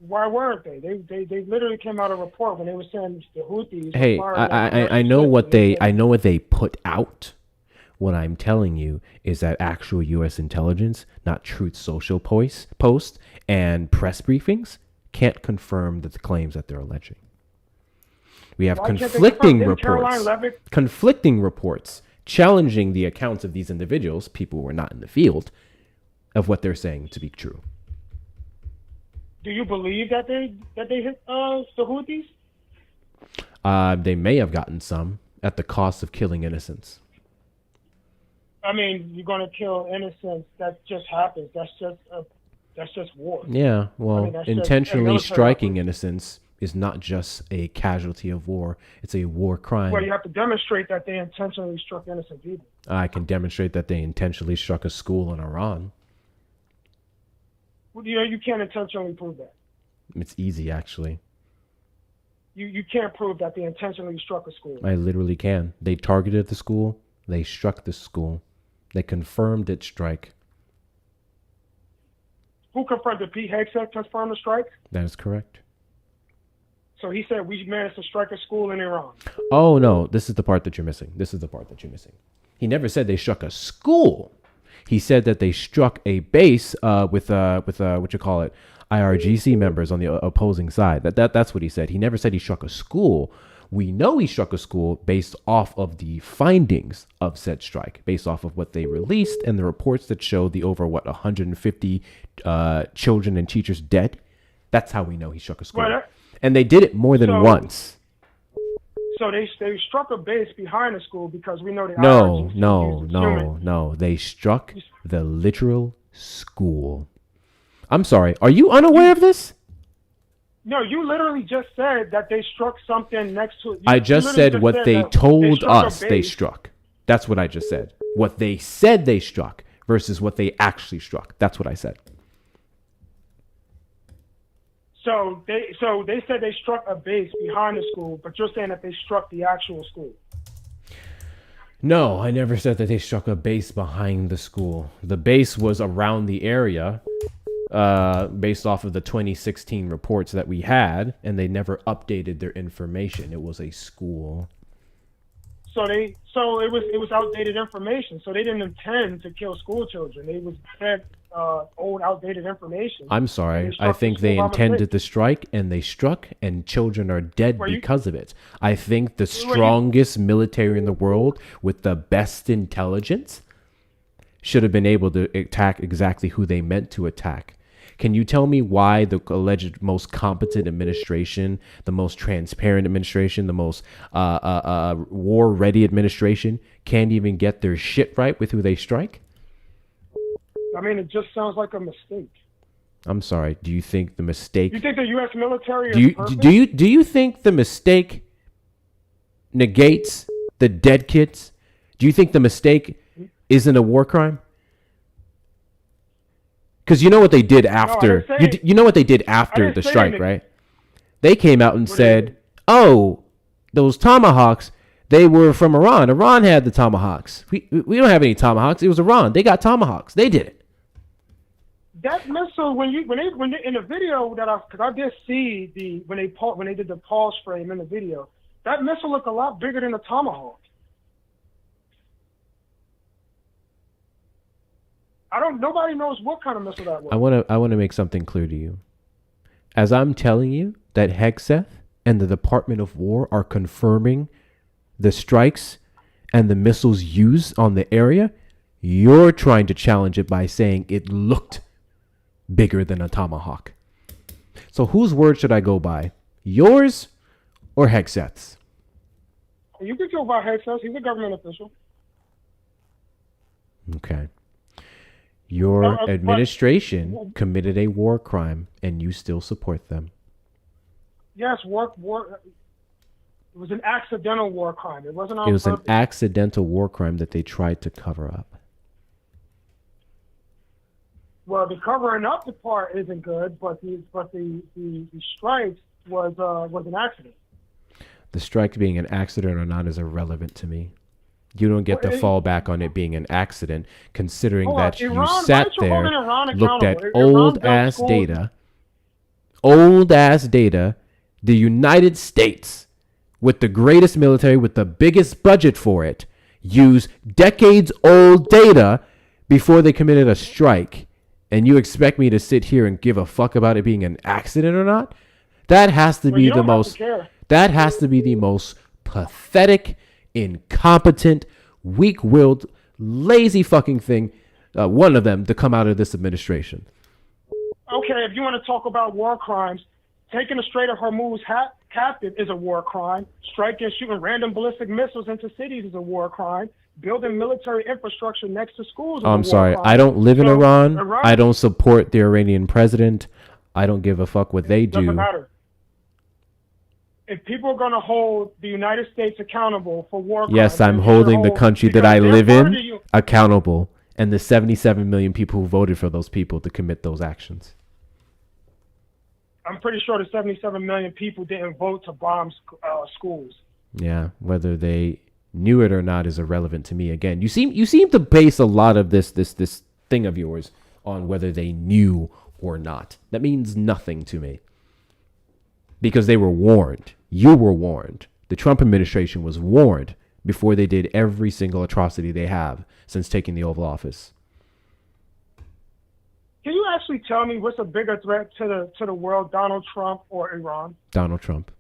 L: Why weren't they? They literally came out a report when they were saying the Houthis.
A: Hey, I know what they put out. What I'm telling you is that actual U.S. intelligence, not Truth Social post and press briefings, can't confirm the claims that they're alleging. We have conflicting reports challenging the accounts of these individuals, people who were not in the field, of what they're saying to be true.
L: Do you believe that they hit the Houthis?
A: They may have gotten some at the cost of killing innocents.
L: I mean, you're going to kill innocents. That just happens. That's just war.
A: Yeah, well,
L: I mean,
A: intentionally striking innocents is not just a casualty of war. It's a war crime.
L: Well, you have to demonstrate that they intentionally struck innocent people.
A: I can demonstrate that they intentionally struck a school in Iran.
L: Well, you can't intentionally prove that.
A: It's easy, actually.
L: You can't prove that they intentionally struck a school.
A: I literally can. They targeted the school. They struck the school. They confirmed its strike.
L: Who confirmed it? Pete Hegseth confirmed the strike?
A: That is correct.
L: So he said we managed to strike a school in Iran.
A: Oh, no. This is the part that you're missing. He never said they struck a school. He said that they struck a base with what you call it, IRGC members on the opposing side. That's what he said. He never said he struck a school. We know he struck a school based off of the findings of said strike, based off of what they released and the reports that showed the over 150 children and teachers dead. That's how we know he struck a school. And they did it more than once.
L: So they struck a base behind the school because we know the
A: No. They struck the literal school. I'm sorry. Are you unaware of this?
L: No, you literally just said that they struck something next to it.
A: I just said what they told us they struck. That's what I just said. What they said they struck versus what they actually struck. That's what I said.
L: So they said they struck a base behind the school, but you're saying that they struck the actual school.
A: No, I never said that they struck a base behind the school. The base was around the area based off of the 2016 reports that we had, and they never updated their information. It was a school.
L: So it was outdated information. So they didn't intend to kill school children. They was fed old outdated information.
A: I'm sorry. I think they intended to strike, and they struck, and children are dead because of it. I think the strongest military in the world with the best intelligence should have been able to attack exactly who they meant to attack. Can you tell me why the alleged most competent administration, the most transparent administration, the most war-ready administration can't even get their shit right with who they strike?
L: I mean, it just sounds like a mistake.
A: I'm sorry. Do you think the mistake?
L: You think the U.S. military is perfect?
A: Do you think the mistake negates the dead kids? Do you think the mistake isn't a war crime? Because you know what they did after. You know what they did after the strike, right? They came out and said, "Oh, those tomahawks, they were from Iran. Iran had the tomahawks. We don't have any tomahawks. It was Iran. They got tomahawks. They did it."
L: That missile, when they, in the video because I did see when they did the pause frame in the video, that missile looked a lot bigger than a tomahawk. Nobody knows what kind of missile that was.
A: I want to make something clear to you. As I'm telling you that Hegseth and the Department of War are confirming the strikes and the missiles used on the area, you're trying to challenge it by saying it looked bigger than a tomahawk. So whose word should I go by? Yours or Hegseth's?
L: You could go by Hegseth. He's a government official.
A: Okay. Your administration committed a war crime, and you still support them.
L: Yes, war. It was an accidental war crime. It wasn't on
A: It was
L: purpose.
A: an accidental war crime that they tried to cover up.
L: Well, the covering up the part isn't good, but the strikes was an accident.
A: The strike being an accident or not is irrelevant to me. You don't get to fall back on it being an accident, considering that you sat there, looked at old ass data, the United States, with the greatest military, with the biggest budget for it, used decades old data before they committed a strike. And you expect me to sit here and give a fuck about it being an accident or not? That has to be the most, that has to be the most pathetic, incompetent, weak-willed, lazy fucking thing, one of them, to come out of this administration.
L: Okay, if you want to talk about war crimes, taking the Strait of Hormuz captive is a war crime. Striking and shooting random ballistic missiles into cities is a war crime. Building military infrastructure next to schools is a war
A: I'm sorry,
L: crime.
A: I don't live in Iran. I don't support the Iranian president. I don't give a fuck what they do.
L: Doesn't matter. If people are going to hold the United States accountable for war crimes...
A: Yes, I'm holding the country that I live in accountable, and the 77 million people who voted for those people to commit those actions.
L: I'm pretty sure the 77 million people didn't vote to bomb schools.
A: Yeah, whether they knew it or not is irrelevant to me. Again, you seem to base a lot of this thing of yours on whether they knew or not. That means nothing to me. Because they were warned. You were warned. The Trump administration was warned before they did every single atrocity they have since taking the Oval Office.
L: Can you actually tell me what's a bigger threat to the world, Donald Trump or Iran?
A: Donald Trump.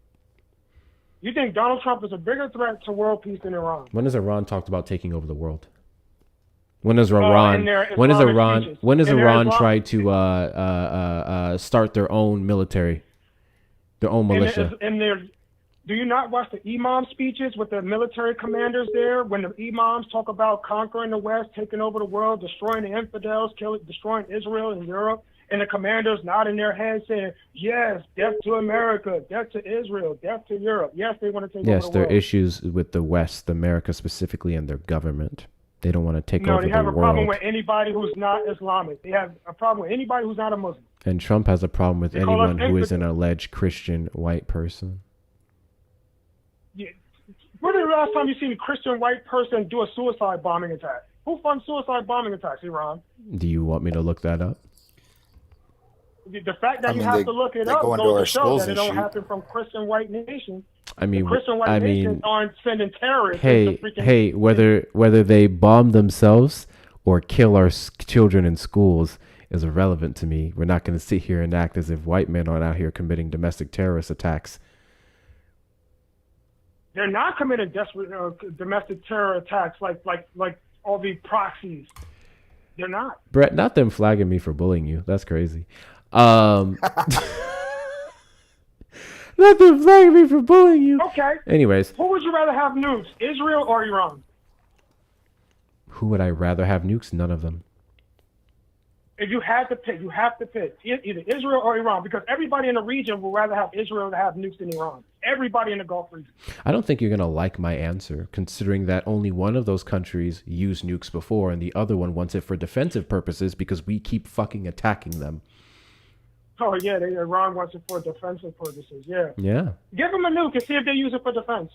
L: You think Donald Trump is a bigger threat to world peace than Iran?
A: When has Iran talked about taking over the world? When has Iran? When has Iran tried to start their own military, their own militia?
L: Do you not watch the imam speeches with the military commanders there? When the imams talk about conquering the West, taking over the world, destroying the infidels, destroying Israel and Europe, and the commanders nodding their heads saying, yes, death to America, death to Israel, death to Europe. Yes, they want to take over the world.
A: Yes, there are issues with the West, America specifically, and their government. They don't want to take over the world.
L: No, they have a problem with anybody who's not Islamic. They have a problem with anybody who's not a Muslim.
A: And Trump has a problem with anyone who is an alleged Christian white person.
L: Yeah. When was the last time you seen a Christian white person do a suicide bombing attack? Who funds suicide bombing attacks, Iran?
A: Do you want me to look that up?
L: The fact that
J: I
L: you
J: mean,
L: have
J: they-
L: to look it
J: they
L: up
J: go into
L: goes
J: our
L: to show
J: schools
L: that it
J: and
L: don't
J: shoot.
L: happen from Christian white nations.
A: I mean,
L: The Christian white nations aren't sending terrorists. into freaking,
A: hey, whether they bomb themselves or kill our children in schools is irrelevant to me. We're not going to sit here and act as if white men aren't out here committing domestic terrorist attacks.
L: They're not committing domestic terror attacks like all the proxies. They're not.
A: Brett, not them flagging me for bullying you. That's crazy. Not them flagging me for bullying you.
L: Okay.
A: Anyways,
L: Who would you rather have nukes, Israel or Iran?
A: who would I rather have nukes? None of them.
L: If you had to pick, you have to pick either Israel or Iran, because everybody in the region would rather have Israel to have nukes than Iran. Everybody in the Gulf region.
A: I don't think you're going to like my answer, considering that only one of those countries used nukes before and the other one wants it for defensive purposes because we keep fucking attacking them.
L: Oh, yeah, Iran wants it for defensive purposes, yeah.
A: Yeah.
L: Give them a nuke and see if they use it for defense.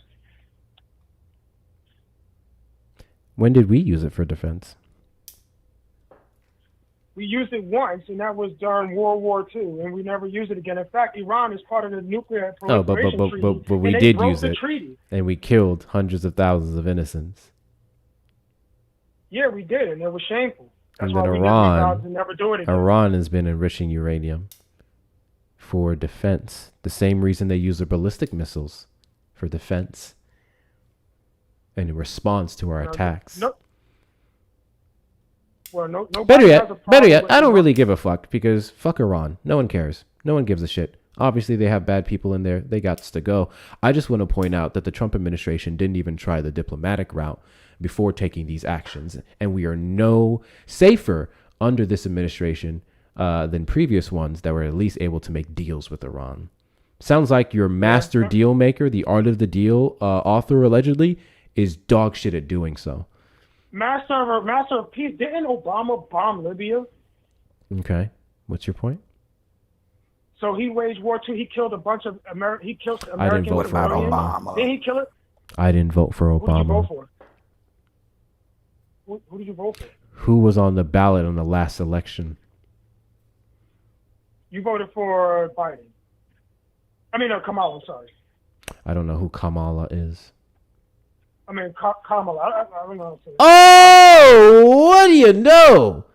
A: When did we use it for defense?
L: We used it once, and that was during World War II, and we never used it again. In fact, Iran is part of the nuclear proliferation treaty.
A: But we
L: and they
A: did
L: broke
A: use
L: the
A: it,
L: treaty.
A: and we killed hundreds of thousands of innocents.
L: Yeah, we did, and it was shameful. That's
A: And then
L: why we vowed to never do it again.
A: Iran has been enriching uranium for defense. The same reason they use their ballistic missiles for defense and in response to our attacks.
L: Well,
A: Better yet, I don't really give a fuck because fuck Iran. No one cares. No one gives a shit. Obviously, they have bad people in there. They got to go. I just want to point out that the Trump administration didn't even try the diplomatic route before taking these actions. And we are no safer under this administration than previous ones that were at least able to make deals with Iran. Sounds like your master deal maker, the art of the deal author allegedly, is dog shit at doing so.
L: Master of peace. Didn't Obama bomb Libya?
A: Okay. What's your point?
L: So he waged war too. He killed a bunch of He killed American
A: I didn't vote for
L: Obama. Didn't he kill it?
A: I didn't vote for Obama.
L: Who did you vote for? Who did you vote for?
A: Who was on the ballot on the last election?
L: You voted for Biden. I mean, Kamala. Sorry.
A: I don't know who Kamala is.
L: I mean, Kamala. I don't know.
A: Oh, what do you know?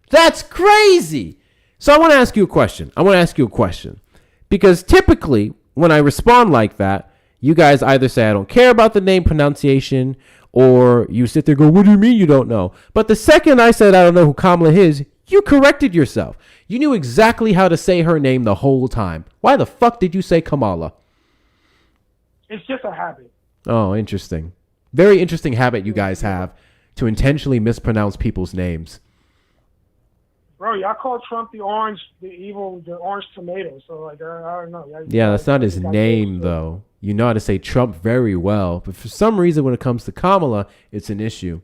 A: That's crazy. So I want to ask you a question. Because typically, when I respond like that, you guys either say I don't care about the name pronunciation, or you sit there and go, what do you mean you don't know? But the second I said I don't know who Kamala is, you corrected yourself. You knew exactly how to say her name the whole time. Why the fuck did you say Kamala?
L: It's just a habit.
A: Oh, interesting. Very interesting habit you guys have to intentionally mispronounce people's names.
L: Bro, y'all call Trump the orange tomato. So, like, I don't know.
A: Yeah, that's not his name, though. You know how to say Trump very well. But for some reason, when it comes to Kamala, it's an issue.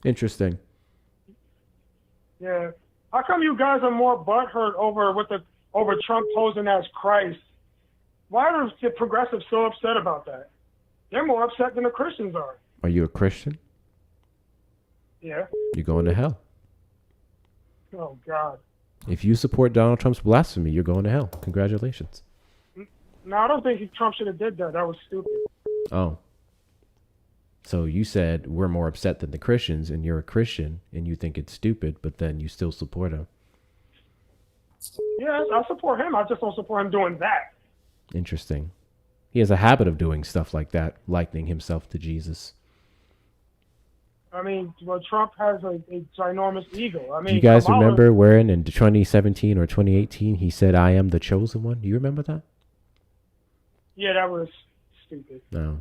A: Interesting.
L: Yeah. How come you guys are more butthurt over Trump posing as Christ? Why are the progressives so upset about that? They're more upset than the Christians are.
A: Are you a Christian?
L: Yeah.
A: You're going to hell.
L: Oh, God.
A: If you support Donald Trump's blasphemy, you're going to hell. Congratulations.
L: No, I don't think Trump should have did that. That was stupid.
A: Oh. So you said we're more upset than the Christians, and you're a Christian, and you think it's stupid, but then you still support him.
L: Yeah, I support him. I just don't support him doing that.
A: Interesting. He has a habit of doing stuff like that, likening himself to Jesus.
L: I mean, well, Trump has a ginormous ego. I mean,
A: Do you guys
L: Kamala,
A: remember wherein in 2017 or 2018 he said, I am the chosen one? Do you remember that?
L: Yeah, that was stupid.
A: No.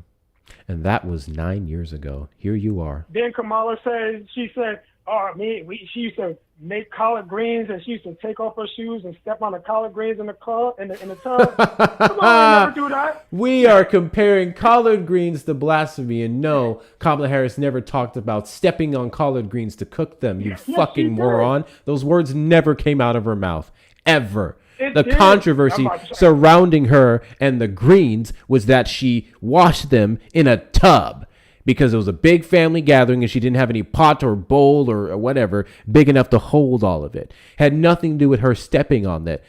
A: And that was 9 years ago. Here you are.
L: Then Kamala said, she used to make collard greens, and she used to take off her shoes and step on the collard greens in the tub. Come on, never do that.
A: We are comparing collard greens to blasphemy, and no, Kamala Harris never talked about stepping on collard greens to cook them, you fucking moron. Those words never came out of her mouth, ever. The controversy surrounding her and the greens was that she washed them in a tub because it was a big family gathering and she didn't have any pot or bowl or whatever big enough to hold all of it. Had nothing to do with her stepping on that.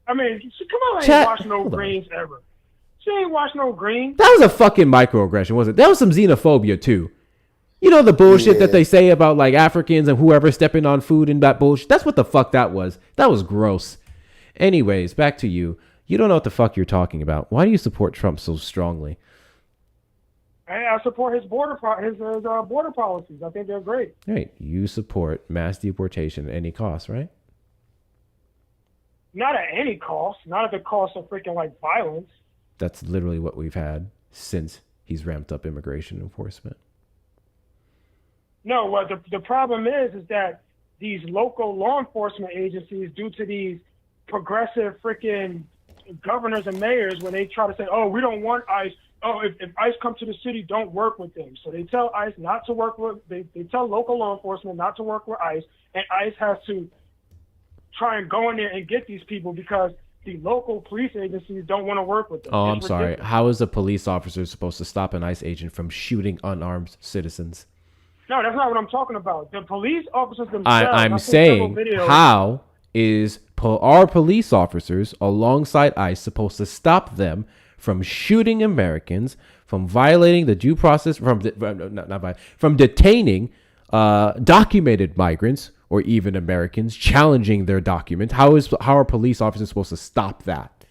L: I mean, come on, I
A: Chat-
L: ain't watched no
A: hold on.
L: Greens ever. She ain't watched no Greens.
A: That was a fucking microaggression, wasn't it? That was some xenophobia too. You know the bullshit that
J: Yeah.
A: they say about like Africans and whoever stepping on food and that bullshit? That's what the fuck that was. That was gross. Anyways, back to you. You don't know what the fuck you're talking about. Why do you support Trump so strongly?
L: I support his border border policies. I think they're great.
A: Right. You support mass deportation at any cost, right?
L: Not at any cost. Not at the cost of freaking like violence.
A: That's literally what we've had since he's ramped up immigration enforcement.
L: No, what the problem is that these local law enforcement agencies, due to these progressive freaking governors and mayors, when they try to say, "Oh, we don't want ICE. Oh, if ICE come to the city, don't work with them." So they tell ICE not to work with. They tell local law enforcement not to work with ICE, and ICE has to try and go in there and get these people because the local police agencies don't want to work with them.
A: Oh, I'm
L: It's
A: sorry.
L: ridiculous.
A: How is a police officer supposed to stop an ICE agent from shooting unarmed citizens?
L: No, that's not what I'm talking about. The police officers themselves.
A: I'm
L: I've seen several
A: saying,
L: videos.
A: how is our police officers alongside ICE supposed to stop them from shooting Americans, from violating the due process, from detaining documented migrants or even Americans, challenging their documents? How are police officers supposed to stop that?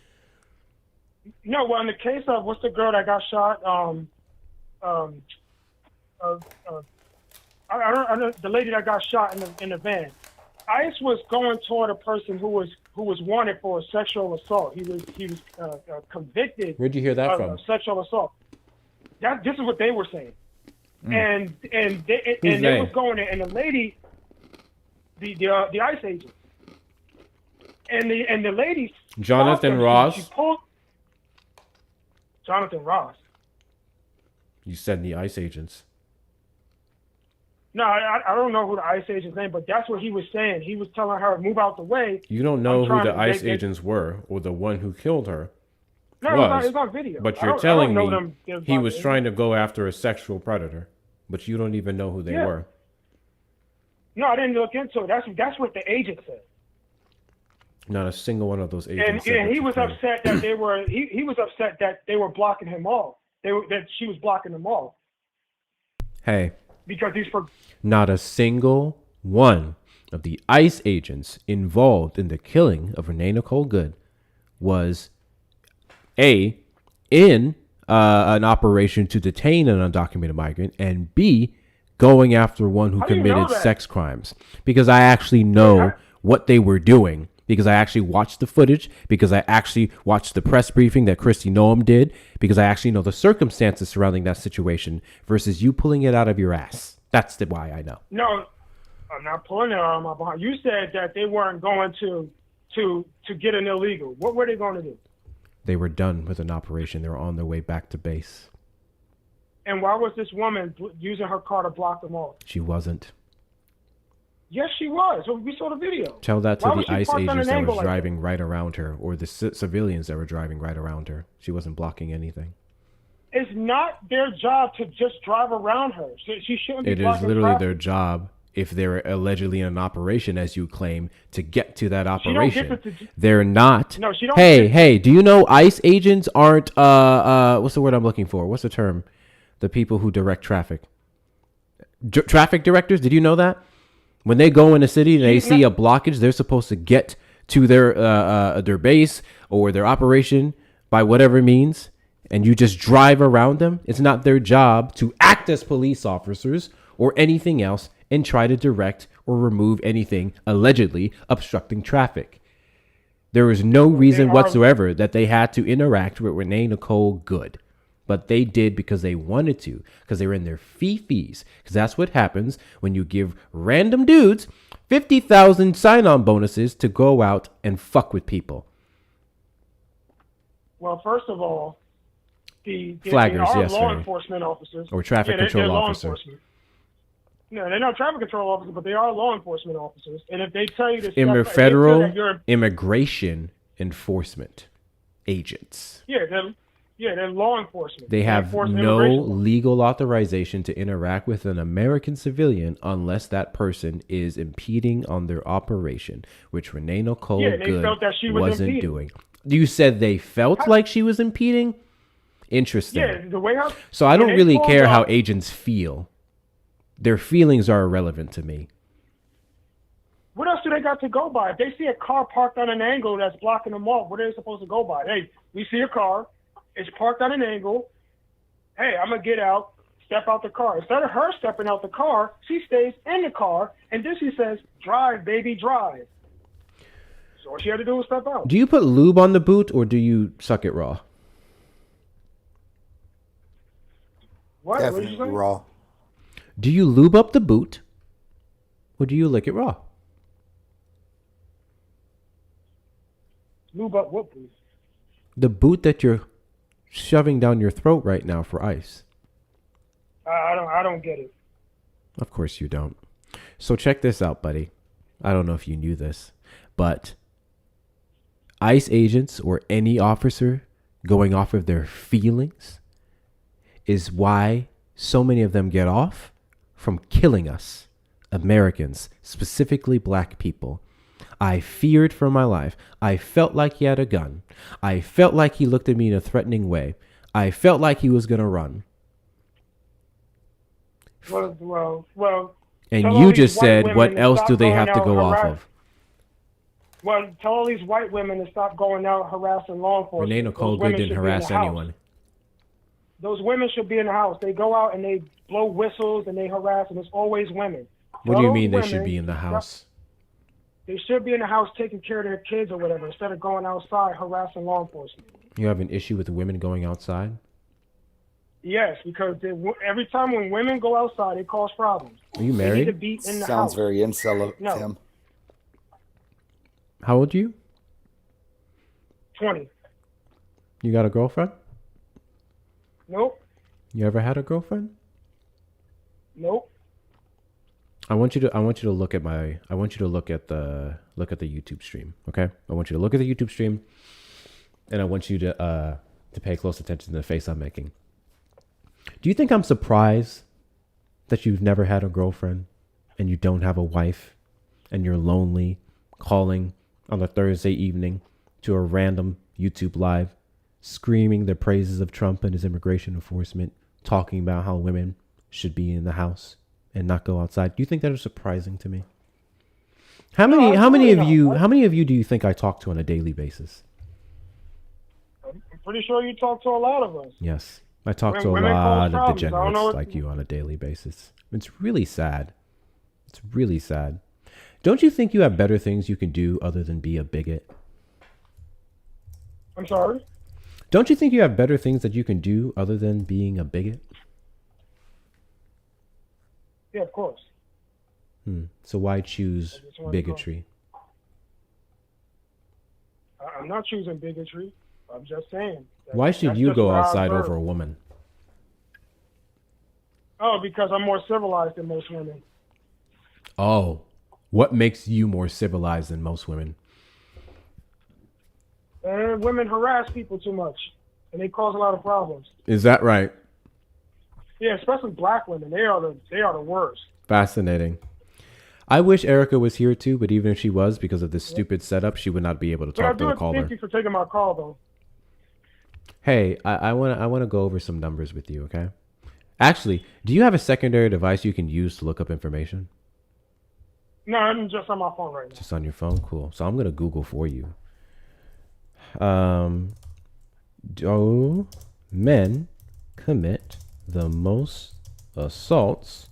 L: No, well, in the case of what's the girl that got shot? I don't the lady that got shot in the van. ICE was going toward a person who was wanted for sexual assault. He was convicted.
A: Where'd you hear that
L: of
A: from?
L: Sexual assault. This is what they were saying, and they
A: they?
L: was going there, and the lady, the ICE agent, and the lady.
A: Jonathan
L: stopped them.
A: Ross?
L: She pulled Jonathan Ross.
A: You said the ICE agents.
L: No, I don't know who the ICE agent's name, but that's what he was saying. He was telling her, move out the way.
A: You don't know
L: I'm
A: who
L: trying
A: the
L: to-
A: ICE
L: they-
A: agents were or the one who killed her.
L: No, it's on video.
A: But
L: I
A: you're
L: don't
A: telling
L: know
A: me
L: them
A: he
L: by
A: was
L: name.
A: trying to go after a sexual predator, but you don't even know who they
L: Yeah.
A: were.
L: No, I didn't look into it. That's what the agent said.
A: Not a single one of those agents.
L: And
A: said what
L: he
A: you
L: was
A: claim.
L: upset that they were. He was upset that they were blocking him off. That she was blocking them off
A: Hey,
L: because he's for.
A: not a single one of the ICE agents involved in the killing of Renee Nicole Good was A, in an operation to detain an undocumented migrant, and B, going after one who
L: How do you know
A: committed
L: that?
A: sex crimes. Because I actually know what they were doing. Because I actually watched the footage. Because I actually watched the press briefing that Kristi Noem did. Because I actually know the circumstances surrounding that situation versus you pulling it out of your ass. That's why I know.
L: No, I'm not pulling it out of my behind. You said that they weren't going to get an illegal. What were they going to do?
A: They were done with an operation. They were on their way back to base.
L: And why was this woman using her car to block them off?
A: She wasn't.
L: Yes, she was. We saw the video.
A: Tell that to
L: Why was
A: the
L: she
A: ICE
L: parked on
A: agents
L: an
A: that
L: angle
A: was
L: like that?
A: driving right around her, or the civilians that were driving right around her. She wasn't blocking anything.
L: It's not their job to just drive around her. She shouldn't be
A: It is
L: blocking
A: literally
L: traffic.
A: their job, if they're allegedly in an operation, as you claim, to get to that
L: She don't get
A: operation.
L: to-
A: They're not.
L: No, she don't
A: Hey,
L: get-
A: hey, do you know ICE agents aren't, what's the word I'm looking for? What's the term? The people who direct traffic. Traffic directors, did you know that? When they go in a city and they see a blockage, they're supposed to get to their base or their operation by whatever means, and you just drive around them. It's not their job to act as police officers or anything else and try to direct or remove anything allegedly obstructing traffic. There was no reason whatsoever that they had to interact with Renee Nicole Good. But they did because they wanted to, because they were in their fee-fees. Because that's what happens when you give random dudes 50,000 sign-on bonuses to go out and fuck with people.
L: Well, first of all, they
A: Flaggers,
L: are
A: yes,
L: law
A: right.
L: enforcement officers.
A: Or traffic
L: they're
A: control
L: law
A: officer.
L: enforcement. No, they're not traffic control officers, but they are law enforcement officers. And if they tell you to
A: Federal immigration enforcement agents.
L: yeah, Yeah, they're law enforcement.
A: They have
L: enforce
A: no
L: immigration law.
A: legal authorization to interact with an American civilian unless that person is impeding on their operation, which Renee Nicole
L: Yeah, they
A: Good
L: felt that she was
A: wasn't
L: impeding.
A: doing. You said they felt like she was impeding? Interesting.
L: Yeah, the way how.
A: So I
L: when
A: don't
L: they
A: really
L: pulled
A: care how
L: up-
A: agents feel. Their feelings are irrelevant to me.
L: What else do they got to go by? If they see a car parked on an angle that's blocking them off, what are they supposed to go by? Hey, we see a car. It's parked on an angle. Hey, I'm going to get out, step out the car. Instead of her stepping out the car, she stays in the car, and then she says, drive, baby, drive. So all she had to do was step out.
A: Do you put lube on the boot or do you suck it raw?
L: What? What did you
J: Definitely
L: say?
J: raw.
A: Do you lube up the boot or do you lick it raw?
L: Lube up what, please?
A: The boot that you're shoving down your throat right now for ice.
L: I don't get it.
A: Of course you don't. So check this out, buddy. I don't know if you knew this, but ICE agents or any officer going off of their feelings is why so many of them get off from killing us, Americans, specifically black people. I feared for my life. I felt like he had a gun. I felt like he looked at me in a threatening way. I felt like he was going to run.
L: Well.
A: And
L: tell
A: you
L: all
A: just
L: these white
A: said,
L: women
A: what
L: to
A: else
L: stop
A: do they
L: going
A: have to
L: out
A: go off
L: harass-
A: of?
L: Well, tell all these white women to stop going out harassing law enforcement.
A: Renee Nicole
L: Those
A: Good
L: women
A: didn't
L: should be in
A: harass
L: the house.
A: anyone.
L: Those women should be in the house. They go out and they blow whistles and they harass, and it's always women.
A: What do you
L: Tell
A: mean they
L: those
A: should
L: women
A: be in the house?
L: They should be in the house taking care of their kids or whatever, instead of going outside harassing law enforcement.
A: You have an issue with women going outside?
L: Yes, because every time when women go outside, it causes problems.
A: Are you
L: They need to
A: married?
L: be in the
J: Sounds
L: house.
J: very incel of
L: No.
J: him.
A: How old are you?
L: 20.
A: You got a girlfriend?
L: Nope.
A: You ever had a girlfriend?
L: Nope.
A: I want you to look at the YouTube stream, okay? I want you to look at the YouTube stream and I want you to pay close attention to the face I'm making. Do you think I'm surprised that you've never had a girlfriend and you don't have a wife and you're lonely calling on a Thursday evening to a random YouTube live screaming the praises of Trump and his immigration enforcement, talking about how women should be in the house and not go outside? Do you think that is surprising to me? How many of you do you think I talk to on a daily basis?
L: I'm pretty sure you talk to a lot of us.
A: Yes. I talk to a
L: Women cause
A: lot of
L: problems. I don't know
A: degenerates
L: what-
A: like you on a daily basis. It's really sad. It's really sad. Don't you think you have better things you can do other than be a bigot?
L: I'm sorry?
A: Don't you think you have better things that you can do other than being a bigot?
L: Yeah, of course.
A: So why choose
L: I just wanna
A: bigotry?
L: I'm not choosing bigotry. I'm just saying.
A: Why should
L: That's
A: you
L: just
A: go
L: what I've
A: outside
L: heard.
A: over a woman?
L: Oh, because I'm more civilized than most women.
A: Oh, what makes you more civilized than most women?
L: And women harass people too much, and they cause a lot of problems.
A: Is that right?
L: Yeah, especially black women. They are the worst.
A: Fascinating. I wish Erica was here too, but even if she was, because of this stupid setup, she would not be able to
L: But I
A: talk to
L: do
A: the caller.
L: thank you for taking my call, though.
A: Hey, I wanna go over some numbers with you, okay? Actually, do you have a secondary device you can use to look up information?
L: No, I'm just on my phone right now.
A: Just on your phone? Cool. So I'm gonna Google for you. Do men commit the most assaults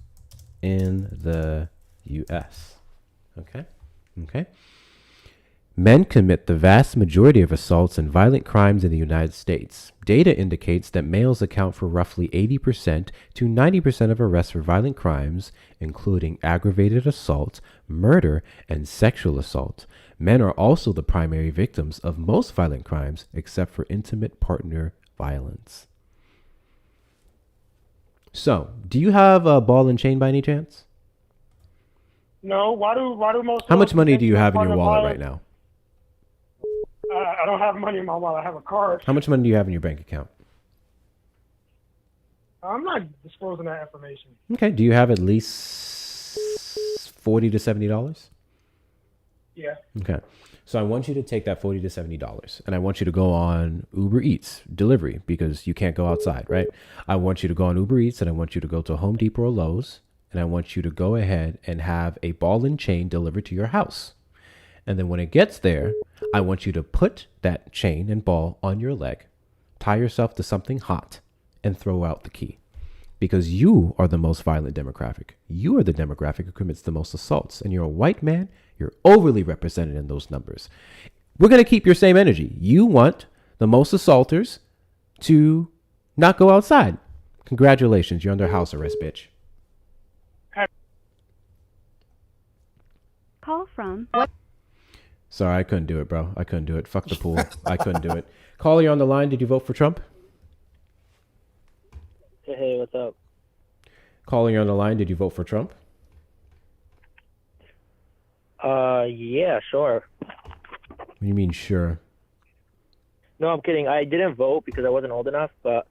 A: in the U.S.? Okay. Men commit the vast majority of assaults and violent crimes in the United States. Data indicates that males account for roughly 80% to 90% of arrests for violent crimes, including aggravated assault, murder, and sexual assault. Men are also the primary victims of most violent crimes, except for intimate partner violence. So, do you have a ball and chain by any chance?
L: No, why do most?
A: How much money do you have in your
L: partner
A: wallet
L: violence-
A: right now?
L: I don't have money in my wallet. I have a card.
A: How much money do you have in your bank account?
L: I'm not disclosing that information.
A: Okay. Do you have at least $40 to $70?
L: Yeah.
A: Okay. So I want you to take that $40 to $70 and I want you to go on Uber Eats delivery because you can't go outside, right? I want you to go on Uber Eats and I want you to go to Home Depot or Lowe's and I want you to go ahead and have a ball and chain delivered to your house. And then when it gets there, I want you to put that chain and ball on your leg, tie yourself to something hot, and throw out the key. Because you are the most violent demographic. You are the demographic who commits the most assaults. And you're a white man. You're overly represented in those numbers. We're going to keep your same energy. You want the most assaulters to not go outside. Congratulations. You're under house arrest, bitch.
I: Call from.
A: Sorry, I couldn't do it, bro. I couldn't do it. Fuck the pool. I couldn't do it. Caller, you're on the line. Did you vote for Trump?
M: Hey, what's up?
A: Caller, you're on the line. Did you vote for Trump?
M: Yeah, sure.
A: What do you mean, sure?
M: No, I'm kidding. I didn't vote because I wasn't old enough, but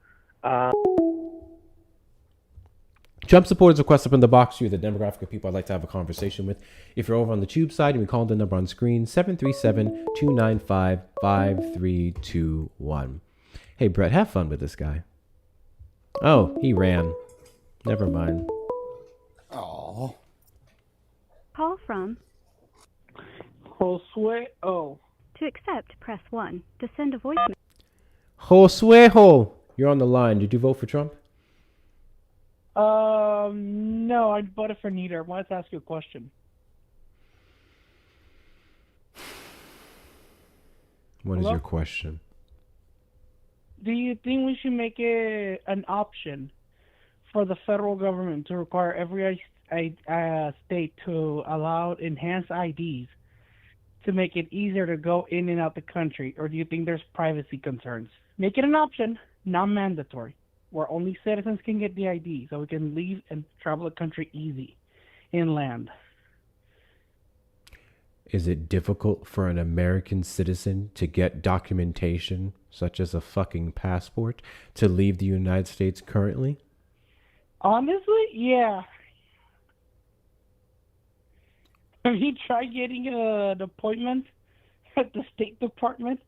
A: Trump supporters request up in the box. You're the demographic of people I'd like to have a conversation with. If you're over on the tube side, and we call the number on screen, 737-295-5321. Hey, Brett, have fun with this guy. Oh, he ran. Never mind.
J: Oh.
I: Call from.
H: Josue O.
I: To accept, press 1. To send a voicemail.
A: Josuejo, you're on the line. Did you vote for Trump?
H: No, I voted for neither. I wanted to ask you a question.
A: What is your question?
H: Do you think we should make it an option for the federal government to require every state to allow enhanced IDs to make it easier to go in and out the country? Or do you think there's privacy concerns? Make it an option, not mandatory, where only citizens can get the ID so we can leave and travel the country easy inland.
A: Is it difficult for an American citizen to get documentation, such as a fucking passport, to leave the United States currently?
H: Honestly, yeah. Have you tried getting an appointment at the State Department?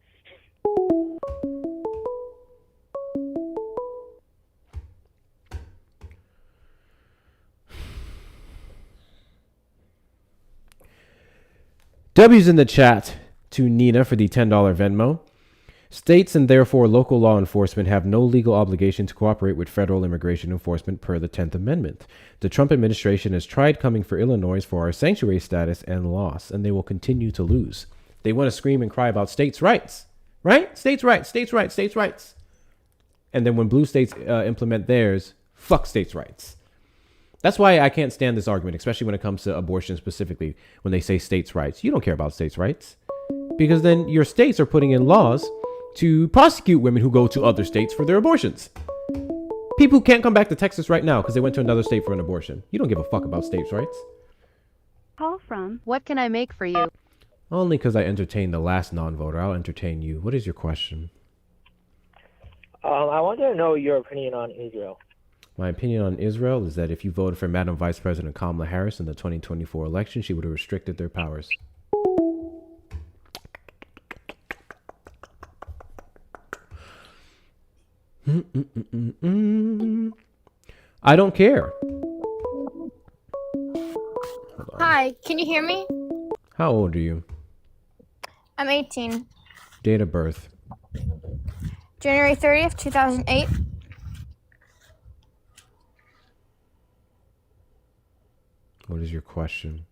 A: W's in the chat to Nina for the $10 Venmo. States and therefore local law enforcement have no legal obligation to cooperate with federal immigration enforcement per the 10th Amendment. The Trump administration has tried coming for Illinois for our sanctuary status and lost, and they will continue to lose. They want to scream and cry about states' rights, right? States' rights, states' rights, states' rights. And then when blue states implement theirs, fuck states' rights. That's why I can't stand this argument, especially when it comes to abortion specifically, when they say states' rights. You don't care about states' rights. Because then your states are putting in laws to prosecute women who go to other states for their abortions. People can't come back to Texas right now because they went to another state for an abortion. You don't give a fuck about states' rights.
I: Call from. What can I make for you?
A: Only because I entertained the last non-voter. I'll entertain you. What is your question?
M: I wanted to know your opinion on Israel.
A: My opinion on Israel is that if you voted for Madam Vice President Kamala Harris in the 2024 election, she would have restricted their powers. I don't care.
N: Hi, can you hear me?
A: How old are you?
N: I'm 18.
A: Date of birth?
N: January 30th, 2008.
A: What is your question?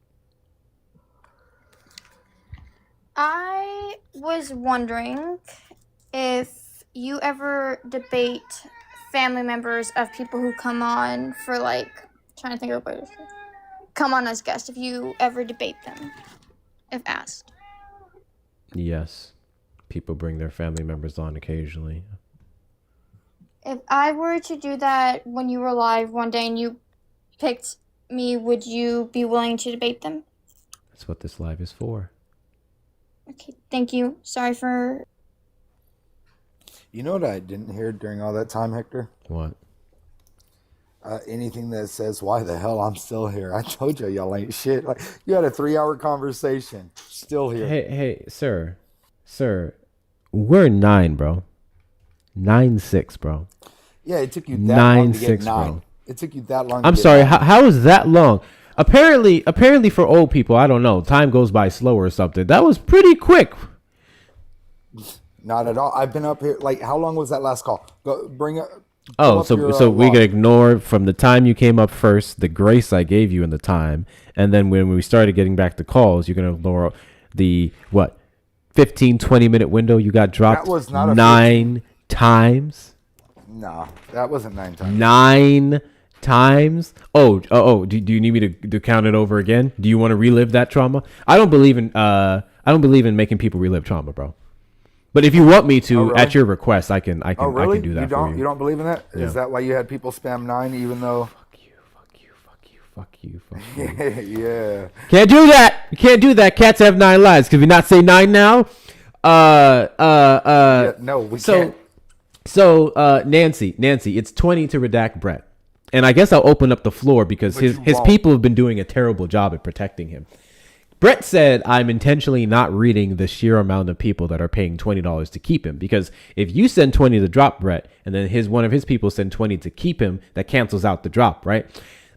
N: I was wondering if you ever debate family members of people who come on for, like, trying to think of what come on as guests, if you ever debate them, if asked.
A: Yes. People bring their family members on occasionally.
N: If I were to do that when you were live one day and you picked me, would you be willing to debate them?
A: That's what this live is for.
N: Okay, thank you. Sorry for...
J: You know what I didn't hear during all that time, Hector?
A: What?
J: Anything that says why the hell I'm still here. I told you y'all ain't shit. Like, you had a 3-hour conversation. Still here.
A: Hey, sir, we're 9, bro. 9-6, bro.
J: Yeah, it took you that long to get
A: 9-6,
J: 9.
A: bro.
J: It took you that long.
A: I'm sorry. How is that long? Apparently for old people, I don't know. Time goes by slower or something. That was pretty quick.
J: Not at all. I've been up here. Like, how long was that last call? Go bring it.
A: Oh, so we could ignore from the time you came up first, the grace I gave you in the time, and then when we started getting back to calls, you're gonna ignore the 15-20 minute window you got dropped.
J: That was not
A: 9 times.
J: No, that wasn't 9 times.
A: 9 times. Oh. Do you need me to count it over again? Do you want to relive that trauma? I don't believe in making people relive trauma, bro. But if you want me to,
J: really?
A: At your request, I can
J: Oh, really?
A: I can do that
J: You
A: for you.
J: You don't believe in that?
A: Yeah.
J: Is that why you had people spam 9 even though?
A: Fuck you.
J: Yeah.
A: Can't do that. You can't do that. Cats have 9 lives. Could we not say 9 now?
J: No, we can't.
A: So, Nancy, it's 20 to redact Brett. And I guess I'll open up the floor because his people have been doing a terrible job at protecting him. Brett said, I'm intentionally not reading the sheer amount of people that are paying $20 to keep him. Because if you send 20 to drop Brett, and then one of his people send 20 to keep him, that cancels out the drop, right?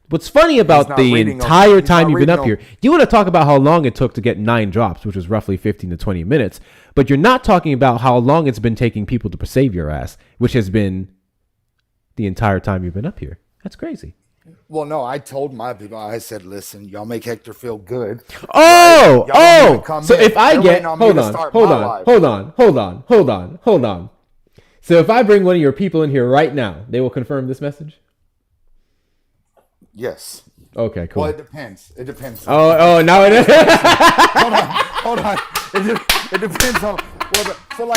A: What's funny about the entire time you've been up here, you want to talk about how long it took to get 9 drops, which was roughly 15 to 20 minutes. But you're not talking about how long it's been taking people to save your ass, which has been the entire time you've been up here. That's crazy.
J: Well, no, I told my people, I said, listen, y'all make Hector feel good.
A: Oh,
J: right?
A: So if I get, hold on. So if I bring one of your people in here right now, they will confirm this message?
J: Yes.
A: Okay, cool.
J: Well, it depends.
A: Oh, now it is.
J: Hold on. It depends on so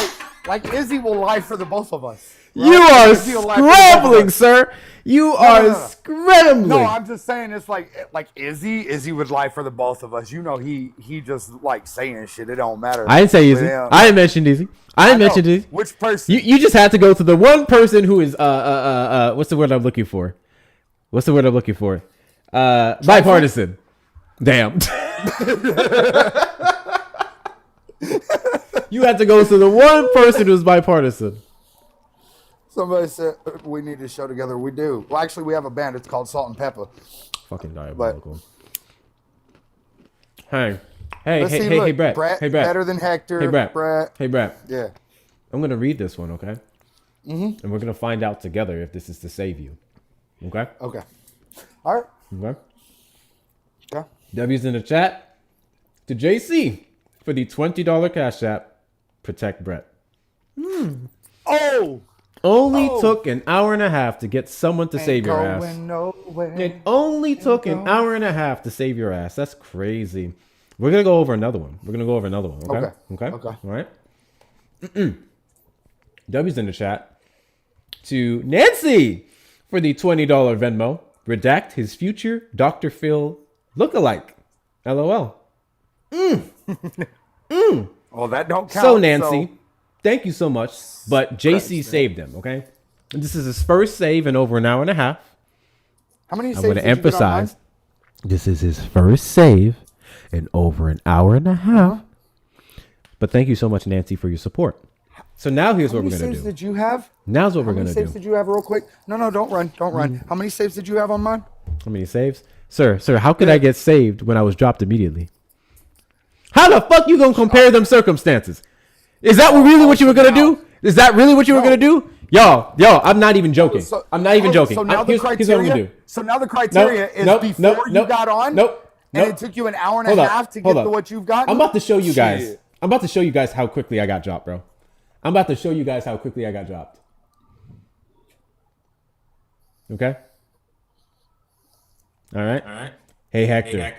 J: like Izzy will lie for the both of us. Right?
A: You are scrambling, sir. You are scrambling.
J: No, I'm just saying it's like Izzy would lie for the both of us. You know, he just like saying shit. It don't matter.
A: I didn't say Izzy. I didn't mention Izzy. I didn't mention Izzy.
J: Which person?
A: You just had to go to the one person who is what's the word I'm looking for? Bipartisan. Damn. You had to go to the one person who's bipartisan.
J: Somebody said we need to show together. We do. Well, actually, we have a band. It's called Salt and Pepper.
A: Fucking diabolical. Hey, Brett. Hey, Brett.
J: Better than Hector.
A: Hey, Brett.
J: Brett.
A: Hey, Brett.
J: Yeah.
A: I'm gonna read this one, okay?
J: Mm-hmm.
A: And we're gonna find out together if this is to save you. Okay.
J: Okay. All right.
A: Okay.
J: Yeah.
A: W's in the chat to JC for the $20 cash app. Protect Brett.
J: Oh.
A: Only took an hour and a half to get someone to save your ass. It only took an hour and a half to save your ass. That's crazy. We're going to go over another one. Okay?
J: Okay.
A: All right? W's in the chat to Nancy for the $20 Venmo. Redact his future Dr. Phil lookalike. LOL.
J: Well, that don't count.
A: So, Nancy, thank you so much. But JC saved him, okay? And this is his first save in over an hour and a half.
J: How many
A: I'm
J: saves
A: going to
J: did you get
A: emphasize this is his first save in over an hour and a half. But thank you so much, Nancy, for your support. So now here's what we're going to do.
J: How many saves did you have?
A: Now's what we're going to do.
J: How many saves did you have real quick? No, don't run. Don't run. How many saves did you have on mine?
A: How many saves? Sir, how could I get saved when I was dropped immediately? How the fuck you going to compare them circumstances? Is that really what you were going to do? Is that really what you were going to do? Yo, I'm not even joking. I'm not even joking.
J: So now
A: Here's what I'm going to do.
J: So now the criteria is before you got on? And it took you an hour and a half to get to what you've got?
A: I'm about to show you guys. I'm about to show you guys how quickly I got dropped, bro. I'm about to show you guys how quickly I got dropped. Okay? All right. Hey, Hector.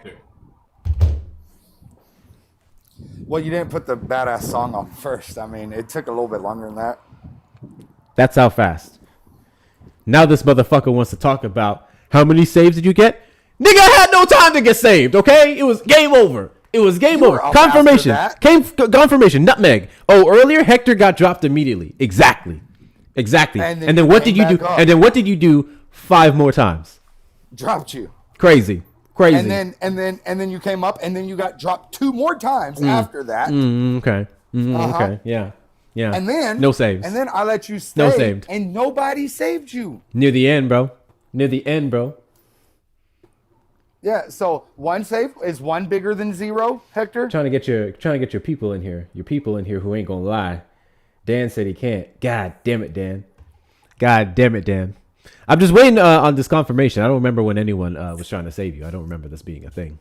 J: Well, you didn't put the badass song on first. I mean, it took a little bit longer than that.
A: That's how fast. Now this motherfucker wants to talk about how many saves did you get? Nigga, I had no time to get saved, okay? It was game over. Confirmation. Confirmation. Nutmeg. Oh, earlier Hector got dropped immediately. Exactly. And then what did you do? And then what did you do 5 more times.
J: Dropped you.
A: Crazy.
J: And then you came up, and then you got dropped 2 more times after that.
A: Okay. Okay. Yeah.
J: And then
A: no saves.
J: And then I let you stay.
A: No saved.
J: And nobody saved you.
A: Near the end, bro.
J: Yeah. So 1 save is 1 bigger than 0, Hector.
A: Trying to get your people in here. Your people in here who ain't gonna lie. Dan said he can't. God damn it, Dan. I'm just waiting on this confirmation. I don't remember when anyone was trying to save you. I don't remember this being a thing.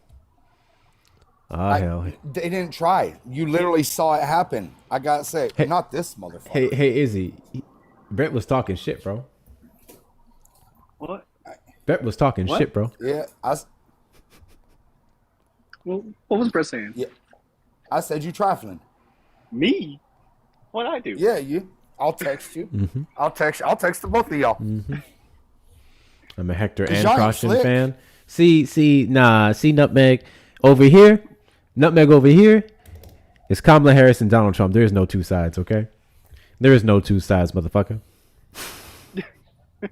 A: Hell.
J: They didn't try. You literally saw it happen. I gotta say, not this motherfucker.
A: Hey, Izzy. Brett was talking shit, bro.
O: What?
A: Brett was talking shit, bro.
J: Yeah.
O: Well, what was Brett saying?
J: Yeah. I said you trifling.
O: Me? What'd I do?
J: Yeah, you. I'll text you.
A: Mm-hmm.
J: I'll text the both of y'all.
A: Mm-hmm. I'm a Hector and
J: y'all ain't
A: Caution
J: slick.
A: fan. See Nutmeg over here. Nutmeg over here. It's Kamala Harris and Donald Trump. There is no 2 sides, okay? There is no 2 sides, motherfucker. I'll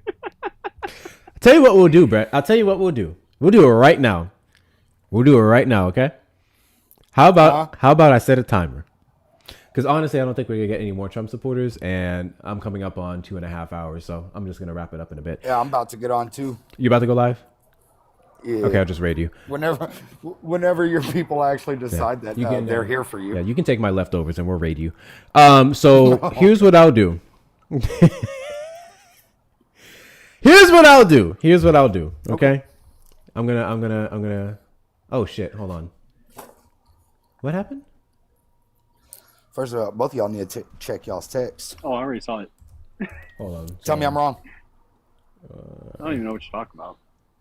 A: tell you what we'll do, Brett. I'll tell you what we'll do. We'll do it right now. Okay? How about I set a timer? Because honestly, I don't think we're going to get any more Trump supporters, and I'm coming up on 2.5 hours, so I'm just going to wrap it up in a bit.
J: Yeah, I'm about to get on too.
A: You about to go live?
J: Yeah.
A: Okay, I'll just raid you.
J: Whenever your people actually decide that they're here for you.
A: Yeah, you can take my leftovers and we'll raid you. So here's what I'll do. Here's what I'll do. Okay? I'm gonna. Oh shit! Hold on. What happened?
J: First of all, both of y'all need to check y'all's text.
O: Oh, I already saw it.
A: Hold on.
J: Tell me I'm wrong.
O: I don't even know what you're talking about.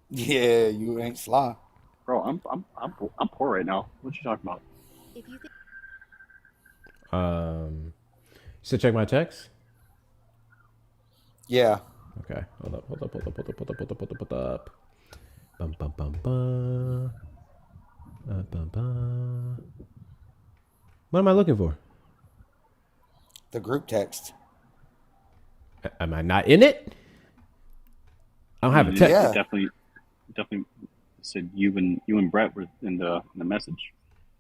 J: Yeah, you ain't sly.
O: Bro, I'm poor right now. What you talking about?
A: So check my text.
J: Yeah.
A: Okay. Hold up. Bum bum bum bum. Bum bum. What am I looking for?
J: The group text.
A: Am I not in it? I don't have a text.
O: Yeah. Definitely said you and Brett were in the message.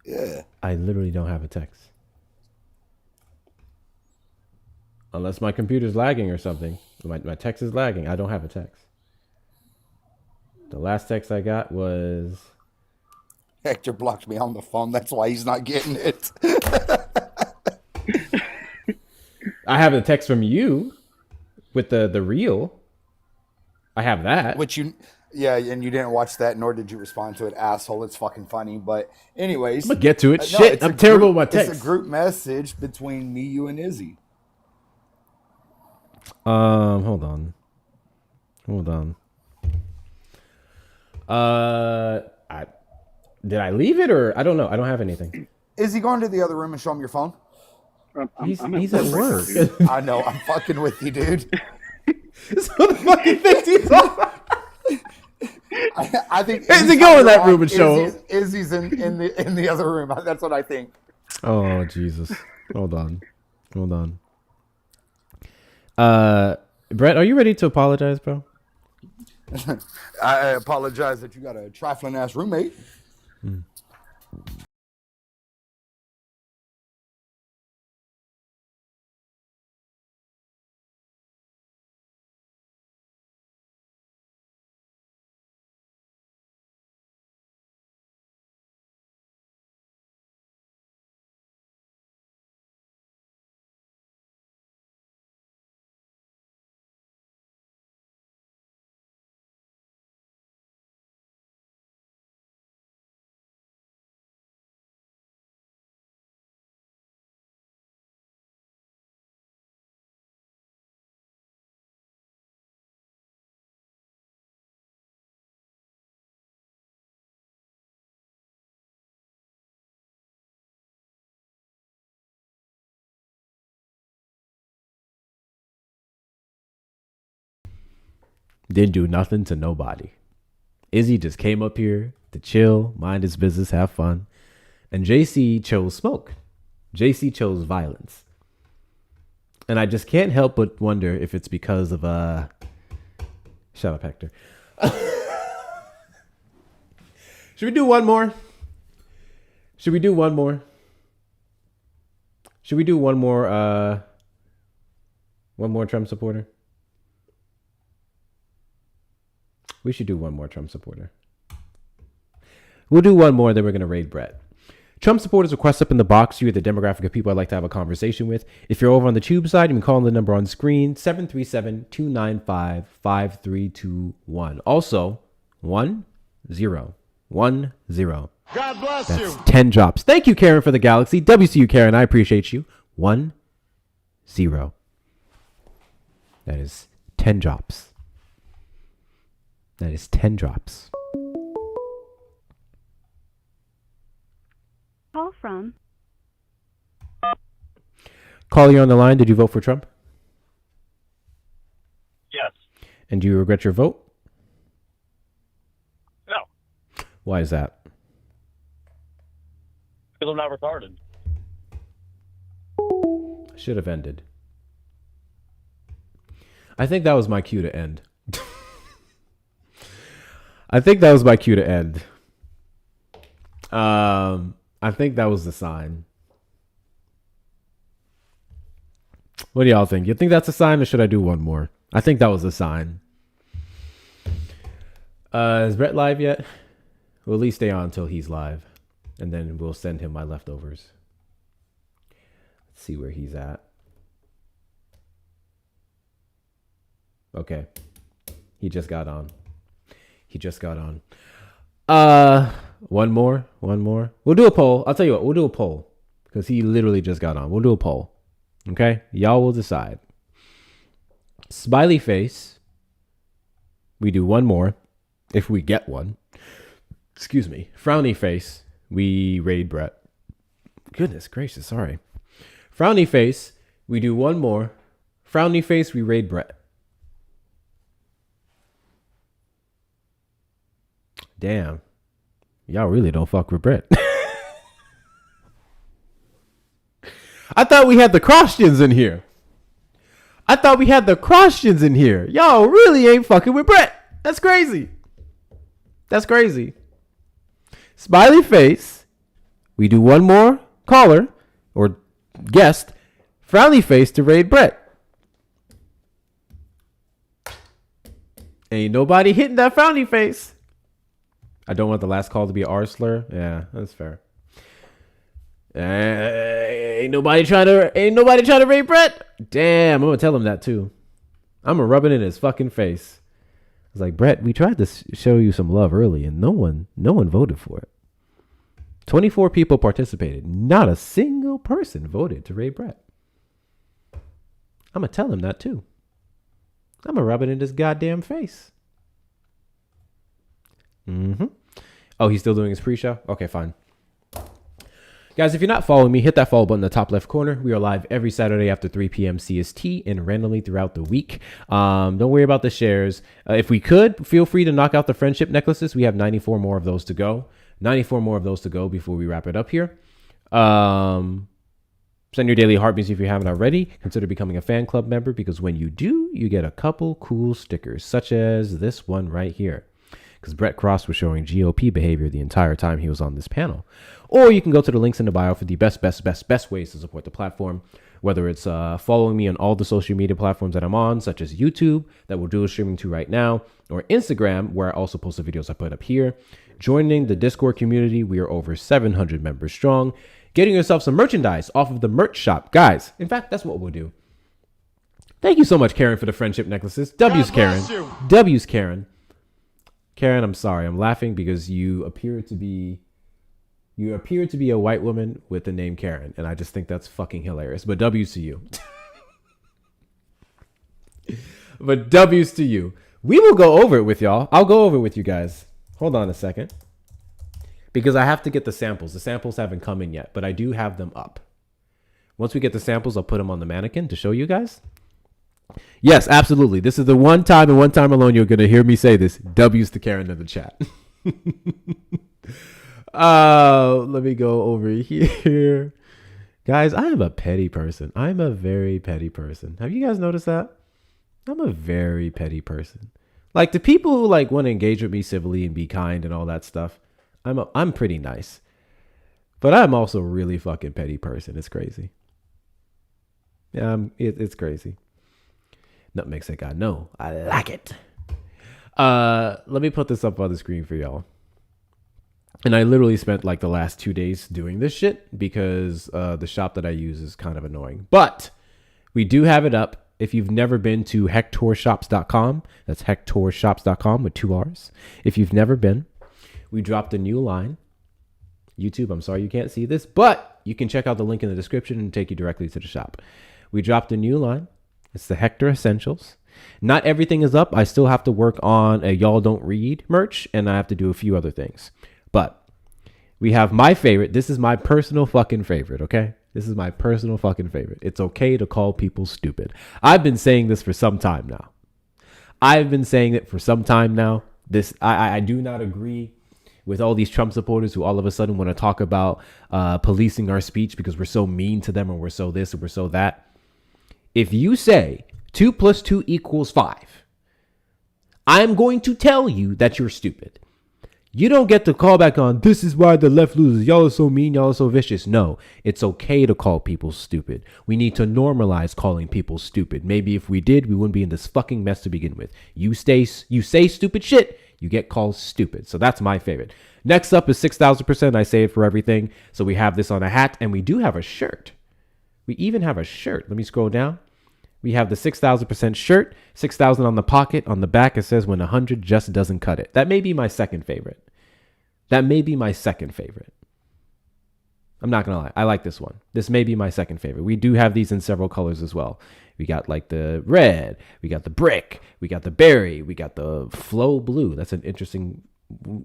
J: Yeah.
A: I literally don't have a text. Unless my computer's lagging or something. My text is lagging. I don't have a text. The last text I got was...
J: Hector blocked me on the phone. That's why he's not getting it.
A: I have a text from you with the reel. I have that.
J: Which you... Yeah, and you didn't watch that, nor did you respond to it, asshole. It's fucking funny. But anyways...
A: I'm gonna get to it. Shit, I'm terrible with my text.
J: It's a group message between me, you, and Izzy.
A: Hold on. Did I leave it or I don't know. I don't have anything.
J: Is he going to the other room and show him your phone?
A: He's at work.
J: I know. I'm fucking with you, dude.
A: This motherfucking thinks he's on.
J: I think.
A: Is he go in that room and show him?
J: Izzy's in the other room. That's what I think.
A: Oh Jesus! Hold on. Brett, are you ready to apologize, bro?
J: I apologize that you got a trifling ass roommate.
A: Didn't do nothing to nobody. Izzy just came up here to chill, mind his business, have fun. And JC chose smoke. JC chose violence. And I just can't help but wonder if it's because of Shut up, Hector. Should we do one more? Should we do one more? Should we do one more Trump supporter? We should do one more Trump supporter. We'll do one more, then we're going to raid Brett. Trump supporters request up in the box. You're the demographic of people I'd like to have a conversation with. If you're over on the tube side, you can call on the number on screen, 737-295-5321. Also, 1010.
P: God bless
A: That's
P: you.
A: 10 drops. Thank you, Karen, for the galaxy. WCU, Karen. I appreciate you. 10. That is 10 drops. That is 10 drops.
I: Call from.
A: Call, you on the line. Did you vote for Trump?
P: Yes.
A: And do you regret your vote?
P: No.
A: Why is that?
P: Because I'm not retarded.
A: Should have ended. I think that was my cue to end. I think that was my cue to end. I think that was the sign. What do y'all think? You think that's a sign, or should I do one more? I think that was a sign. Is Brett live yet? We'll at least stay on until he's live, and then we'll send him my leftovers. Let's see where he's at. Okay. He just got on. One more. We'll do a poll. I'll tell you what, we'll do a poll because he literally just got on. We'll do a poll. Okay? Y'all will decide. Smiley face. We do one more if we get one. Excuse me. Frowny face. We raid Brett. Goodness gracious, sorry. Frowny face. We do one more. Frowny face. We raid Brett. Damn. Y'all really don't fuck with Brett. I thought we had the Christians in here. Y'all really ain't fucking with Brett. That's crazy. Smiley face. We do one more caller or guest. Frowny face to raid Brett. Ain't nobody hitting that frowny face. I don't want the last call to be R slur. Yeah, that's fair. Ain't nobody trying to raid Brett. Damn, I'm gonna tell him that too. I'm gonna rub it in his fucking face. I was like, Brett, we tried to show you some love early, and no one voted for it. 24 people participated. Not a single person voted to raid Brett. I'm gonna tell him that too. I'm gonna rub it in his goddamn face. Oh, he's still doing his pre-show? Okay, fine. Guys, if you're not following me, hit that follow button in the top left corner. We are live every Saturday after 3 p.m. CST and randomly throughout the week. Don't worry about the shares. If we could, feel free to knock out the friendship necklaces. We have 94 more of those to go. 94 more of those to go before we wrap it up here. Send your daily heartbeats if you haven't already. Consider becoming a fan club member because when you do, you get a couple cool stickers, such as this one right here. Because Brett Cross was showing GOP behavior the entire time he was on this panel. Or you can go to the links in the bio for the best ways to support the platform. Whether it's following me on all the social media platforms that I'm on, such as YouTube, that we're dual streaming to right now, or Instagram, where I also post the videos I put up here. Joining the Discord community, we are over 700 members strong. Getting yourself some merchandise off of the merch shop. Guys, in fact, that's what we'll do. Thank you so much, Karen, for the friendship necklaces. W's Karen. W's Karen. Karen, I'm sorry. I'm laughing because you appear to be a white woman with the name Karen, and I just think that's fucking hilarious. But W's to you. But W's to you. We will go over it with y'all. I'll go over it with you guys. Hold on a second. Because I have to get the samples. The samples haven't come in yet, but I do have them up. Once we get the samples, I'll put them on the mannequin to show you guys. Yes, absolutely. This is the one time and one time alone you're going to hear me say this. W's to Karen in the chat. Let me go over here. Guys, I am a petty person. I'm a very petty person. Have you guys noticed that? I'm a very petty person. Like the people who like want to engage with me civilly and be kind and all that stuff, I'm pretty nice. But I'm also a really fucking petty person. It's crazy. Yeah, it's crazy. Nutmeg said, God, no, I like it. Let me put this up on the screen for y'all. And I literally spent like the last 2 days doing this shit because the shop that I use is kind of annoying. But we do have it up. If you've never been to hectorshops.com, that's hectorshops.com with 2 R's. If you've never been, we dropped a new line. YouTube, I'm sorry you can't see this, but you can check out the link in the description and take you directly to the shop. We dropped a new line. It's the Hector Essentials. Not everything is up. I still have to work on a Y'all Don't Read merch, and I have to do a few other things. But we have my favorite. This is my personal fucking favorite, okay? This is my personal fucking favorite. It's okay to call people stupid. I've been saying this for some time now. I've been saying it for some time now. I do not agree with all these Trump supporters who all of a sudden want to talk about policing our speech because we're so mean to them and we're so this and we're so that. If you say 2 + 2 = 5, I'm going to tell you that you're stupid. You don't get to call back on, this is why the left loses. Y'all are so mean. Y'all are so vicious. No, it's okay to call people stupid. We need to normalize calling people stupid. Maybe if we did, we wouldn't be in this fucking mess to begin with. You say stupid shit, you get called stupid. So that's my favorite. Next up is 6,000%. I say it for everything. So we have this on a hat, and we do have a shirt. We even have a shirt. Let me scroll down. We have the 6,000% shirt, 6,000 on the pocket. On the back, it says when 100 just doesn't cut it. That may be my second favorite. I'm not going to lie. I like this one. This may be my second favorite. We do have these in several colors as well. We got like the red, we got the brick, we got the berry, we got the flow blue. That's an interesting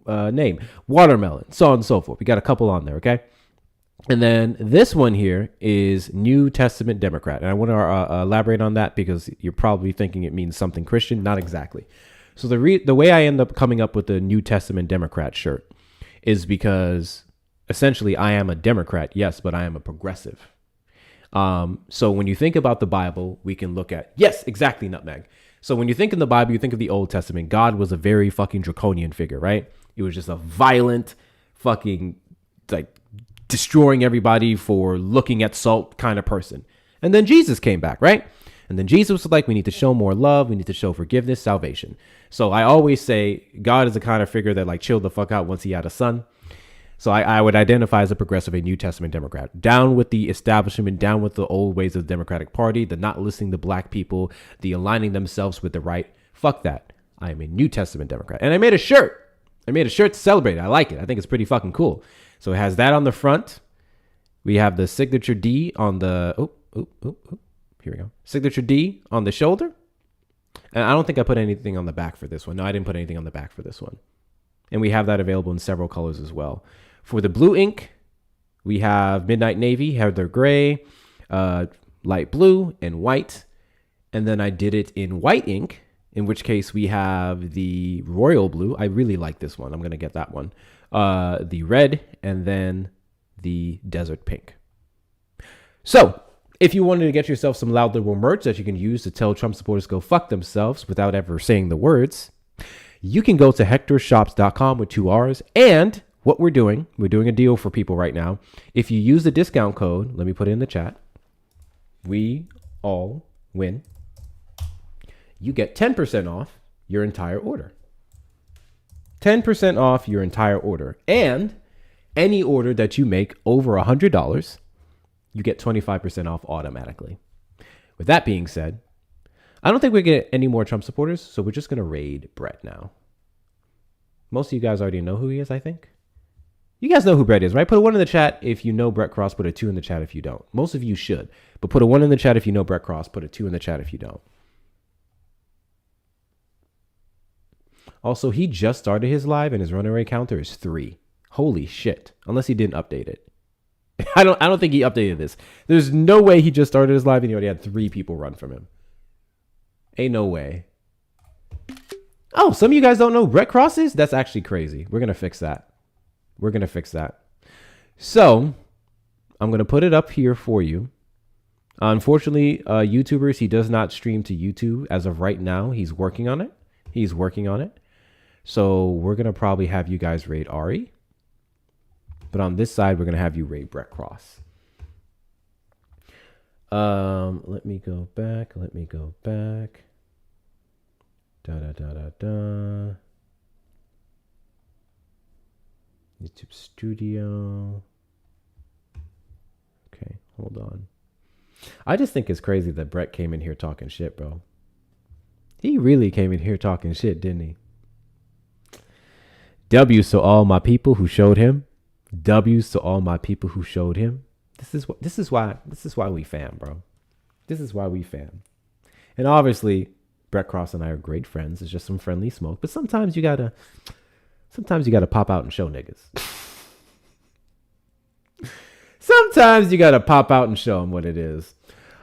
A: name. Watermelon, so on and so forth. We got a couple on there, okay? And then this one here is New Testament Democrat. And I want to elaborate on that because you're probably thinking it means something Christian. Not exactly. So the way I end up coming up with the New Testament Democrat shirt is because essentially I am a Democrat, yes, but I am a progressive. So when you think about the Bible, we can look at, yes, exactly, Nutmeg. So when you think in the Bible, you think of the Old Testament, God was a very fucking draconian figure, right? He was just a violent fucking like destroying everybody for looking at salt kind of person. And then Jesus came back, right? And then Jesus was like, we need to show more love. We need to show forgiveness, salvation. So I always say God is the kind of figure that like chilled the fuck out once he had a son. So I would identify as a progressive, a New Testament Democrat. Down with the establishment, down with the old ways of the Democratic Party, the not listening to black people, the aligning themselves with the right. Fuck that. I am a New Testament Democrat. And I made a shirt. To celebrate it. I like it. I think it's pretty fucking cool. So it has that on the front. We have the signature D on the, here we go. Signature D on the shoulder. And I don't think I put anything on the back for this one. No, I didn't put anything on the back for this one. And we have that available in several colors as well. For the blue ink, we have Midnight Navy, Heather Gray, light blue, and white. And then I did it in white ink, in which case we have the royal blue. I really like this one. I'm going to get that one. The red, and then the desert pink. So if you wanted to get yourself some loud liberal merch that you can use to tell Trump supporters go fuck themselves without ever saying the words, you can go to hectorshops.com with 2 R's. And what we're doing a deal for people right now. If you use the discount code, let me put it in the chat, we all win. You get 10% off your entire order. 10% off your entire order. And any order that you make over $100, you get 25% off automatically. With that being said, I don't think we get any more Trump supporters, so we're just going to raid Brett now. Most of you guys already know who he is, I think. You guys know who Brett is, right? Put a 1 in the chat if you know Brett Cross. Put a 2 in the chat if you don't. Most of you should. But put a 1 in the chat if you know Brett Cross. Put a 2 in the chat if you don't. Also, he just started his live and his runaway counter is 3. Holy shit. Unless he didn't update it. I don't think he updated this. There's no way he just started his live and he already had 3 people run from him. Ain't no way. Oh, some of you guys don't know who Brett Cross is? That's actually crazy. We're going to fix that. So I'm going to put it up here for you. Unfortunately, YouTubers, he does not stream to YouTube as of right now. He's working on it. He's working on it. So we're going to probably have you guys raid Ari. But on this side, we're going to have you raid Brett Cross. Let me go back. YouTube Studio. Okay, hold on. I just think it's crazy that Brett came in here talking shit, bro. He really came in here talking shit, didn't he? W's to all my people who showed him. W's to all my people who showed him. This is why we fam, bro. This is why we fam. And obviously, Brett Cross and I are great friends. It's just some friendly smoke. But sometimes you gotta pop out and show niggas. Sometimes you gotta pop out and show them what it is.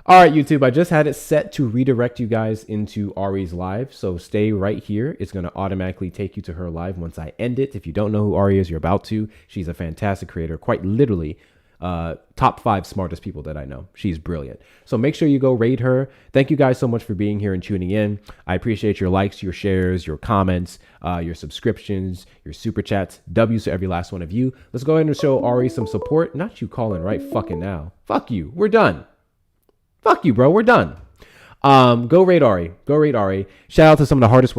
A: All right, YouTube, I just had it set to redirect you guys into Ari's live. So stay right here. It's going to automatically take you to her live once I end it. If you don't know who Ari is, you're about to. She's a fantastic creator, quite literally top 5 smartest people that I know. She's brilliant. So make sure you go raid her. Thank you guys so much for being here and tuning in. I appreciate your likes, your shares, your comments, your subscriptions, your super chats. W's to every last one of you. Let's go ahead and show Ari some support. Not you calling right fucking now. Fuck you. We're done. Fuck you, bro. We're done. Go raid Ari. Shout out to some of the hardest work